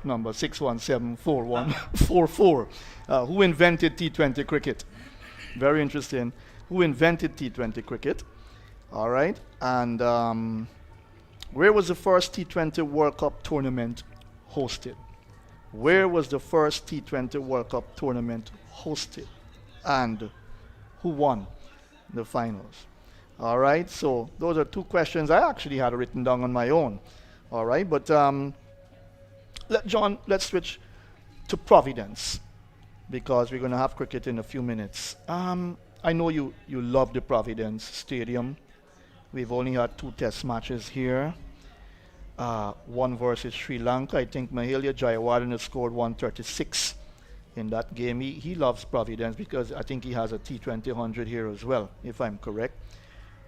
A: number 6174144. Who invented T20 cricket? Very interesting. Who invented T20 cricket? All right. And where was the first T20 World Cup tournament hosted? Where was the first T20 World Cup tournament hosted? And who won the finals? All right. So those are two questions I actually had written down on my own. All right. But John, let's switch to Providence because we're going to have cricket in a few minutes. I know you love the Providence Stadium. We've only had 2 test matches here. One versus Sri Lanka. I think Mahalia Jayawardene has scored 136 in that game. He loves Providence because I think he has a T20 100 here as well, if I'm correct.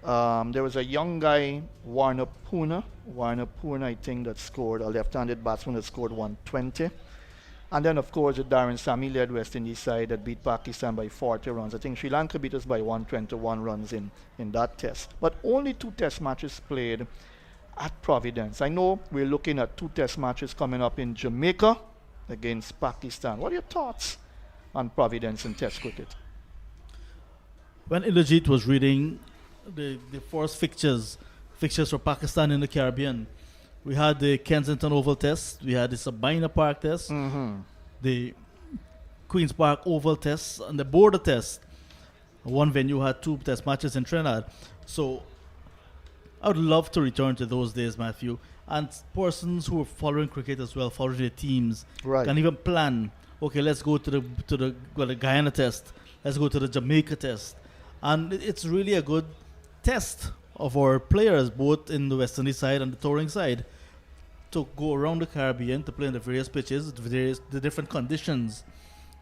A: There was a young guy, Warner Puna, I think, that scored, a left-handed batsman that scored 120. And then, of course, the Darren Sammy-led West Indies side that beat Pakistan by 40 runs. I think Sri Lanka beat us by 121 runs in that test. But only 2 test matches played at Providence. I know we're looking at 2 test matches coming up in Jamaica against Pakistan. What are your thoughts on Providence and test cricket?
C: When Ilajit was reading the first fixtures for Pakistan in the Caribbean, we had the Kensington Oval Test, we had the Sabina Park Test, the Queen's Park Oval Test, and the Border Test. One venue had 2 test matches in Trinidad. So I would love to return to those days, Matthew. And persons who are following cricket as well, following their teams, can even plan. Okay, let's go to the Guyana Test. Let's go to the Jamaica Test. And it's really a good test of our players, both in the West Indies side and the touring side, to go around the Caribbean to play in the various pitches, the different conditions,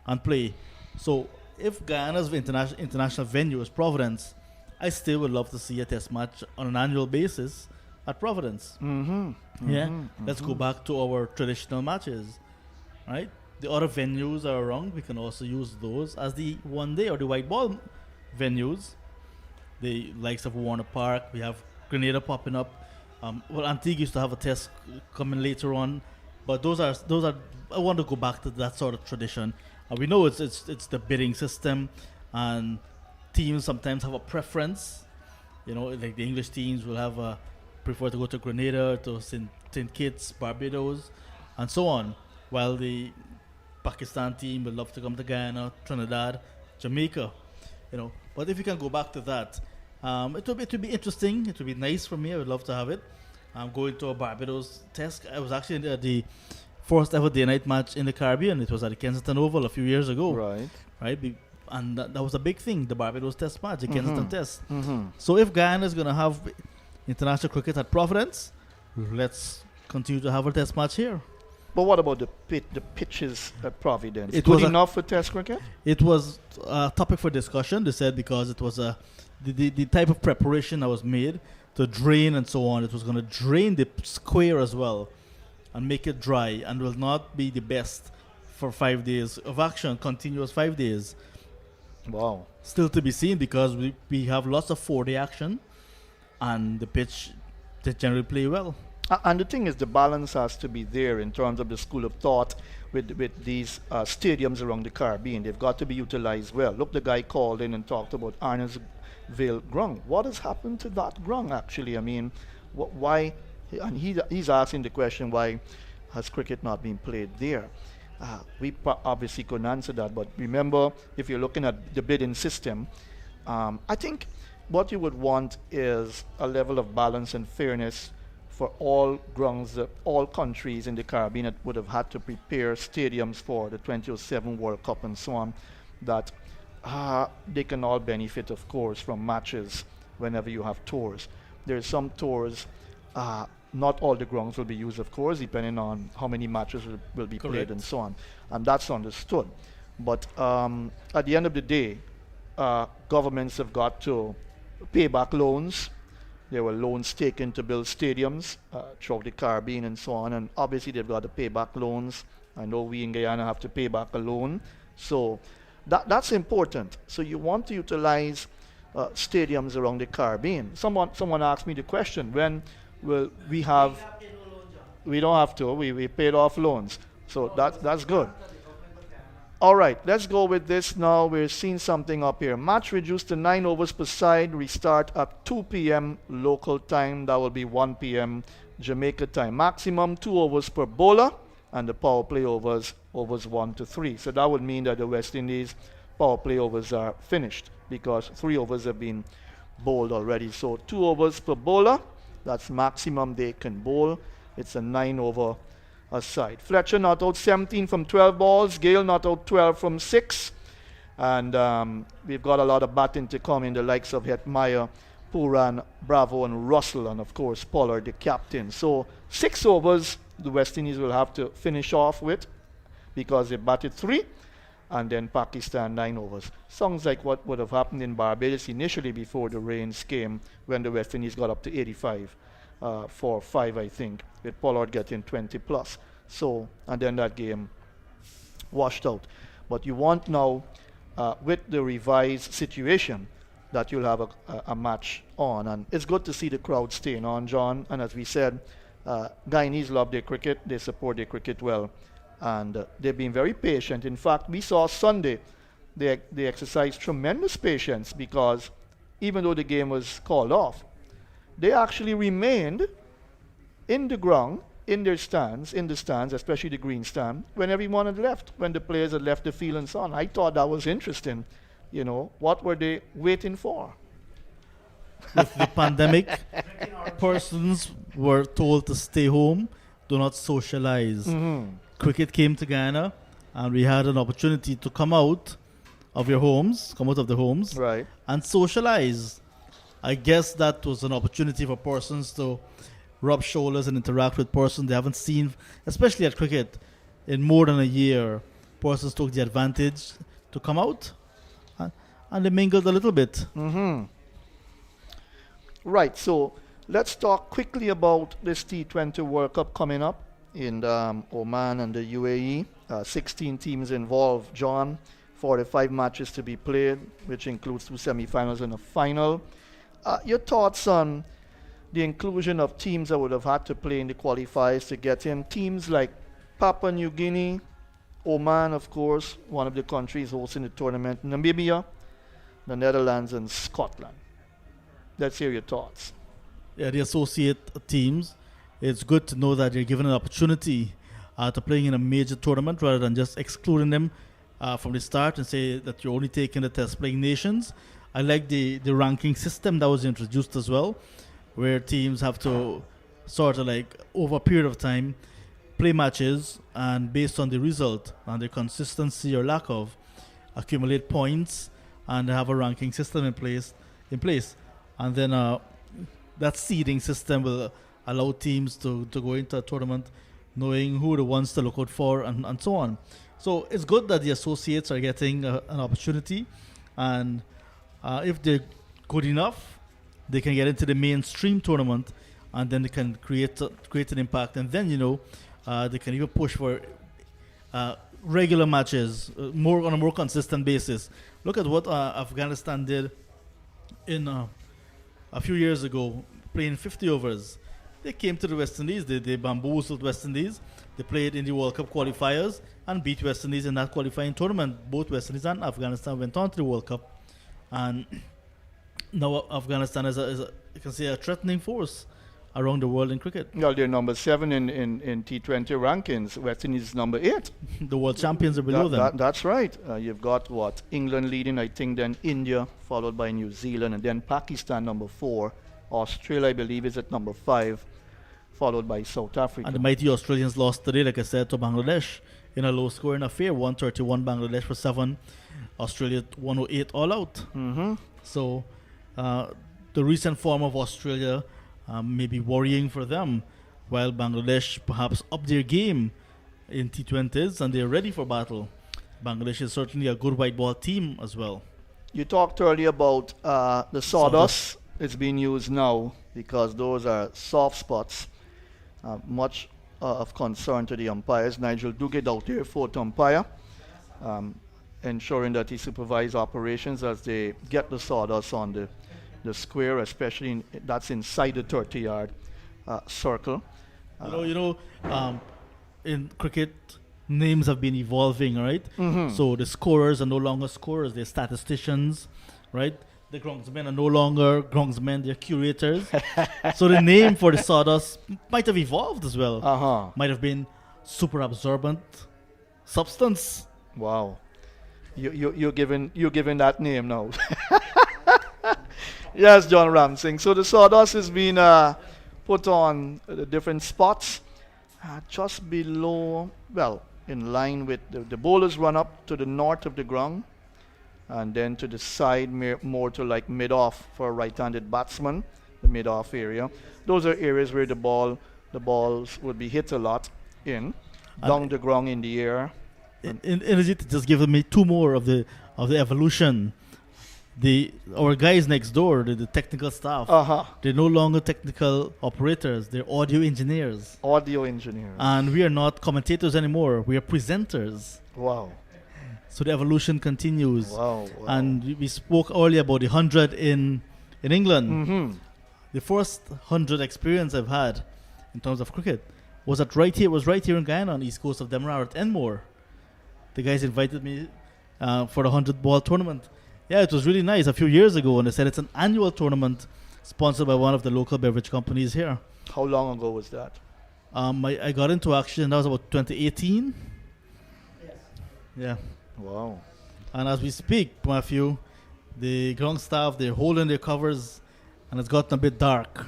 C: and play. So if Guyana's international venue is Providence, I still would love to see a test match on an annual basis at Providence. Let's go back to our traditional matches, right? The other venues are around. We can also use those as the one day or the white ball venues. The likes of Warner Park. We have Grenada popping up. Antigua used to have a test coming later on, but those are. I want to go back to that sort of tradition. We know it's the bidding system, and teams sometimes have a preference. You know, like the English teams will have prefer to go to Grenada, to St. Kitts, Barbados, and so on, while the Pakistan team would love to come to Guyana, Trinidad, Jamaica. You know, but if you can go back to that, it would be interesting. It would be nice for me. I would love to have it. I'm going to a Barbados test. I was actually at the first ever day-night match in the Caribbean. It was at the Kensington Oval a few years ago. Right. And that was a big thing, the Barbados test match, the Kensington test. So if Guyana is going to have international cricket at Providence, let's continue to have a test match here.
A: But what about the pitches at Providence? It was enough for test cricket?
C: It was a topic for discussion, they said, because it was the type of preparation that was made to drain and so on. It was going to drain the square as well and make it dry, and will not be the best for 5 days of action, continuous 5 days.
A: Wow.
C: Still to be seen, because we have lots of 4-day action, and the pitch, they generally play well.
A: And the thing is, the balance has to be there in terms of the school of thought with these stadiums around the Caribbean. They've got to be utilized well. Look, the guy called in and talked about Arnesville Grung. What has happened to that Grung, actually? I mean, why? And he's asking the question, why has cricket not been played there? We obviously couldn't answer that, but remember, if you're looking at the bidding system, I think what you would want is a level of balance and fairness for all grungs, all countries in the Caribbean that would have had to prepare stadiums for the 2007 World Cup and so on, that they can all benefit, of course, from matches whenever you have tours. There's some tours, not all the grungs will be used, of course, depending on how many matches will be played and so on. And that's understood. But at the end of the day, governments have got to pay back loans. There were loans taken to build stadiums throughout the Caribbean and so on. And obviously, they've got to pay back loans. I know we in Guyana have to pay back a loan. So that's important. So you want to utilize stadiums around the Caribbean. Someone asked me the question, when will we have... We don't have to. We paid off loans. So that's good. All right, let's go with this now. We're seeing something up here. Match reduced to 9 overs per side. Restart at 2 p.m. local time. That will be 1 p.m. Jamaica time. Maximum 2 overs per bowler, and the power play overs 1 to 3. So that would mean that the West Indies power play overs are finished, because 3 overs have been bowled already. So 2 overs per bowler. That's maximum they can bowl. It's a 9 over aside. Fletcher not out 17 from 12 balls. Gale not out 12 from 6. And we've got a lot of batting to come in the likes of Hetmeyer, Puran, Bravo, and Russell, and of course Pollard, the captain. So 6 overs the West Indies will have to finish off with, because they batted 3, and then Pakistan 9 overs. Sounds like what would have happened in Barbados initially before the rains came, when the West Indies got up to 85 for 5, I think, with Pollard getting 20 plus. So, and then that game washed out. But you want now, with the revised situation, that you'll have a match on. And it's good to see the crowd staying on, John. And as we said, Guyanese love their cricket. They support their cricket well. And they've been very patient. In fact, we saw Sunday, they exercised tremendous patience, because even though the game was called off, they actually remained in the ground, in the stands, especially the green stand, when everyone had left, when the players had left the field and so on. I thought that was interesting. You know, what were they waiting for?
C: With the pandemic, persons were told to stay home, do not socialize. Cricket came to Guyana, and we had an opportunity to come out of the homes,
A: right,
C: and socialize. I guess that was an opportunity for persons to rub shoulders and interact with persons they haven't seen, especially at cricket, in more than a year. Persons took the advantage to come out and they mingled a little bit.
A: Mm-hmm. Right, so let's talk quickly about this T20 World Cup coming up in Oman and the UAE. 16 teams involved, John. 45 matches to be played, which includes 2 semi-finals and a final. Your thoughts on the inclusion of teams that would have had to play in the qualifiers to get in? Teams like Papua New Guinea, Oman, of course, one of the countries hosting the tournament, Namibia, the Netherlands, and Scotland. Let's hear your thoughts.
C: Yeah, the associate teams, it's good to know that you're given an opportunity to playing in a major tournament rather than just excluding them from the start and say that you're only taking the test playing nations. I like the ranking system that was introduced as well, where teams have to sort of like over a period of time play matches and based on the result and the consistency or lack of accumulate points and have a ranking system in place. And then that seeding system will allow teams to go into a tournament knowing who the ones to look out for and so on. So it's good that the associates are getting an opportunity, and if they're good enough, they can get into the mainstream tournament, and then they can create an impact, and then they can even push for regular matches more on a more consistent basis. Look at what Afghanistan did in a few years ago, playing 50 overs. They came to the West Indies, they bamboozled West Indies. They played in the World Cup qualifiers and beat West Indies in that qualifying tournament. Both West Indies and Afghanistan went on to the World Cup. And now Afghanistan is you can say, a threatening force around the world in cricket.
A: Well, they're number 7 in T20 rankings. West Indies is number 8.
C: The world champions are below them.
A: That's right. You've got England leading, I think, then India, followed by New Zealand, and then Pakistan number 4. Australia, I believe, is at number 5, followed by South Africa.
C: And the mighty Australians lost today, like I said, to Bangladesh in a low-scoring affair. 131 Bangladesh for 7. Australia 108 all out.
A: Mm-hmm.
C: So the recent form of Australia may be worrying for them, while Bangladesh perhaps up their game in T20s and they're ready for battle. Bangladesh is certainly a good white ball team as well.
A: You talked earlier about the sawdust. It's being used now because those are soft spots. Much of concern to the umpires. Nigel Duguid out there, 4th umpire, ensuring that he supervises operations as they get the sawdust on the square, especially that's inside the 30-yard circle.
C: In cricket, names have been evolving, right?
A: Mm-hmm.
C: So the scorers are no longer scorers; they're statisticians, right? The groundsmen are no longer groundsmen; they're curators. So the name for the sawdust might have evolved as well. Might have been super absorbent substance.
A: Wow, you're giving that name now. Yes, John Ramsing. So the sawdust is being put on the different spots, just below, in line with the bowlers run up to the north of the ground, and then to the side, more to like mid-off for a right-handed batsman, the mid-off area. Those are areas where the balls would be hit a lot down the ground in the air.
C: It just gives me 2 more of the evolution. Our guys next door, the technical staff, they're no longer technical operators, they're audio engineers. And we are not commentators anymore, we are presenters.
A: Wow.
C: So the evolution continues.
A: Wow.
C: And we spoke earlier about the 100 in England.
A: Mm-hmm.
C: The first 100 experience I've had in terms of cricket was right here in Guyana on the east coast of Demerara at Enmore. The guys invited me for the 100 ball tournament. Yeah, it was really nice a few years ago, and they said it's an annual tournament sponsored by one of the local beverage companies here.
A: How long ago was that?
C: I got into action, that was about 2018. Yes. Yeah.
A: Wow.
C: And as we speak, Matthew, the ground staff, they're holding their covers, and it's gotten a bit dark.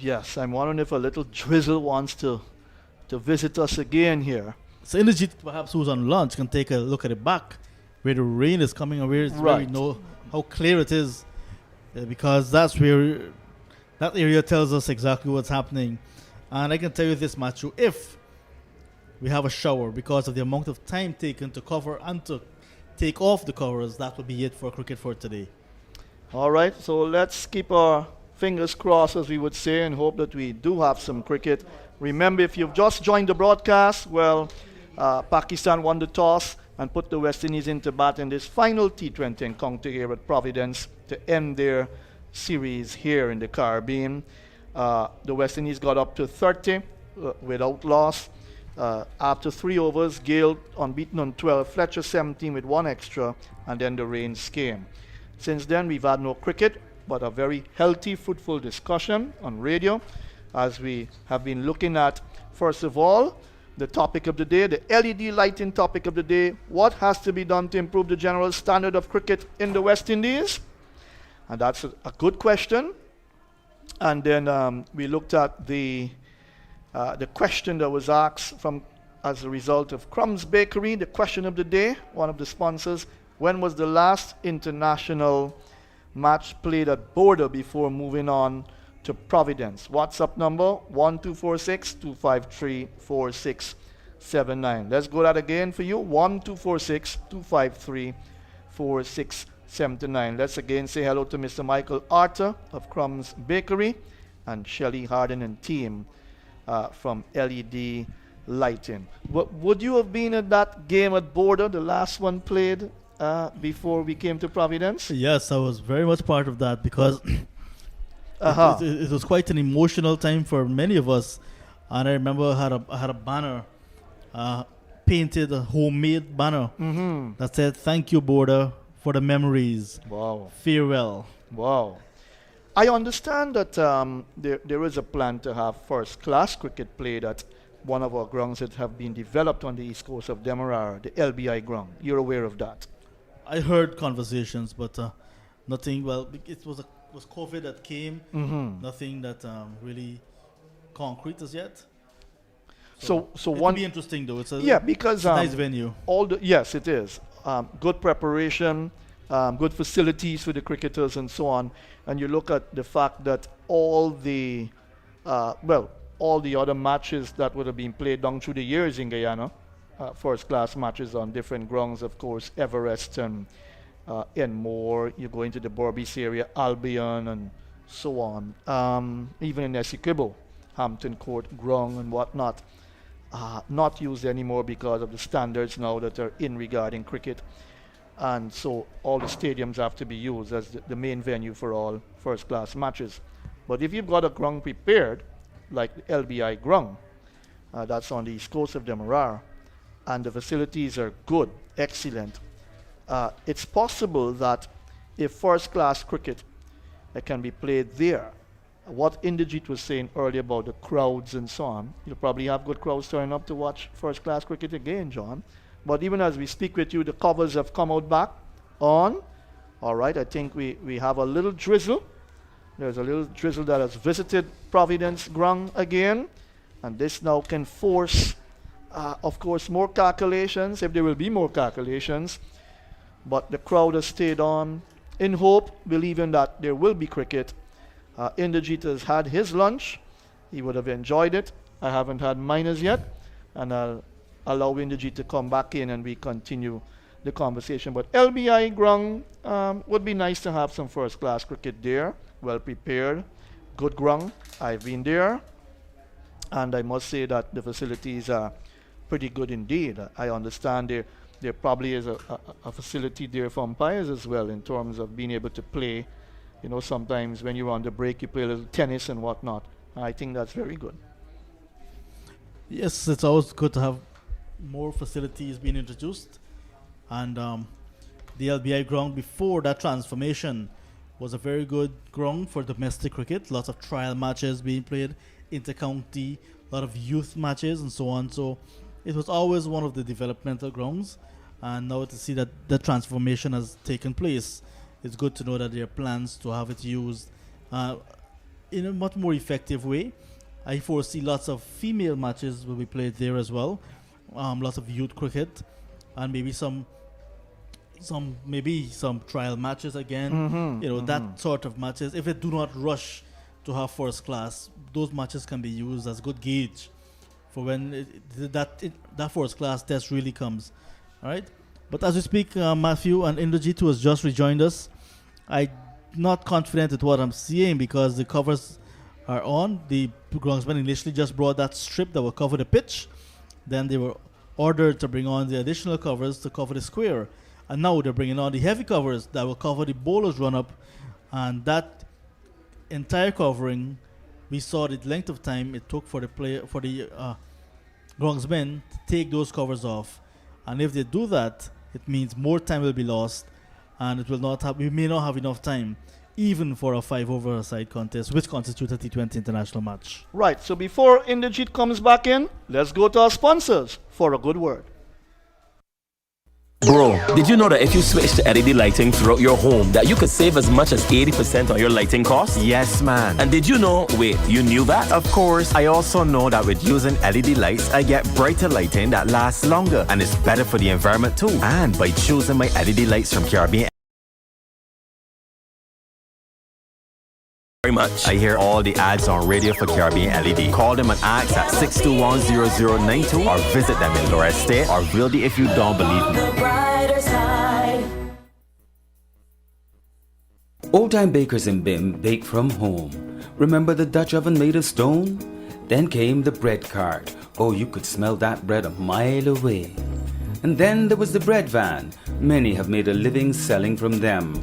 A: Yes, I'm wondering if a little drizzle wants to visit us again here.
C: So Inderjeet, perhaps who's on lunch, can take a look at the back, where the rain is coming and where we know how clear it is, because that's that area tells us exactly what's happening. And I can tell you this, Matthew, if we have a shower because of the amount of time taken to cover and to take off the covers, that will be it for cricket for today.
A: All right, so let's keep our fingers crossed, as we would say, and hope that we do have some cricket. Remember, if you've just joined the broadcast, well, Pakistan won the toss and put the West Indies into bat in this final T20 encounter here at Providence to end their series here in the Caribbean. The West Indies got up to 30 without loss. After 3 overs, Gale unbeaten on 12, Fletcher 17 with 1 extra, and then the rains came. Since then, we've had no cricket, but a very healthy, fruitful discussion on radio, as we have been looking at, first of all, the topic of the day, the LED lighting topic of the day. What has to be done to improve the general standard of cricket in the West Indies? And that's a good question. And then we looked at the question that was asked as a result of Crumbs Bakery, the question of the day, one of the sponsors. When was the last international match played at Border before moving on to Providence? WhatsApp number 1246-253-4679. Let's go that again for you. 1246-253-4679. Let's again say hello to Mr. Michael Arthur of Crumbs Bakery and Shelley Harden and team from LED Lighting. Would you have been at that game at Border, the last one played before we came to Providence?
C: Yes, I was very much part of that because it was quite an emotional time for many of us. And I remember I had a banner, painted, a homemade banner that said, "Thank you, Border, for the memories.
A: Wow.
C: Farewell."
A: Wow. I understand that there is a plan to have first-class cricket played at one of our grounds that have been developed on the east coast of Demerara, the LBI ground. You're aware of that?
C: I heard conversations, but nothing. Well, it was COVID that came. Nothing that really concrete as yet.
A: So
C: it'll be interesting though. It's a
A: because
C: nice venue.
A: Yes, it is. Good preparation, good facilities for the cricketers, and so on. And you look at the fact that all the other matches that would have been played down through the years in Guyana, first-class matches on different grounds, of course, Everest and Enmore. You go into the Berbice area, Albion, and so on. Even in Essequibo, Hampton Court ground and whatnot. Not used anymore because of the standards now that are in regarding cricket. And so all the stadiums have to be used as the main venue for all first-class matches. But if you've got a ground prepared, like the LBI ground, that's on the east coast of Demerara, and the facilities are good, excellent, it's possible that if first-class cricket can be played there, what Indrajit was saying earlier about the crowds and so on, you'll probably have good crowds turning up to watch first-class cricket again, John. But even as we speak with you, the covers have come out back on. All right, I think we have a little drizzle. There's a little drizzle that has visited Providence ground again. And this now can force, of course, more calculations, if there will be more calculations. But the crowd has stayed on in hope, believing that there will be cricket. Indrajit has had his lunch. He would have enjoyed it. I haven't had mine as yet. And I'll allow Indrajit to come back in and we continue the conversation. But LBI ground would be nice to have some first-class cricket there. Well prepared. Good ground. I've been there. And I must say that the facilities are pretty good indeed. I understand there probably is a facility there for umpires as well in terms of being able to play. You know, sometimes when you're on the break, you play a little tennis and whatnot. I think that's very good.
C: Yes, it's always good to have more facilities being introduced. And the LBI ground before that transformation was a very good ground for domestic cricket. Lots of trial matches being played, inter-county, a lot of youth matches and so on. So it was always one of the developmental grounds. And now to see that the transformation has taken place, it's good to know that there are plans to have it used in a much more effective way. I foresee lots of female matches will be played there as well. Lots of youth cricket, and maybe some trial matches again. That sort of matches. If it do not rush to have first class, those matches can be used as good gauge for when that first class test really comes. All right. But as we speak, Matthew and Indrajit, who has just rejoined us, I'm not confident with what I'm seeing because the covers are on. The groundsmen initially just brought that strip that will cover the pitch. Then they were ordered to bring on the additional covers to cover the square. And now they're bringing on the heavy covers that will cover the bowler's run-up. And that entire covering, we saw the length of time it took for the groundsmen to take those covers off. And if they do that, it means more time will be lost, and we may not have enough time even for a 5-over-a-side contest, which constitutes a T20 international match.
A: Right, so before Indrajit comes back in, let's go to our sponsors for a good word.
D: Bro, did you know that if you switch to LED lighting throughout your home, that you could save as much as 80% on your lighting costs?
E: Yes, man.
D: And did you know, wait, you knew that?
E: Of course, I also know that with using LED lights, I get brighter lighting that lasts longer and is better for the environment too. And by choosing my LED lights from Carient
D: Very much.
E: I hear all the ads on radio for Caribbean LED. Call them and ask at 621-0092 or visit them in Lorette State or really if you don't believe me.
J: The brighter side.
F: Old-time bakers in Bim bake from home. Remember the Dutch oven made of stone? Then came the bread cart. Oh, you could smell that bread a mile away. And then there was the bread van. Many have made a living selling from them.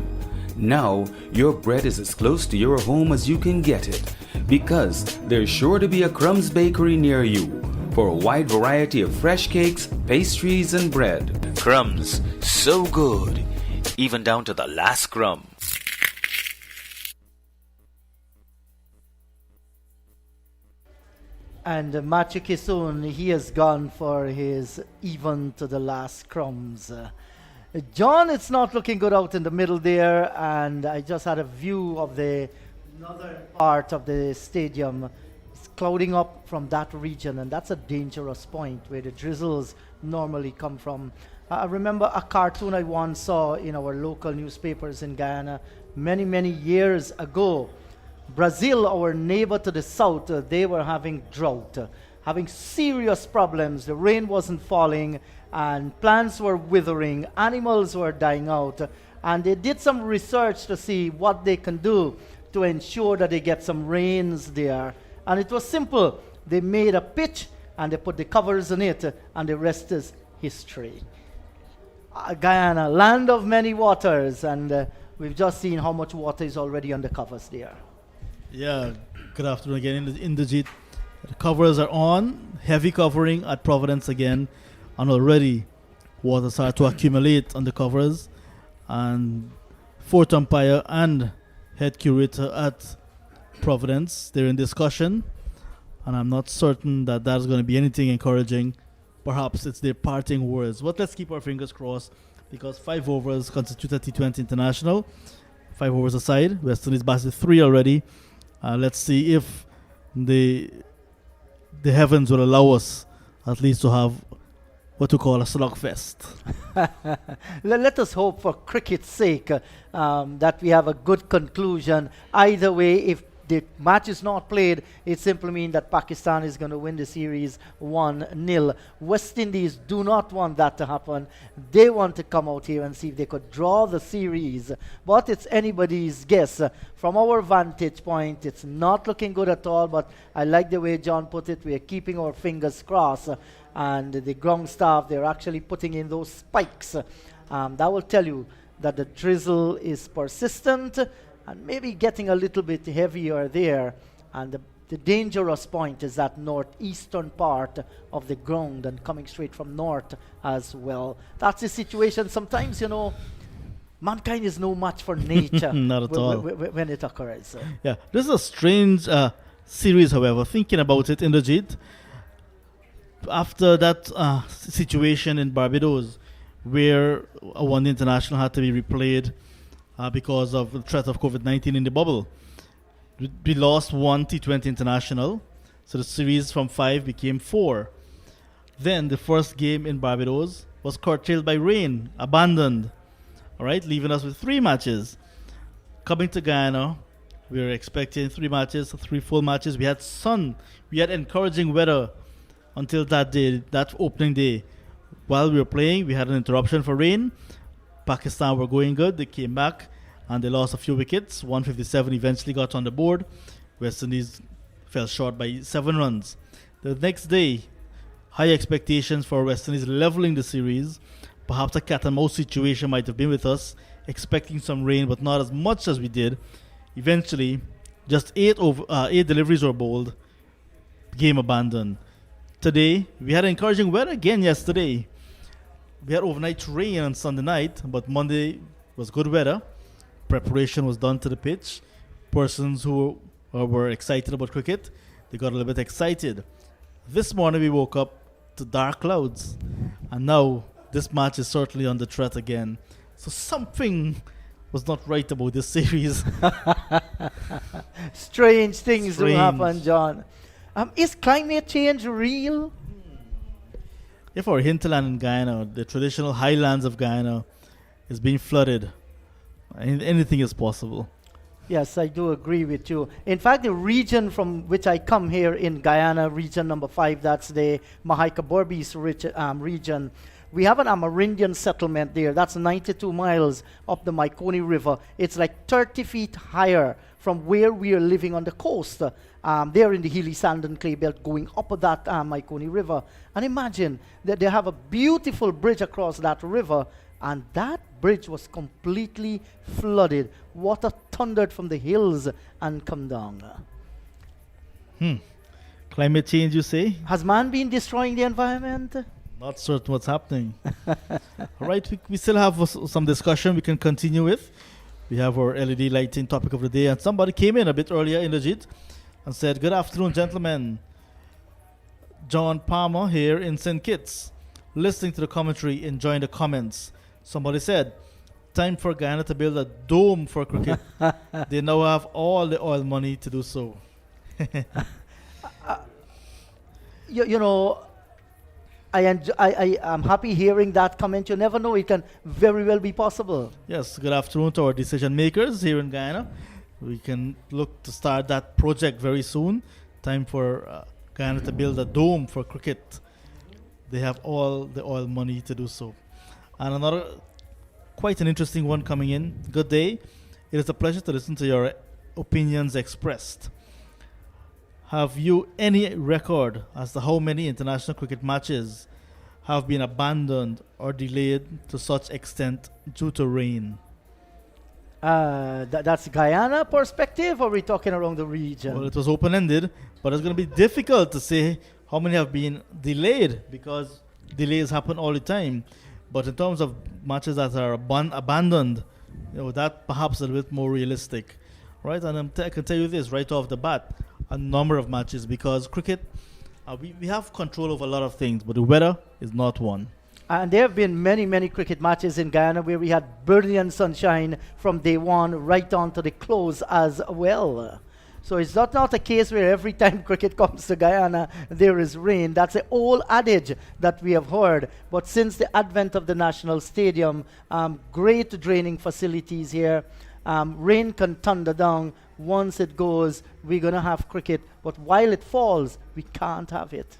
F: Now, your bread is as close to your home as you can get it, because there's sure to be a Crumbs bakery near you for a wide variety of fresh cakes, pastries, and bread.
G: Crumbs, so good, even down to the last crumb.
B: And Matthew Kisoon, he has gone for his even to the last crumbs. John, it's not looking good out in the middle there, and I just had a view of the northern part of the stadium. It's clouding up from that region, and that's a dangerous point where the drizzles normally come from. I remember a cartoon I once saw in our local newspapers in Guyana many, many years ago. Brazil, our neighbor to the south, they were having drought, having serious problems. The rain wasn't falling, and plants were withering, animals were dying out, and they did some research to see what they can do to ensure that they get some rains there. And it was simple. They made a pitch and they put the covers on it, and the rest is history. Guyana, land of many waters, and we've just seen how much water is already on the covers there.
C: Yeah, good afternoon again, Indrajit. The covers are on, heavy covering at Providence again, and already water started to accumulate on the covers. And fourth umpire and head curator at Providence, they're in discussion, and I'm not certain that that's going to be anything encouraging. Perhaps it's their parting words. But let's keep our fingers crossed, because 5 overs constitute a T20 international. 5 overs aside, West Indies batted 3 already. Let's see if the heavens will allow us at least to have what we call a slugfest.
B: Let us hope, for cricket's sake, that we have a good conclusion. Either way, if the match is not played, it simply means that Pakistan is going to win the series 1-0. West Indies do not want that to happen. They want to come out here and see if they could draw the series. But it's anybody's guess. From our vantage point, it's not looking good at all, but I like the way John put it. We are keeping our fingers crossed. And the ground staff, they're actually putting in those spikes. That will tell you that the drizzle is persistent and maybe getting a little bit heavier there. And the dangerous point is that northeastern part of the ground and coming straight from north as well. That's the situation. Sometimes, mankind is no match for nature.
C: Not at all.
B: When it occurs.
C: Yeah, this is a strange series, however. Thinking about it, Indrajit, after that situation in Barbados, where a one-day international had to be replayed because of the threat of COVID-19 in the bubble, we lost 1 T20 international, so the series from 5 became 4. Then the first game in Barbados was curtailed by rain, abandoned, all right, leaving us with 3 matches. Coming to Guyana, We were expecting 3 full matches. We had sun. We had encouraging weather until that day, that opening day. While we were playing, we had an interruption for rain. Pakistan were going good. They came back and they lost a few wickets. 157 eventually got on the board. West Indies fell short by 7 runs. The next day, high expectations for West Indies leveling the series. Perhaps a cat and mouse situation might have been with us, expecting some rain, but not as much as we did. Eventually, just 8 deliveries were bowled. Game abandoned. Today, we had encouraging weather again yesterday. We had overnight rain on Sunday night, but Monday was good weather. Preparation was done to the pitch. Persons who were excited about cricket, they got a little bit excited. This morning we woke up to dark clouds, and now this match is certainly under threat again. So something was not right about this series.
B: Strange things do happen, John. Is climate change real?
C: If our hinterland in Guyana, the traditional highlands of Guyana, is being flooded, anything is possible.
B: Yes, I do agree with you. In fact, the region from which I come here in Guyana, region number 5, that's the Mahika-Berbice region. We have an Amerindian settlement there. That's 92 miles up the Maikoni River. It's like 30 feet higher from where we are living on the coast. There in the hilly sand and clay belt going up that Maikoni River. And imagine that they have a beautiful bridge across that river, and that bridge was completely flooded. Water thundered from the hills and come down.
C: Climate change, you say?
B: Has man been destroying the environment?
C: Not certain what's happening. All right, we still have some discussion we can continue with. We have our LED lighting topic of the day, and somebody came in a bit earlier in Legit and said, "Good afternoon, gentlemen. John Palmer here in St. Kitts, listening to the commentary, enjoying the comments. Somebody said, time for Guyana to build a dome for cricket. They now have all the oil money to do so."
B: You know, I'm happy hearing that comment. You never know, it can very well be possible.
C: Yes, good afternoon to our decision makers here in Guyana. We can look to start that project very soon. Time for Guyana to build a dome for cricket. They have all the oil money to do so. And another, quite an interesting one coming in. Good day. It is a pleasure to listen to your opinions expressed. Have you any record as to how many international cricket matches have been abandoned or delayed to such extent due to rain?
B: That's Guyana perspective, or are we talking around the region?
C: Well, it was open-ended, but it's going to be difficult to say how many have been delayed because delays happen all the time. But in terms of matches that are abandoned, that perhaps a little bit more realistic, right? And I can tell you this right off the bat, a number of matches, because cricket, we have control over a lot of things, but the weather is not one.
B: And there have been many, many cricket matches in Guyana where we had brilliant sunshine from day one right on to the close as well. So it's not a case where every time cricket comes to Guyana, there is rain. That's an old adage that we have heard. But since the advent of the National Stadium, great draining facilities here, rain can thunder down. Once it goes, we're going to have cricket. But while it falls, we can't have it.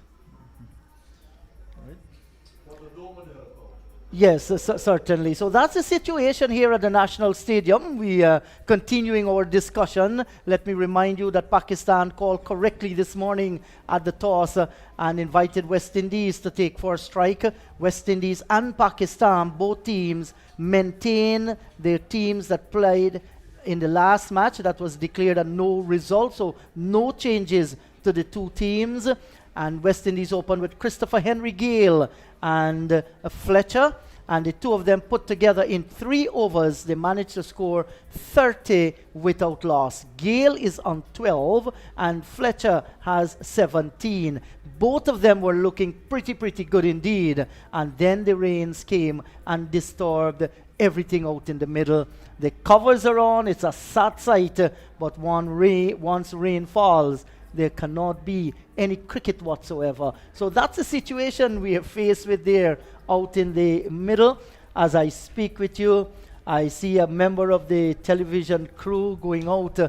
B: Yes, certainly. So that's the situation here at the National Stadium. We are continuing our discussion. Let me remind you that Pakistan called correctly this morning at the toss and invited West Indies to take first strike. West Indies and Pakistan, both teams, maintain their teams that played in the last match. That was declared a no result, so no changes to the two teams. And West Indies opened with Christopher Henry Gale and Fletcher, and the two of them put together in 3 overs, they managed to score 30 without loss. Gale is on 12 and Fletcher has 17. Both of them were looking pretty good indeed, and then the rains came and disturbed everything out in the middle. The covers are on, it's a sad sight, but once rain falls, there cannot be any cricket whatsoever. So that's the situation we are faced with there out in the middle. As I speak with you, I see a member of the television crew going out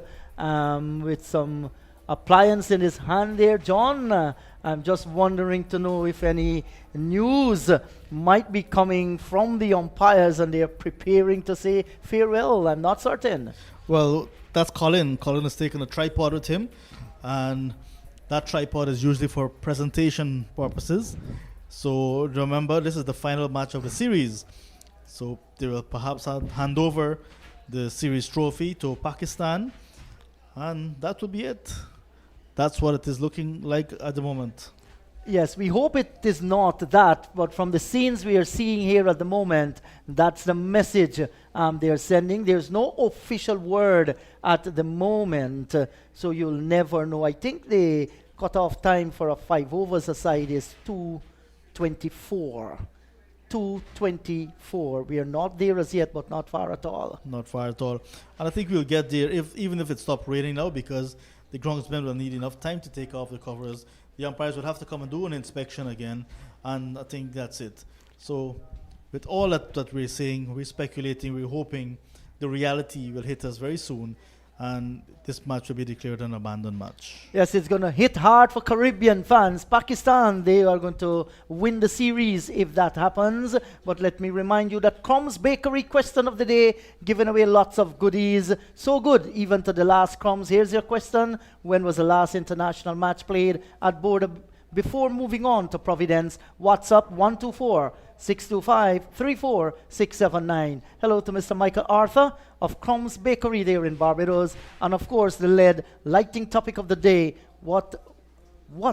B: with some appliance in his hand there. John, I'm just wondering to know if any news might be coming from the umpires and they're preparing to say farewell. I'm not certain.
C: Well, that's Colin. Colin has taken a tripod with him, and that tripod is usually for presentation purposes. So remember, this is the final match of the series. So they will perhaps hand over the series trophy to Pakistan, and that will be it. That's what it is looking like at the moment.
B: Yes, we hope it is not that, but from the scenes we are seeing here at the moment, that's the message they are sending. There's no official word at the moment, so you'll never know. I think the cut-off time for a 5 overs aside is 2:24. 2:24. We are not there as yet, but not far at all.
C: Not far at all. And I think we'll get there even if it stopped raining now, because the groundsmen will need enough time to take off the covers. The umpires will have to come and do an inspection again, and I think that's it. So with all that we're saying, we're speculating, we're hoping the reality will hit us very soon, and this match will be declared an abandoned match.
B: Yes, it's going to hit hard for Caribbean fans. Pakistan, they are going to win the series if that happens. But let me remind you that Crumbs Bakery question of the day, giving away lots of goodies. So good, even to the last Crumbs. Here's your question. When was the last international match played at Border? Before moving on to Providence, WhatsApp 124-625-34679. Hello to Mr. Michael Arthur of Crumbs Bakery there in Barbados. And of course, the lead lighting topic of the day, what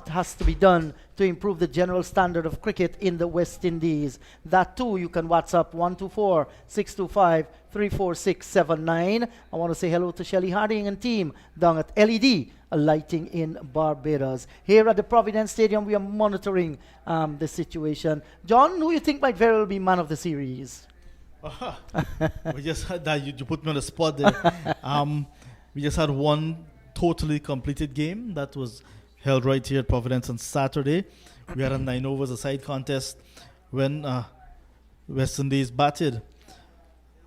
B: has to be done to improve the general standard of cricket in the West Indies? That too, you can WhatsApp 124-625-34679. I want to say hello to Shelley Harding and team down at LED Lighting in Barbados. Here at the Providence Stadium, we are monitoring the situation. John, who you think might very well be man of the series?
C: We just had that. You put me on the spot there. We just had one totally completed game that was held right here at Providence on Saturday. We had a 9 overs aside contest when West Indies batted,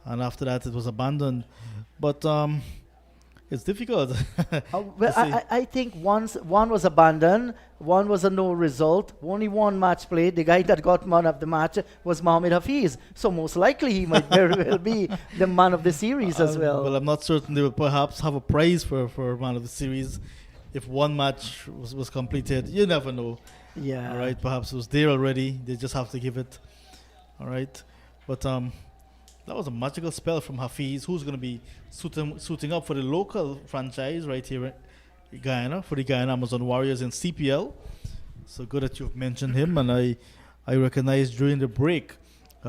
C: and after that it was abandoned. But it's difficult.
B: I think one was abandoned, one was a no result, only one match played. The guy that got man of the match was Mohamed Hafiz. So most likely he might very well be the man of the series as well.
C: Well, I'm not certain they will perhaps have a prize for man of the series if one match was completed. You never know.
B: Yeah.
C: All right. Perhaps it was there already. They just have to give it. All right. But that was a magical spell from Hafiz, who's going to be suiting up for the local franchise right here in Guyana, for the Guyana Amazon Warriors in CPL. So good that you've mentioned him. And I recognized during the break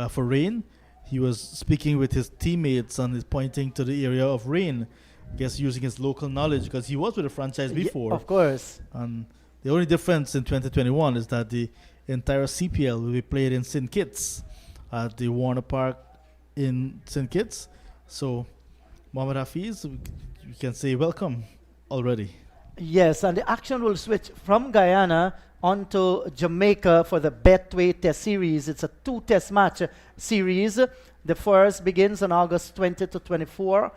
C: for Rain, he was speaking with his teammates and is pointing to the area of Rain. I guess using his local knowledge, because he was with the franchise before.
B: Yeah, of course.
C: And the only difference in 2021 is that the entire CPL will be played in St. Kitts at the Warner Park in St. Kitts. So Mohamed Hafiz, we can say welcome already.
B: Yes, and the action will switch from Guyana onto Jamaica for the Betway Test Series. It's a 2-test match series. The first begins on August 20 to 24.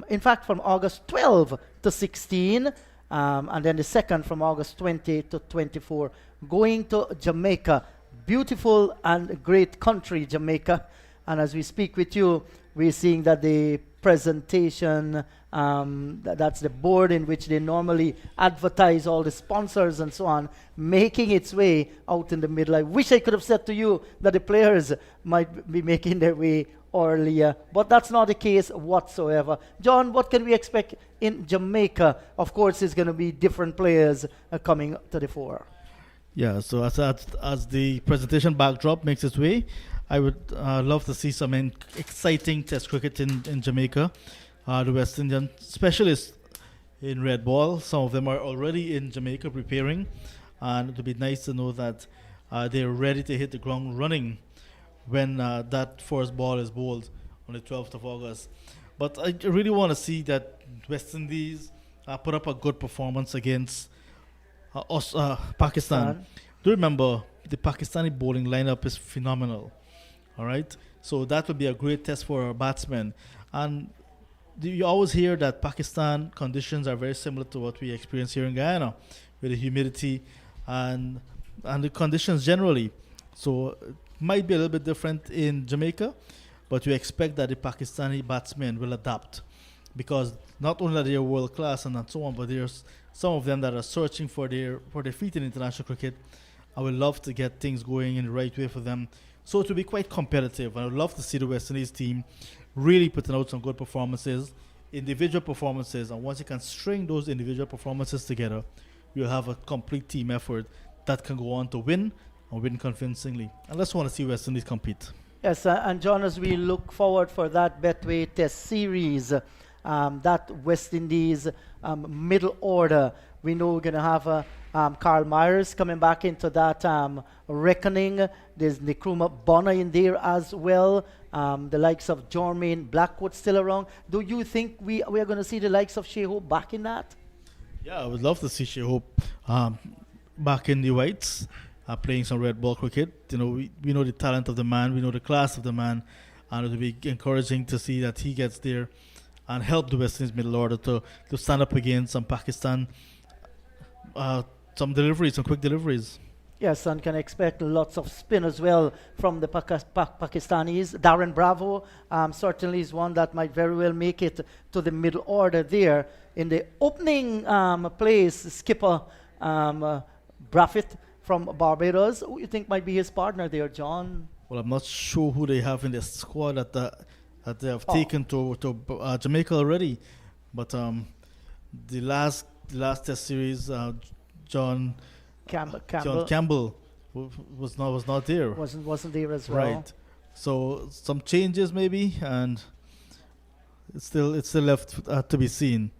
B: In fact, from August 12 to 16. And then the second from August 20 to 24. Going to Jamaica. Beautiful and great country, Jamaica. And as we speak with you, we're seeing that the presentation, that's the board in which they normally advertise all the sponsors and so on, making its way out in the middle. I wish I could have said to you that the players might be making their way earlier, but that's not the case whatsoever. John, what can we expect in Jamaica? Of course, it's going to be different players coming to the fore.
C: Yeah, so as the presentation backdrop makes its way, I would love to see some exciting test cricket in Jamaica. The West Indian specialists in red ball, some of them are already in Jamaica preparing, and it would be nice to know that they're ready to hit the ground running when that first ball is bowled on the 12th of August. But I really want to see that West Indies put up a good performance against Pakistan. Do remember, the Pakistani bowling lineup is phenomenal. All right, So that would be a great test for our batsmen. And you always hear that Pakistan conditions are very similar to what we experience here in Guyana, with the humidity and the conditions generally. So it might be a little bit different in Jamaica, but we expect that the Pakistani batsmen will adapt, because not only are they world class and so on, but there's some of them that are searching for their feet in international cricket. I would love to get things going in the right way for them, so it will be quite competitive. I would love to see the West Indies team really putting out some good performances, individual performances, and once you can string those individual performances together, you'll have a complete team effort that can go on to win, and win convincingly. And let's want to see West Indies compete.
B: Yes, and John, as we look forward for that Betway Test Series, that West Indies middle order, we know we're going to have Carl Myers coming back into that reckoning. There's Nkrumah Bonner in there as well. The likes of Jermaine Blackwood still around. Do you think we are going to see the likes of Shea Hope back in that?
C: Yeah, I would love to see Shea Hope back in the whites, playing some red ball cricket. You know, we know the talent of the man, we know the class of the man, and it would be encouraging to see that he gets there and help the West Indies middle order to stand up against some Pakistan, some quick deliveries.
B: Yes, and can expect lots of spin as well from the Pakistanis. Darren Bravo certainly is one that might very well make it to the middle order there. In the opening place, skipper Braffett from Barbados, who you think might be his partner there, John?
C: Well, I'm not sure who they have in the squad that they have taken to Jamaica already, but the last Test series, John Campbell was not there.
B: Wasn't there as well.
C: Right. So some changes maybe, and it's still left to be seen.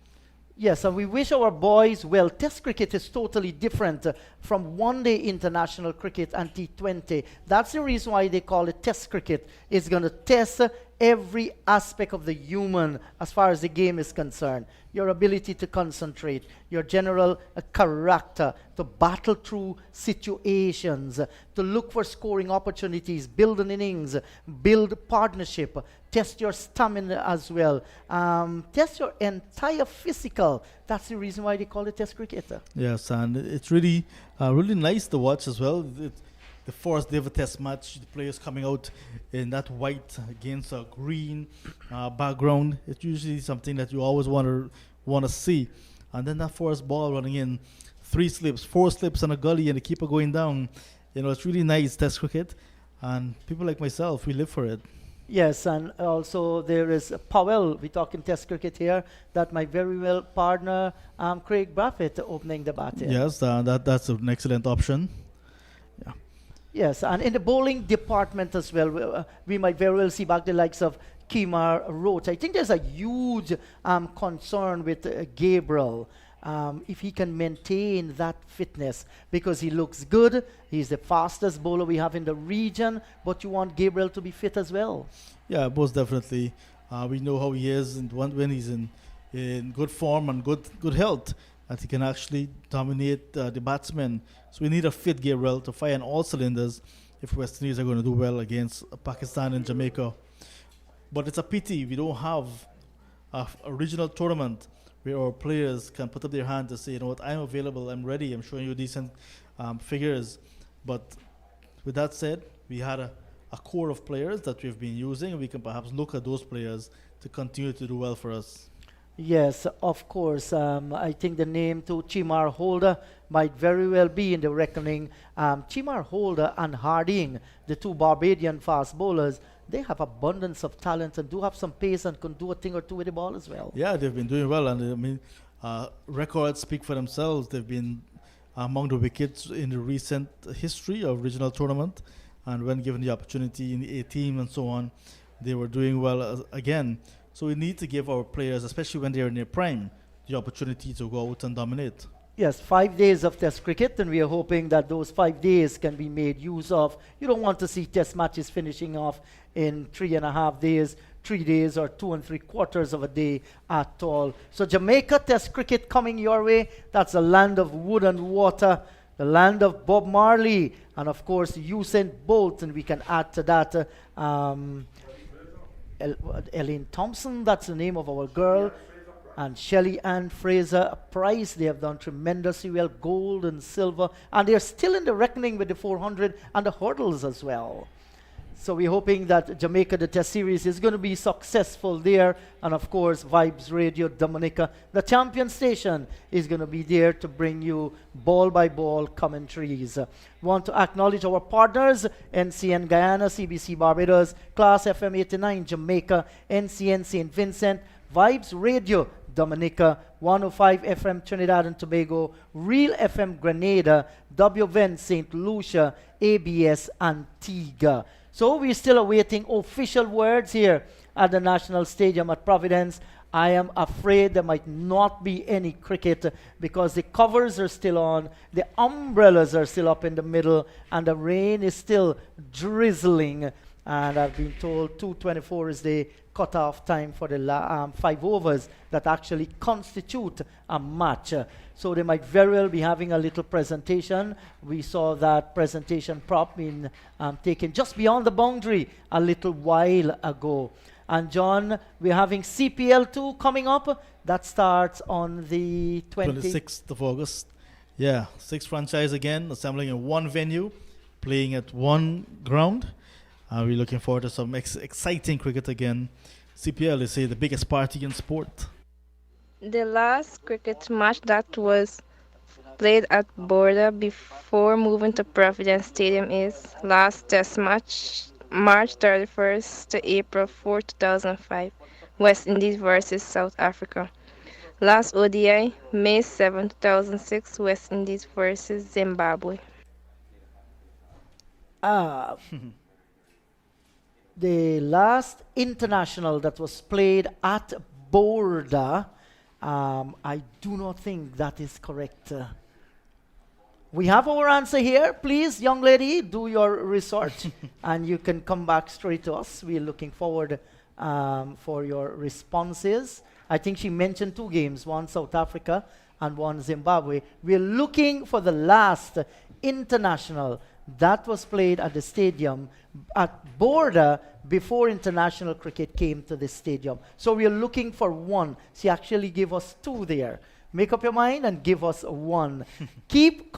B: Yes, and we wish our boys well. Test cricket is totally different from one-day international cricket and T20. That's the reason why they call it Test cricket. It's going to test every aspect of the human as far as the game is concerned. Your ability to concentrate, your general character, to battle through situations, to look for scoring opportunities, build an innings, build partnership, test your stamina as well, test your entire physical. That's the reason why they call it Test cricket.
C: Yes, and it's really nice to watch as well. The first day of a Test match, the players coming out in that white against a green background. It's usually something that you always want to see. And then that first ball running in, 3 slips, 4 slips, and a gully, and the keeper going down. You know, it's really nice Test cricket, and people like myself, we live for it.
B: Yes, and also there is Powell. We're talking Test cricket here. That might very well partner Craig Braffett opening the bat here.
C: Yes, that's an excellent option. Yeah.
B: Yes, and in the bowling department as well, we might very well see back the likes of Kemar Roach. I think there's a huge concern with Gabriel. If he can maintain that fitness, because he looks good, he's the fastest bowler we have in the region, but you want Gabriel to be fit as well.
C: Yeah, most definitely. We know how he is, and when he's in good form and good health, that he can actually dominate the batsmen. So we need a fit Gabriel to fire on all cylinders if West Indies are going to do well against Pakistan and Jamaica. But it's a pity we don't have a regional tournament where our players can put up their hand to say, you know what, I'm available, I'm ready, I'm showing you decent figures. But with that said, we had a core of players that we've been using, and we can perhaps look at those players to continue to do well for us.
B: Yes, of course. I think the name to Chimar Holder might very well be in the reckoning. Chimar Holder and Harding, the 2 Barbadian fast bowlers, they have abundance of talent and do have some pace and can do a thing or two with the ball as well.
C: Yeah, they've been doing well, and I mean, records speak for themselves. They've been among the wickets in the recent history of regional tournament, and when given the opportunity in the A team and so on, they were doing well again. So we need to give our players, especially when they're in their prime, the opportunity to go out and dominate.
B: Yes, 5 days of Test cricket, and we are hoping that those 5 days can be made use of. You don't want to see Test matches finishing off in 3.5 days, 3 days, or 2 3/4 of a day at all. So Jamaica Test cricket coming your way. That's a land of wood and water. the land of Bob Marley, and of course Usain Bolt, and we can add to that Elaine Thompson, that's the name of our girl, and Shelley Ann Fraser Price. They have done tremendously well, gold and silver, and they're still in the reckoning with the 400 and the hurdles as well. So we're hoping that Jamaica, the test series, is going to be successful there. And of course, Vibes Radio Dominica, the champion station, is going to be there to bring you ball by ball commentaries. We want to acknowledge our partners: NCN Guyana, CBC Barbados, Class FM 89 Jamaica, NCN St. Vincent, Vibes Radio Dominica, 105 FM Trinidad and Tobago, Real FM Grenada, WVN St. Lucia, ABS Antigua. So we're still awaiting official words here at the National Stadium at Providence. I am afraid there might not be any cricket because the covers are still on, the umbrellas are still up in the middle, and the rain is still drizzling. And I've been told 2:24 is the cut-off time for the 5 overs that actually constitute a match. So they might very well be having a little presentation. We saw that presentation prop being taken just beyond the boundary a little while ago. And John, we're having CPL2 coming up. That starts on the
C: 26th of August. Yeah, 6 franchise again, assembling in one venue, playing at one ground. We're looking forward to some exciting cricket again. CPL is the biggest party in sport.
M: The last cricket match that was played at Border before moving to Providence Stadium is last test match, March 31st to April 4, 2005, West Indies versus South Africa. Last ODI, May 7, 2006, West Indies versus Zimbabwe.
B: The last international that was played at Border, I do not think that is correct. We have our answer here. Please, young lady, do your research and you can come back straight to us. We're looking forward for your responses. I think she mentioned 2 games, one South Africa and one Zimbabwe. We're looking for the last international that was played at the stadium at Border before international cricket came to the stadium. So we're looking for one. She actually gave us 2 there. Make up your mind and give us 1. Keep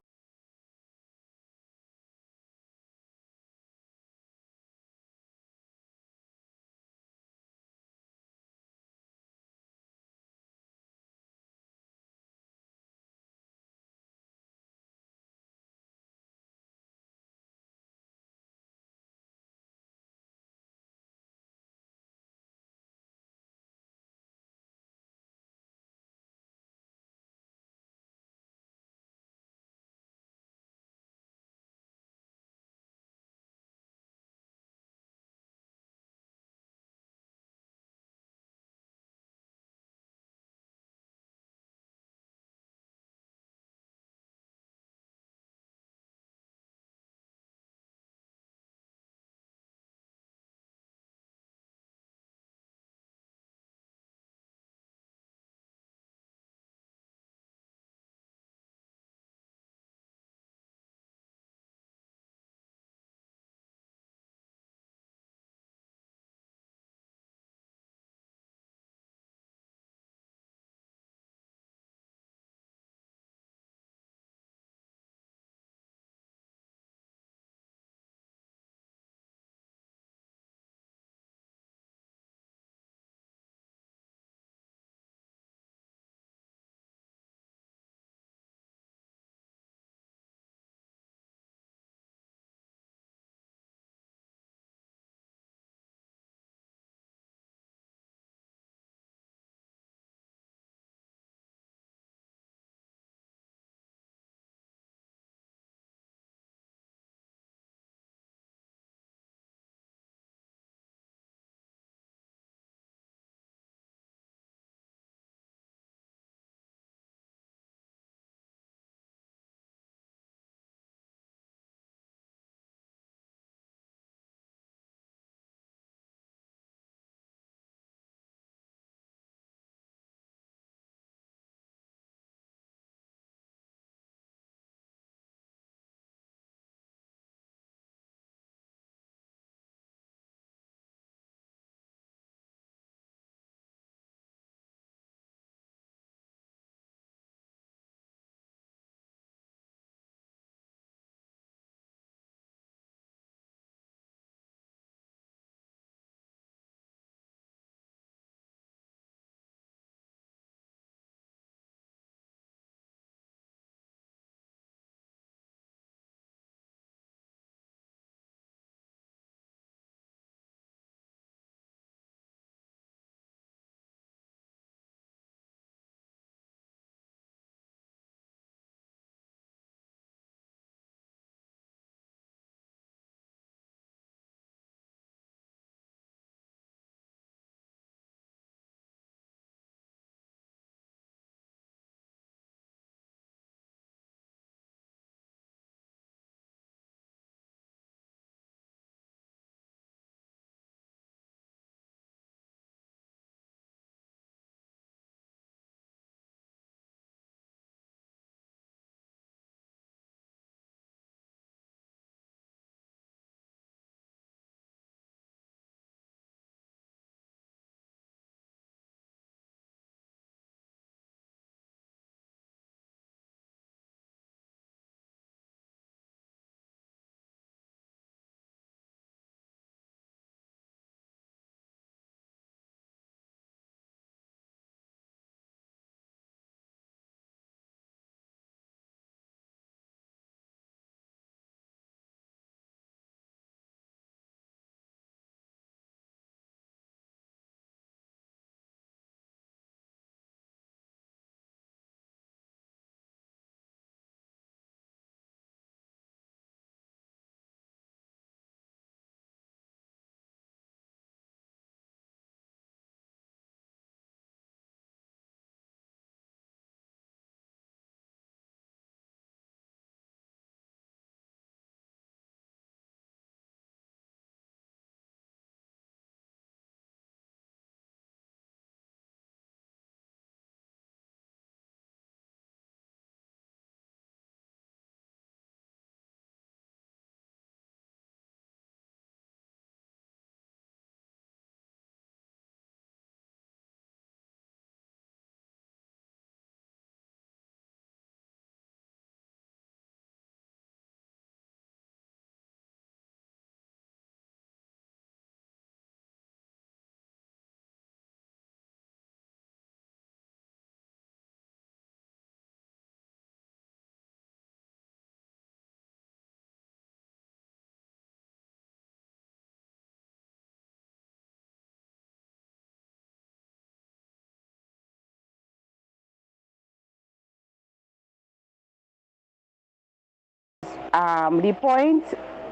H: The point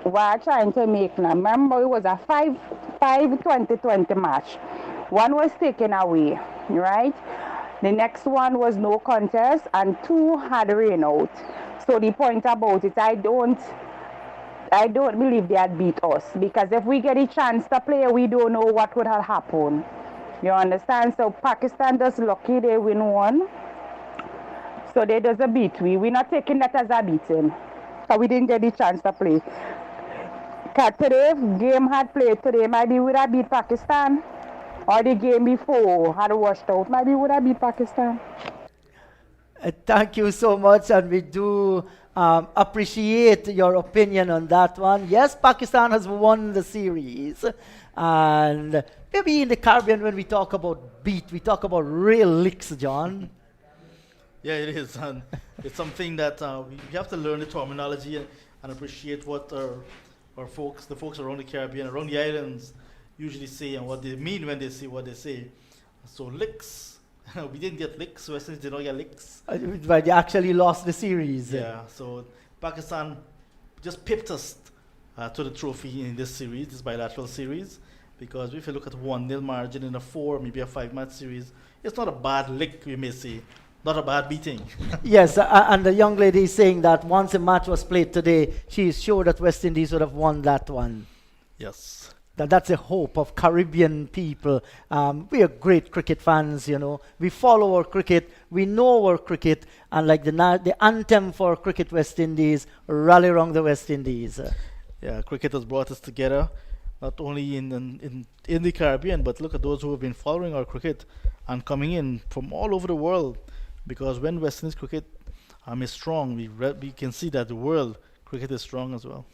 H: we're trying to make now, remember it was a 5-20-20 match. One was taken away, right? The next one was no contest and 2 had rain out. So the point about it, I don't believe they had beat us, because if we get a chance to play, we don't know what would have happened. You understand? So Pakistan just lucky they win one. So they just a beat we. We're not taking that as a beating. So we didn't get a chance to play. Because today, game had played today, maybe we would have beat Pakistan. Or the game before had washed out, maybe we would have beat Pakistan.
B: Thank you so much, and we do appreciate your opinion on that one. Yes, Pakistan has won the series, and maybe in the Caribbean when we talk about beat, we talk about real licks, John.
C: Yeah, it is, and it's something that we have to learn the terminology and appreciate what our folks, the folks around the Caribbean, around the islands, usually say and what they mean when they say what they say. So licks. We didn't get licks. West Indies did not get licks.
B: But they actually lost the series.
C: Yeah, so Pakistan just pipped us to the trophy in this series, this bilateral series, because if you look at 1-0 margin in a 4, maybe a 5-match series, it's not a bad lick, we may say. Not a bad beating.
B: Yes, and the young lady is saying that once a match was played today, she is sure that West Indies would have won that one.
C: Yes.
B: That's a hope of Caribbean people. We are great cricket fans, you know. We follow our cricket, we know our cricket, and like the anthem for Cricket West Indies, rally around the West Indies.
C: Yeah, cricket has brought us together, not only in the Caribbean, but look at those who have been following our cricket and coming in from all over the world. Because when West Indies cricket is strong, we can see that the world cricket is strong as well.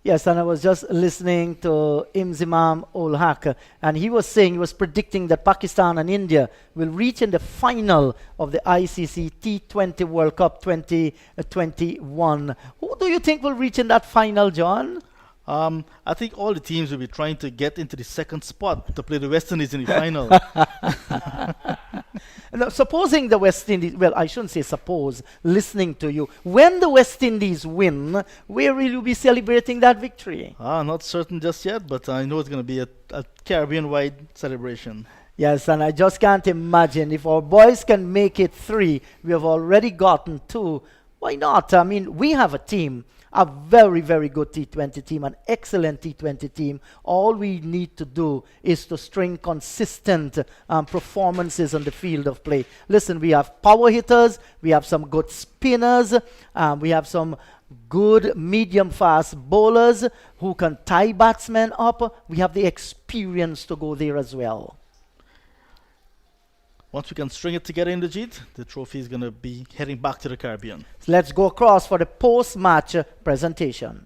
B: Yes, and I was just listening to Imzimam ul Haq, and he was predicting that Pakistan and India will reach in the final of the ICC T20 World Cup 2021. Who do you think will reach in that final, John?
C: I think all the teams will be trying to get into the second spot to play the West Indies in the final.
B: Now, supposing the West Indies, well, I shouldn't say suppose, listening to you, when the West Indies win, where will you be celebrating that victory?
C: Not certain just yet, but I know it's going to be a Caribbean-wide celebration.
B: Yes, and I just can't imagine if our boys can make it 3, we have already gotten 2. Why not? I mean, we have a team. A very, very good T20 team, an excellent T20 team. All we need to do is to string consistent performances on the field of play. Listen, we have power hitters, we have some good spinners, we have some good medium-fast bowlers who can tie batsmen up. We have the experience to go there as well.
C: Once we can string it together in the Jeet, the trophy is going to be heading back to the Caribbean.
B: So let's go across for the post-match presentation.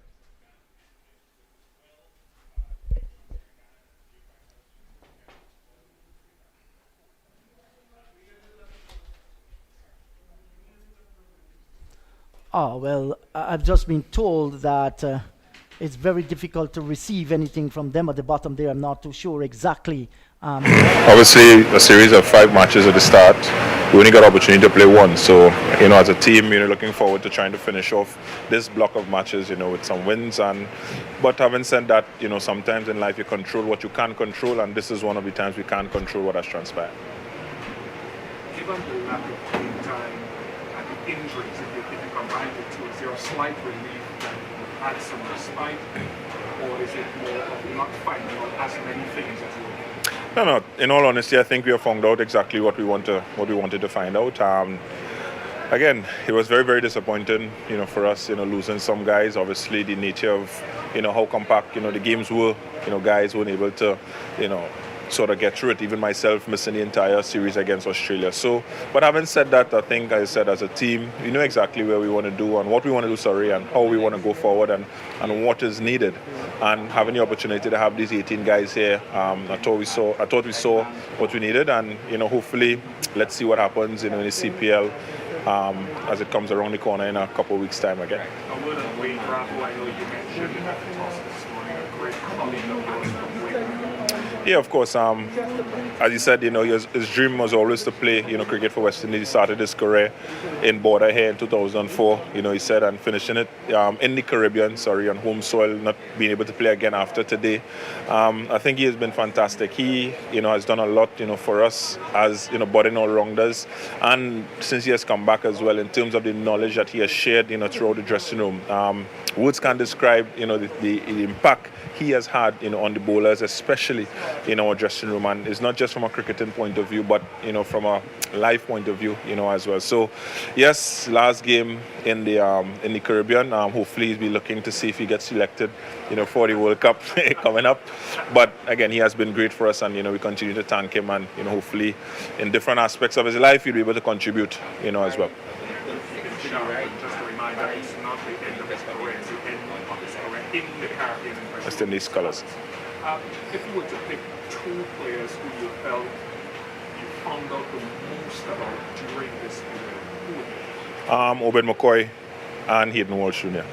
B: Well, I've just been told that it's very difficult to receive anything from them at the bottom there. I'm not too sure exactly.
N: Obviously, a series of 5 matches at the start. We only got opportunity to play 1. So, as a team, looking forward to trying to finish off this block of matches, with some wins. But having said that, sometimes in life you control what you can't control, and this is one of the times we can't control what has transpired.
O: Given the lack of playing time and the injuries, if you combine the two, is there a slight relief that you had some respite, or is it more of not finding out as many things as you were?
N: No. In all honesty, I think we have found out exactly what we wanted to find out. Again, it was very, very disappointing, for us, losing some guys. Obviously, the nature of, how compact, the games were. Guys weren't able to, sort of get through it. Even myself missing the entire series against Australia. So, but having said that, I think, as I said, as a team, we know exactly where we want to do and what we want to do, and how we want to go forward and what is needed. And having the opportunity to have these 18 guys here, I thought we saw what we needed, and hopefully, let's see what happens, in the CPL as it comes around the corner in a couple of weeks' time again.
O: A word on Wayne Bravo. I know you mentioned at the toss this morning, a great colleague of yours from Wayne.
N: Yeah, of course. As you said, his dream was always to play, cricket for West Indies. He started his career in border here in 2004, he said, and finishing it in the Caribbean, on home soil, not being able to play again after today. I think he has been fantastic. He, has done a lot, for us as, budding all-rounders. And since he has come back as well, in terms of the knowledge that he has shared, throughout the dressing room. Words can't describe, the impact he has had, on the bowlers, especially in our dressing room. And it's not just from a cricketing point of view, but, from a life point of view, as well. So, yes, last game in the Caribbean. Hopefully he'll be looking to see if he gets selected, for the World Cup coming up. But again, he has been great for us, and, we continue to thank him. And, hopefully in different aspects of his life, he'll be able to contribute, as well.
O: Just a reminder, it's not the end of his career, it's the end of his career in the Caribbean.
N: West Indies colours.
O: If you were to pick two players who you felt you found out the most about during this period, who would you?
N: Obed McCoy and Hayden Walsh Jr.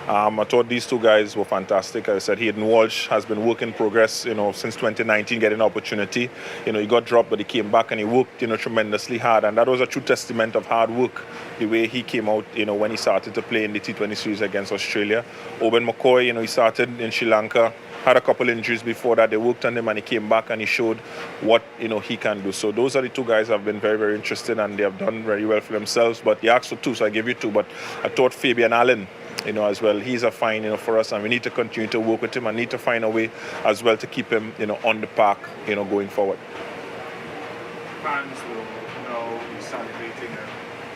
N: I thought these two guys were fantastic. As I said, Hayden Walsh has been work in progress, since 2019, getting an opportunity. He got dropped, but he came back and he worked, tremendously hard. And that was a true testament of hard work, the way he came out, when he started to play in the T20 series against Australia. Obed McCoy, he started in Sri Lanka, had a couple injuries before that. They worked on him and he came back and he showed what, he can do. So those are the two guys I've been very, very interested in, and they have done very well for themselves. But you asked for two, so I gave you two. But I thought Fabian Allen, as well. He's a fine, for us, and we need to continue to work with him and need to find a way as well to keep him, on the park, going forward.
O: Fans will now be celebrating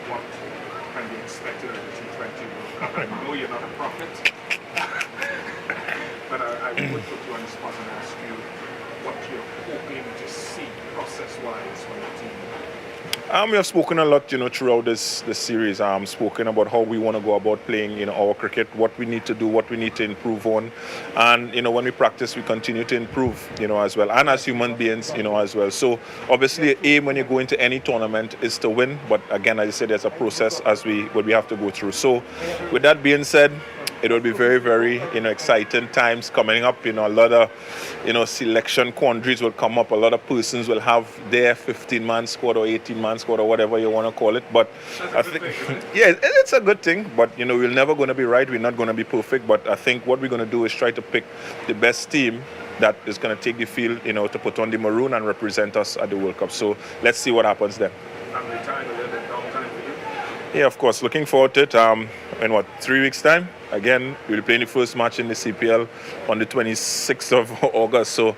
O: what can be expected of the T20 World Cup. I know you're not a prophet, but I would put you on the spot and ask you what you're hoping to see process-wise from the team.
N: We have spoken a lot, throughout this series. Spoken about how we want to go about playing, our cricket, what we need to do, what we need to improve on. And, when we practice, we continue to improve, as well. And as human beings, as well. So, obviously, the aim when you go into any tournament is to win. But again, as I said, there's a process what we have to go through. So, with that being said, it will be very, very, exciting times coming up. A lot of, selection quandaries will come up. A lot of persons will have their 15-man squad or 18-man squad or whatever you want to call it. But I think, yeah, it's a good thing. But, we're never going to be right. We're not going to be perfect. But I think what we're going to do is try to pick the best team that is going to take the field, to put on the maroon and represent us at the World Cup. So let's see what happens then.
O: Family time, a little bit downtime for you?
N: Yeah, of course. Looking forward to it. In 3 weeks' time? Again, we'll be playing the first match in the CPL on the 26th of August. So,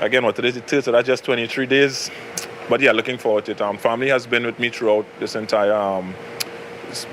N: again, today is the 3rd, so that's just 23 days. But yeah, looking forward to it. Family has been with me throughout this entire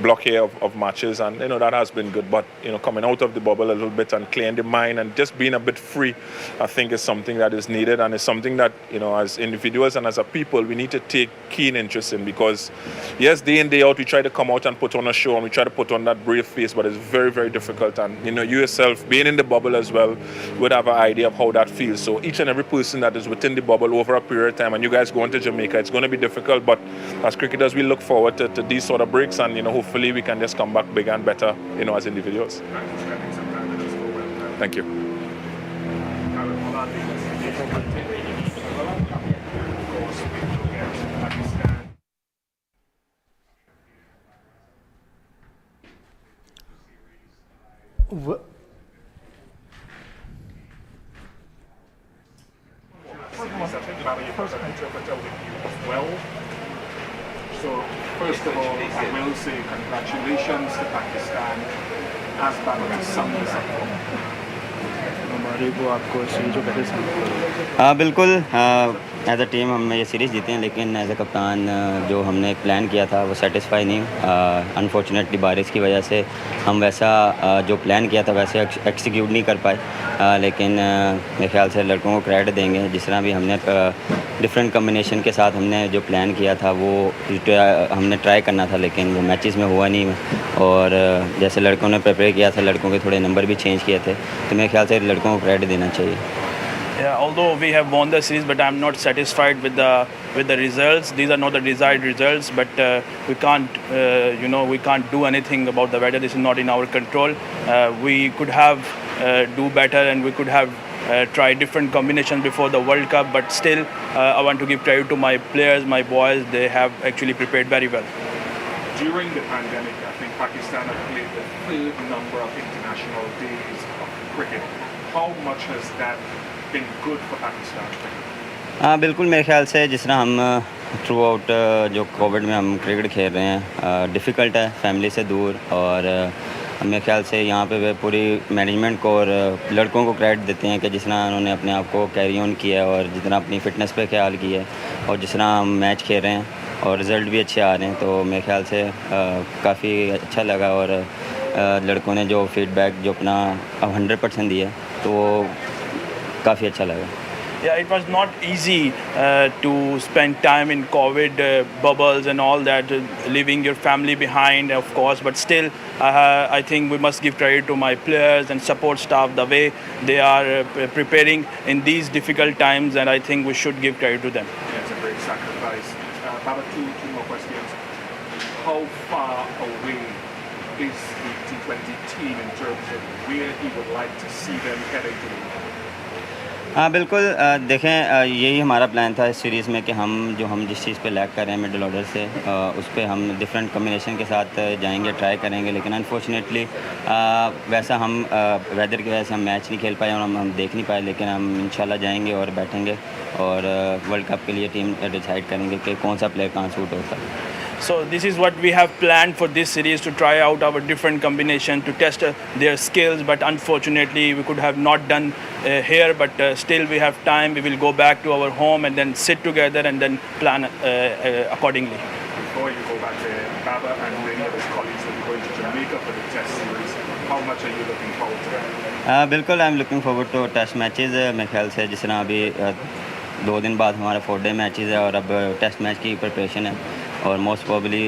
N: block here of matches, and that has been good. But coming out of the bubble a little bit and clearing the mind and just being a bit free, I think is something that is needed, and it's something that as individuals and as a people we need to take keen interest in, because yes, day in day out we try to come out and put on a show and we try to put on that brave face, but it's very, very difficult. And you yourself being in the bubble as well would have an idea of how that feels. So each and every person that is within the bubble over a period of time, and you guys going to Jamaica, it's going to be difficult. But as cricketers, we look forward to these sort of breaks, and hopefully we can just come back bigger and better, as individuals. Thank you.
O: So, first of all, I will say congratulations to Pakistan as Bangladesh Sub-Saharan.
P: हाँ बिल्कुल, as a team हम ये series जीते हैं, लेकिन as a कप्तान जो हमने प्लान किया था वो सेटिस्फाई नहीं। अनफॉर्चुनेटली बारिश की वजह से हम वैसा जो प्लान किया था वैसे एक्सिक्यूट नहीं कर पाए, लेकिन मेरे ख्याल से लड़कों को क्रेडिट देंगे। जिस तरह भी हमने डिफरेंट कम्बिनेशन के साथ हमने जो प्लान किया था वो हमने ट्राई करना था, लेकिन वो मैचेस में हुआ नहीं। और जैसे लड़कों ने प्रिपेयर किया था, लड़कों के थोड़े नंबर भी चेंज किए थे, तो मेरे ख्याल से लड़कों को क्रेडिट देना चाहिए।
Q: Yeah, although we have won the series, but I'm not satisfied with the results. These are not the desired results, but we can't we can't do anything about the weather. This is not in our control. We could have do better, and we could have try different combinations before the World Cup. But still, I want to give credit to my players, my boys. They have actually prepared very well.
O: During the pandemic, I think Pakistan had played the third number of international days of cricket. How much has that been good for Pakistan cricket?
P: हाँ बिल्कुल, मेरे ख्याल से जिस तरह हम through out जो Covid में हम क्रिकेट खेल रहे हैं, डिफ़िकल्ट है फैमिली से दूर, और मेरे ख्याल से यहाँ पे वे पूरी मैनेजमेंट को और लड़कों को क्रेडिट देते हैं कि जिस तरह उन्होंने अपने आप को कैरी ऑन किया है और जितना अपनी फ़िटनेस पे ख्याल किया है और जिस तरह हम मैच खेल रहे हैं और रिज़ल्ट भी अच्छे आ रहे हैं, तो मेरे ख्याल से काफ़ी अच्छा लगा। और लड़कों ने जो फीडबैक जो अपना 100% दिया तो वो काफ़ी अच्छा लगा।
Q: Yeah, it was not easy to spend time in COVID bubbles and all that, leaving your family behind, of course. But still, I think we must give credit to my players and support staff, the way they are preparing in these difficult times, and I think we should give credit to them.
O: Yeah, it's a great sacrifice. Baba, two more questions. How far away is the T20 team in terms of where he would like to see them heading to?
P: हाँ बिल्कुल, देखें यही हमारा plan था इस series में कि हम जिस चीज़ पे लैक कर रहे हैं मिडिल ऑर्डर से, उस पर हम डिफरेंट कम्बिनेशन के साथ जाएंगे, ट्राई करेंगे। लेकिन अनफॉर्चुनेटली वैसा हम वेदर की वजह से हम मैच नहीं खेल पाए और हम देख नहीं पाए, लेकिन हम इंशाल्लाह जाएंगे और बैठेंगे और वर्ल्ड कप के लिए टीम डिसाइड करेंगे कि कौन सा प्लेयर कहाँ सूट होता है।
Q: So this is what we have planned for this series, to try out our different combination to test their skills, but unfortunately we could have not done here, but still we have time. We will go back to our home and then sit together and then plan accordingly.
O: Before you go back there, Baba and many of his colleagues will be going to Jamaica for the test series. How much are you looking forward to that?
P: बिल्कुल, I am looking forward to test matches. मेरे ख्याल से जिस तरह अभी 2 दिन बाद हमारा 4-डे मैचेस है और अब टेस्ट मैच की प्रिपरेशन है, और मोस्ट प्रॉब्ली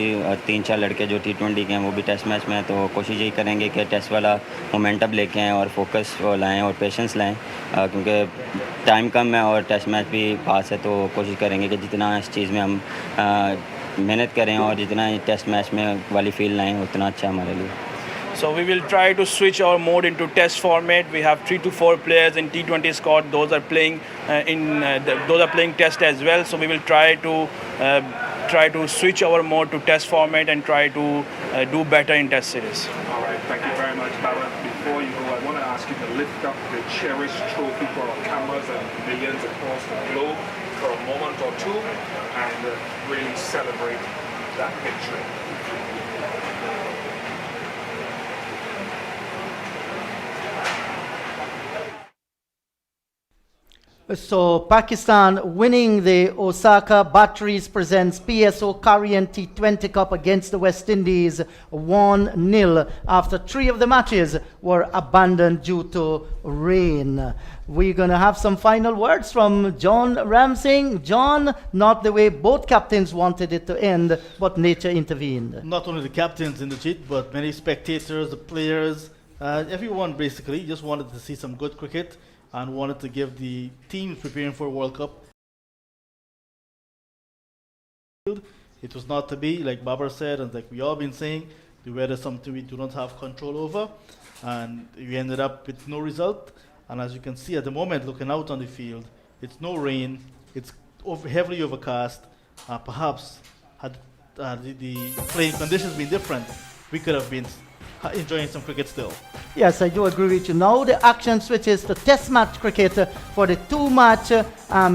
P: 3-4 लड़के जो T20 के हैं वो भी टेस्ट मैच में हैं, तो कोशिश यही करेंगे कि टेस्ट वाला मोमेंटम लेके आएँ और फोकस लाएँ और पेशेंस लाएँ, क्योंकि टाइम कम है और टेस्ट मैच भी पास है। तो कोशिश करेंगे कि जितना इस चीज़ में हम मेहनत करें और जितना टेस्ट मैच में वाली फील लाएँ उतना अच्छा हमारे लिए।
Q: So we will try to switch our mode into test format. We have 3 to 4 players in T20 squad. Those are playing those are playing test as well. So we will try to switch our mode to test format and try to do better in test series.
O: All right, thank you very much, Baba. Before you go, I want to ask you to lift up the cherished trophy for our cameras and millions across the globe for a moment or two and really celebrate that victory.
B: So Pakistan winning the Osaka Batteries presents PSO Carient T20 Cup against the West Indies 1-0 after 3 of the matches were abandoned due to rain. We're going to have some final words from John Ramsing. John, not the way both captains wanted it to end, but nature intervened.
C: Not only the captains in the cheat, but many spectators, the players, everyone basically just wanted to see some good cricket and wanted to give the teams preparing for World Cup. It was not to be, like Babar said, and like we all been saying, the weather is something we do not have control over, and we ended up with no result. And as you can see at the moment, looking out on the field, it's no rain, it's heavily overcast. Perhaps had the playing conditions been different, we could have been enjoying some cricket still.
B: Yes, I do agree with you. Now the action switches to test match cricket for the 2-match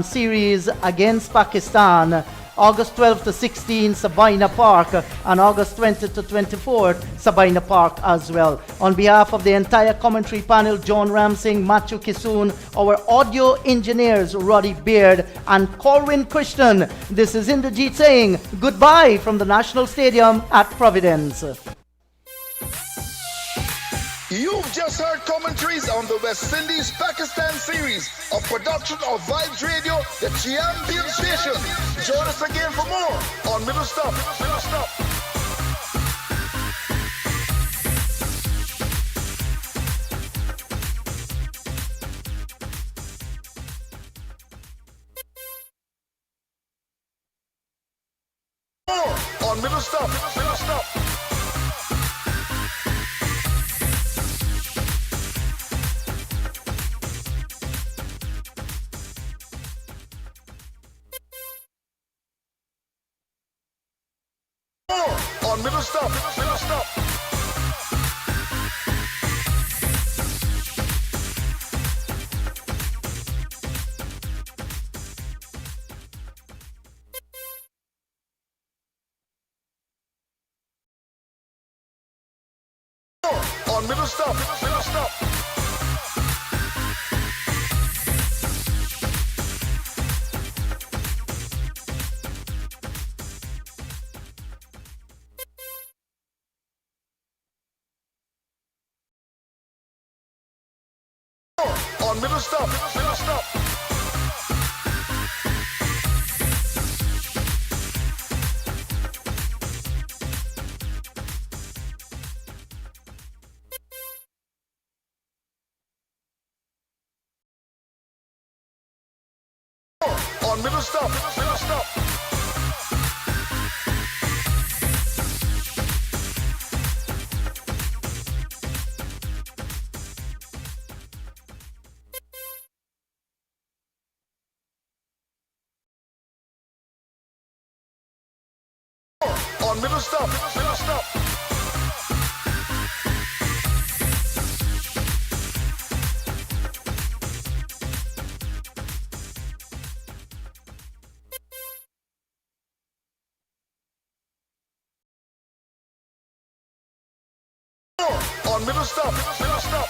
B: series against Pakistan. August 12th to 16th, Sabina Park, and August 20th to 24th, Sabina Park as well. On behalf of the entire commentary panel, John Ramsing, Matthew Kisoon, our audio engineers, Roddy Beard, and Corwin Christian, this is Inderjeet saying goodbye from the National Stadium at Providence.
R: You've just heard commentaries on the West Indies-Pakistan series, a production of Vibes Radio, the champion station. Join us again for more on Middle Stop. Middle Stop. More on Middle Stop. Middle Stop. stop, middle stop. On middle stop, middle stop. On middle stop, middle stop. On middle stop, middle stop. On middle stop, middle stop. On middle stop, middle stop.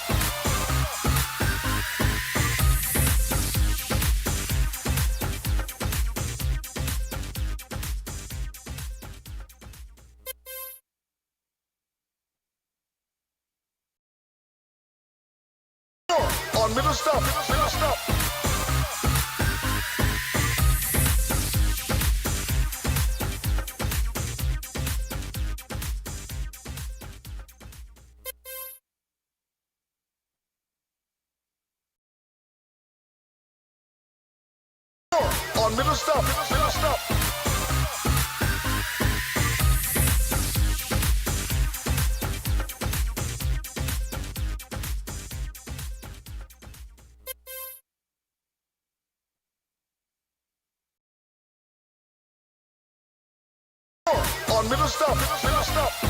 R: On middle stop, middle stop. On middle stop, middle stop. On middle stop, middle stop.